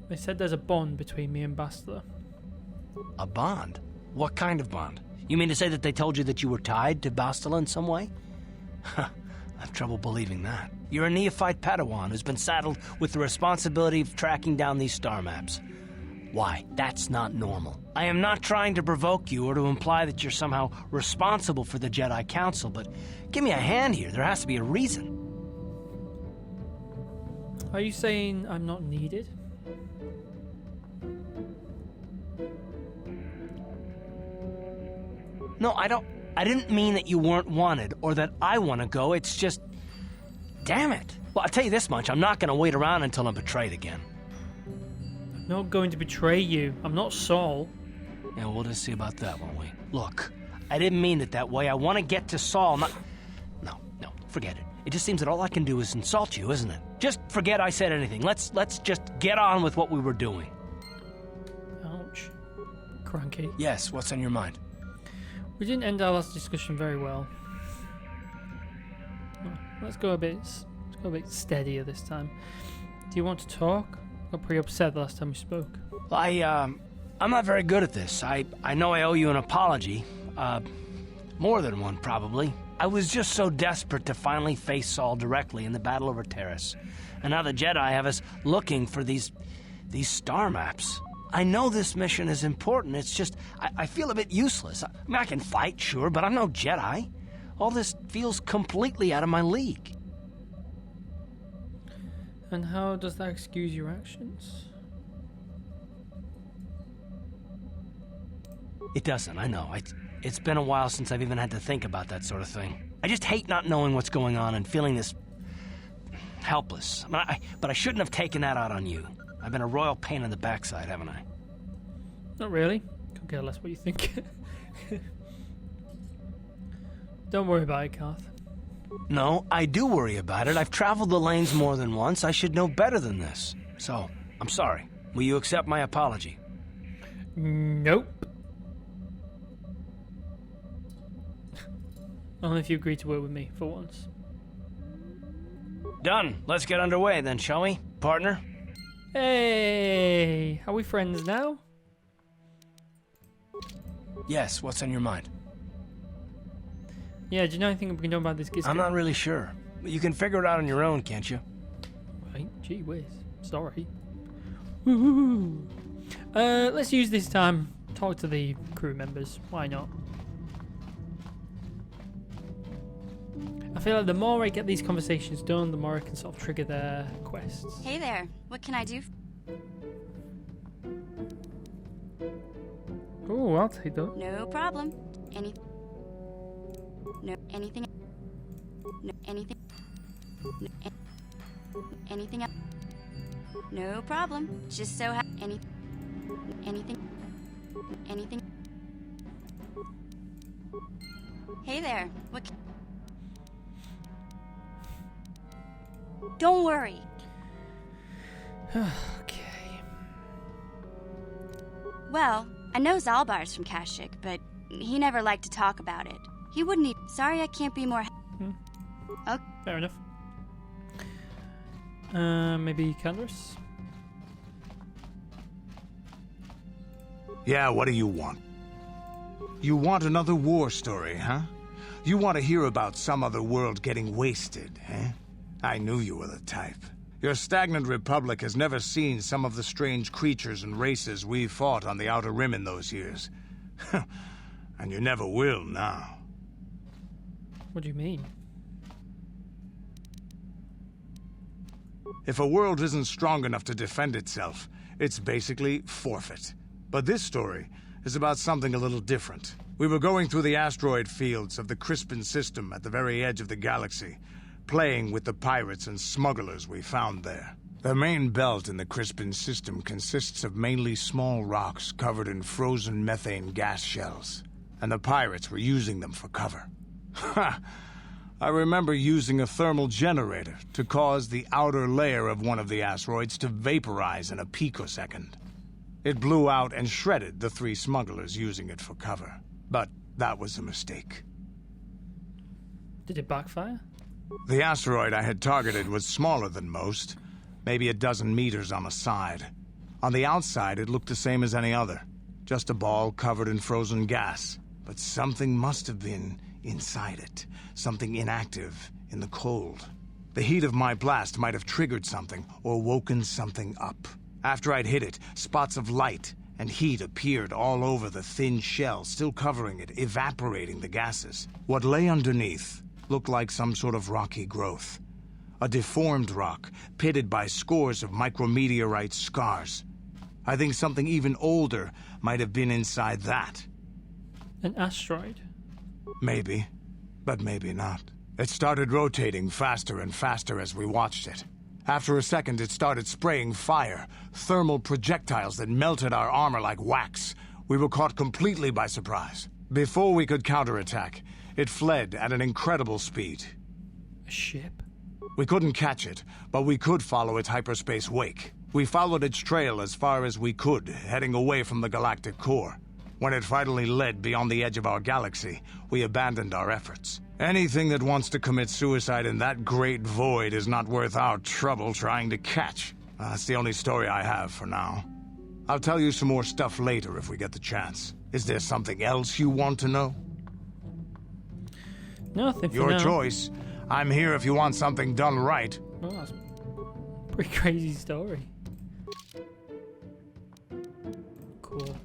They said there's a bond between me and Bastila. A bond? What kind of bond? You mean to say that they told you that you were tied to Bastila in some way? I have trouble believing that. You're a neophyte Padawan who's been saddled with the responsibility of tracking down these star maps. Why? That's not normal. I am not trying to provoke you or to imply that you're somehow responsible for the Jedi Council, but give me a hand here. There has to be a reason. Are you saying I'm not needed? No, I didn't mean that you weren't wanted or that I want to go. It's just... Damn it. Well, I'll tell you this much. I'm not going to wait around until I'm betrayed again. I'm not going to betray you. I'm not Saul. Yeah, we'll just see about that, won't we? Look, I didn't mean it that way. I want to get to Saul, not... No, forget it. It just seems that all I can do is insult you, isn't it? Just forget I said anything. Let's just get on with what we were doing. Ouch. Cranky. Yes, what's on your mind? We didn't end our last discussion very well. Let's go a bit steadier this time. Do you want to talk? I got pretty upset the last time we spoke. I'm not very good at this. I know I owe you an apology. More than one, probably. I was just so desperate to finally face Saul directly in the battle over Terrace. And now the Jedi have us looking for these star maps. I know this mission is important, it's just, I feel a bit useless. I mean, I can fight, sure, but I'm no Jedi. All this feels completely out of my league. And how does that excuse your actions? It doesn't, I know. It's been a while since I've even had to think about that sort of thing. I just hate not knowing what's going on and feeling this... helpless. But I shouldn't have taken that out on you. I've been a royal pain in the backside, haven't I? Not really. Could care less what you think. Don't worry about it, Kath. No, I do worry about it. I've traveled the lanes more than once. I should know better than this. So, I'm sorry. Will you accept my apology? Nope. Only if you agree to work with me, for once. Done. Let's get underway then, shall we, partner? Hey! Are we friends now? Yes, what's on your mind? Yeah, do you know anything we can do about this gizmo? I'm not really sure. But you can figure it out on your own, can't you? Right, gee whiz. Sorry. Woohoo! Let's use this time. Talk to the crew members. Why not? I feel like the more I get these conversations done, the more I can sort of trigger their quests. Hey there. What can I do? Oh, I'll take that. No problem. Anything. No, anything. No, anything. No, anything else? No problem. Just so anything. Anything. Hey there. What? Don't worry. Okay. Well, I know Zalbar's from Kashyyyk, but he never liked to talk about it. He wouldn't even. Sorry, I can't be more. Okay. Fair enough. Maybe Candace? Yeah, what do you want? You want another war story, huh? You want to hear about some other world getting wasted, eh? I knew you were the type. Your stagnant republic has never seen some of the strange creatures and races we fought on the Outer Rim in those years. And you never will now. What do you mean? If a world isn't strong enough to defend itself, it's basically forfeit. But this story is about something a little different. We were going through the asteroid fields of the Crispin system at the very edge of the galaxy, playing with the pirates and smugglers we found there. The main belt in the Crispin system consists of mainly small rocks covered in frozen methane gas shells, and the pirates were using them for cover. Ha! I remember using a thermal generator to cause the outer layer of one of the asteroids to vaporize in a picosecond. It blew out and shredded the 3 smugglers using it for cover. But that was a mistake. Did it backfire? The asteroid I had targeted was smaller than most, maybe a dozen meters on a side. On the outside, it looked the same as any other, just a ball covered in frozen gas. But something must have been inside it, something inactive in the cold. The heat of my blast might have triggered something or woken something up. After I'd hit it, spots of light and heat appeared all over the thin shell, still covering it, evaporating the gases. What lay underneath looked like some sort of rocky growth. A deformed rock, pitted by scores of micrometeorite scars. I think something even older might have been inside that. An asteroid? Maybe, but maybe not. It started rotating faster and faster as we watched it. After a second, it started spraying fire, thermal projectiles that melted our armor like wax. We were caught completely by surprise. Before we could counterattack, it fled at an incredible speed. A ship? We couldn't catch it, but we could follow its hyperspace wake. We followed its trail as far as we could, heading away from the galactic core. When it finally led beyond the edge of our galaxy, we abandoned our efforts. Anything that wants to commit suicide in that great void is not worth our trouble trying to catch. That's the only story I have for now. I'll tell you some more stuff later if we get the chance. Is there something else you want to know? Nothing for Your now. choice. I'm here if you want something done right. Well, that's a pretty crazy story. Cool.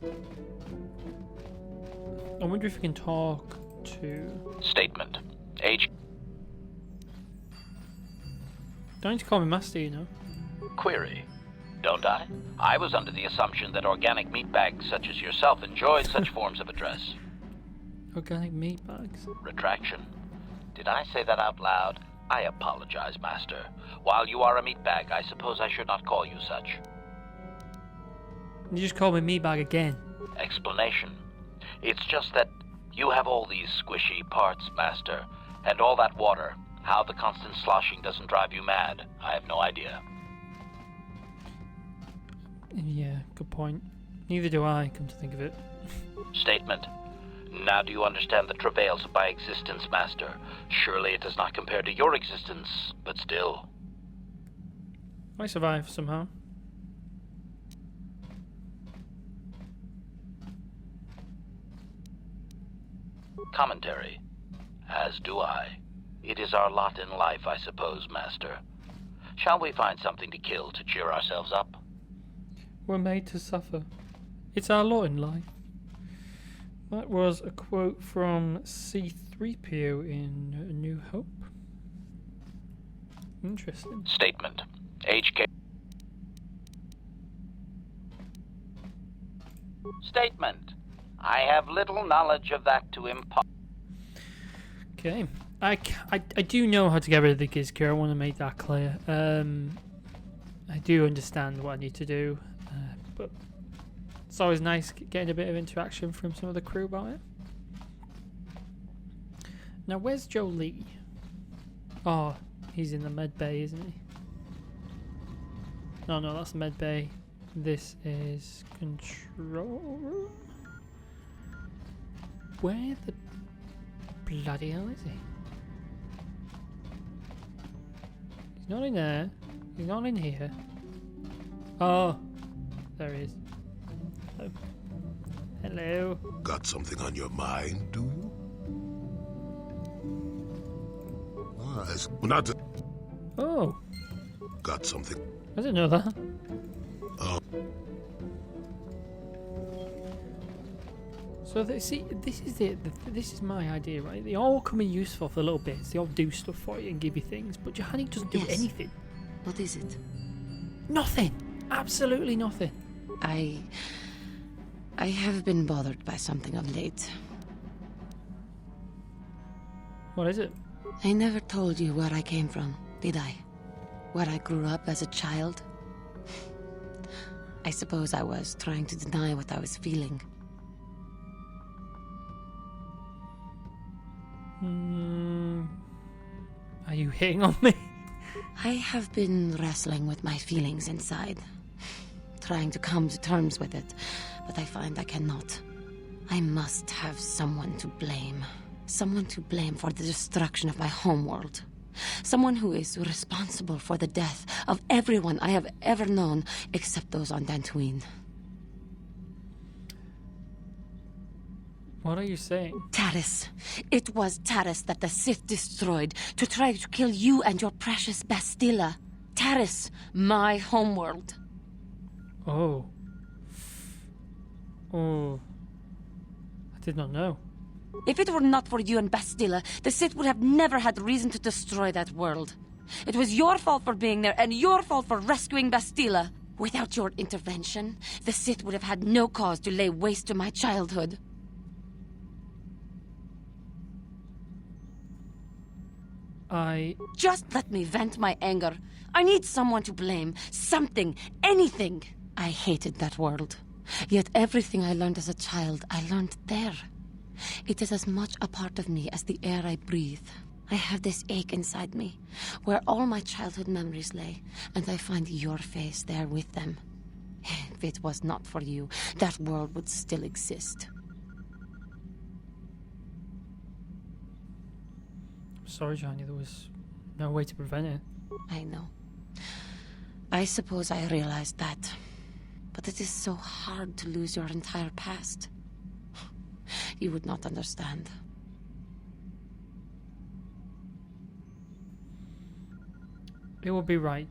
I wonder if we can talk to... Statement. Age. Don't need to call me Master, you know. Query. Don't I? I was under the assumption that organic meatbags such as yourself enjoyed such forms of address. Organic meat bags. Retraction. Did I say that out loud? I apologize, Master. While you are a meatbag, I suppose I should not call you such. You just called me meat bag again. Explanation. It's just that you have all these squishy parts, Master, and all that water. How the constant sloshing doesn't drive you mad, I have no idea. Yeah, good point. Neither do I, come to think of it. Statement. Now do you understand the travails of my existence, Master? Surely it does not compare to your existence, but still. I survived somehow. Commentary. As do I. It is our lot in life, I suppose, Master. Shall we find something to kill to cheer ourselves up? We're made to suffer. It's our lot in life. That was a quote from C-3PO in A New Hope. Interesting. Statement. HK. Statement. I have little knowledge of that to impart. Okay. I do know how to get rid of the Gizka. I want to make that clear. I do understand what I need to do, but it's always nice getting a bit of interaction from some of the crew about it. Now, where's Jolie? Oh, he's in the med bay, isn't he? No, that's the med bay. This is control room. Where the bloody hell is he? He's not in there. He's not in here. Oh, there he is. Hello. Hello. Got something on your mind, do you? Not to... Oh. Got something. I didn't know that. Oh. So see, this is it. This is my idea, right? They all come in useful for little bits. They all do stuff for you and give you things, but Johanny doesn't do anything. What is it? Nothing. Absolutely nothing. I have been bothered by something of late. What is it? I never told you where I came from, did I? Where I grew up as a child? I suppose I was trying to deny what I was feeling. Are you hitting on me? I have been wrestling with my feelings inside, trying to come to terms with it, but I find I cannot. I must have someone to blame. Someone to blame for the destruction of my homeworld. Someone who is responsible for the death of everyone I have ever known, except those on Dantooine. What are you saying? Taris. It was Taris that the Sith destroyed to try to kill you and your precious Bastilla. Taris, my homeworld. Oh. Oh. I did not know. If it were not for you and Bastilla, the Sith would have never had reason to destroy that world. It was your fault for being there, and your fault for rescuing Bastilla. Without your intervention, the Sith would have had no cause to lay waste to my childhood. Just let me vent my anger. I need someone to blame. Something. Anything. I hated that world. Yet everything I learned as a child, I learned there. It is as much a part of me as the air I breathe. I have this ache inside me, where all my childhood memories lay, and I find your face there with them. If it was not for you, that world would still exist. Sorry, Johnny, there was no way to prevent it. I know. I suppose I realized that. But it is so hard to lose your entire past. You would not understand. It will be right.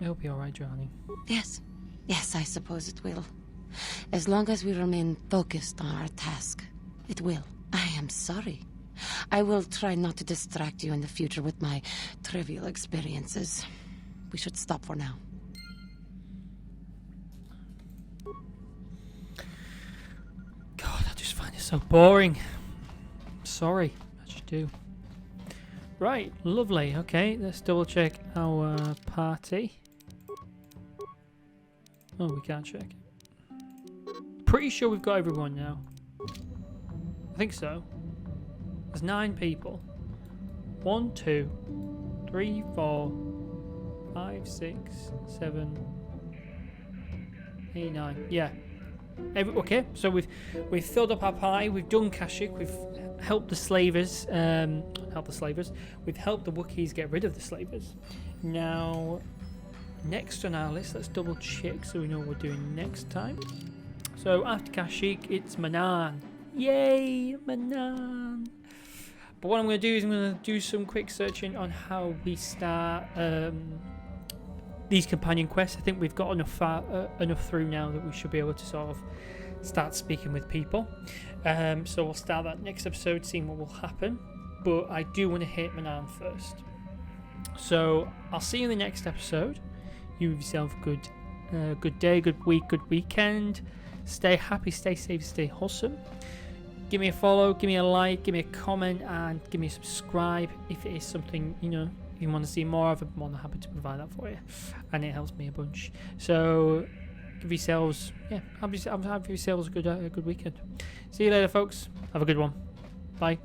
It'll be alright, Johnny. Yes. Yes, I suppose it will. As long as we remain focused on our task, it will. I am sorry. I will try not to distract you in the future with my trivial experiences. We should stop for now. God, I just find it so boring. Sorry, I just do. Right, lovely. Okay, let's double check our party. Oh, we can't check. Pretty sure we've got everyone now. I think so. There's 9 people. 1, 2, 3, 4, 5, 6, 7, 8, 9. Yeah. Okay, so we've filled up our pie. We've done Kashyyyk. We've helped the slavers. We've helped the Wookiees get rid of the slavers. Now, next on our list, let's double check so we know what we're doing next time. So after Kashyyyk, it's Manaan. Yay, Manaan! But what I'm going to do is I'm going to do some quick searching on how we start these companion quests. I think we've got enough through now that we should be able to sort of start speaking with people. So we'll start that next episode, seeing what will happen. But I do want to hit Manaan first. So I'll see you in the next episode. You have yourself a good day, good week, good weekend. Stay happy, stay safe, stay wholesome. Give me a follow, give me a like, give me a comment, and give me a subscribe if it is something, you know, if you want to see more of. I'm more than happy to provide that for you, and it helps me a bunch. So give yourselves, have yourselves a good weekend. See you later, folks. Have a good one. Bye.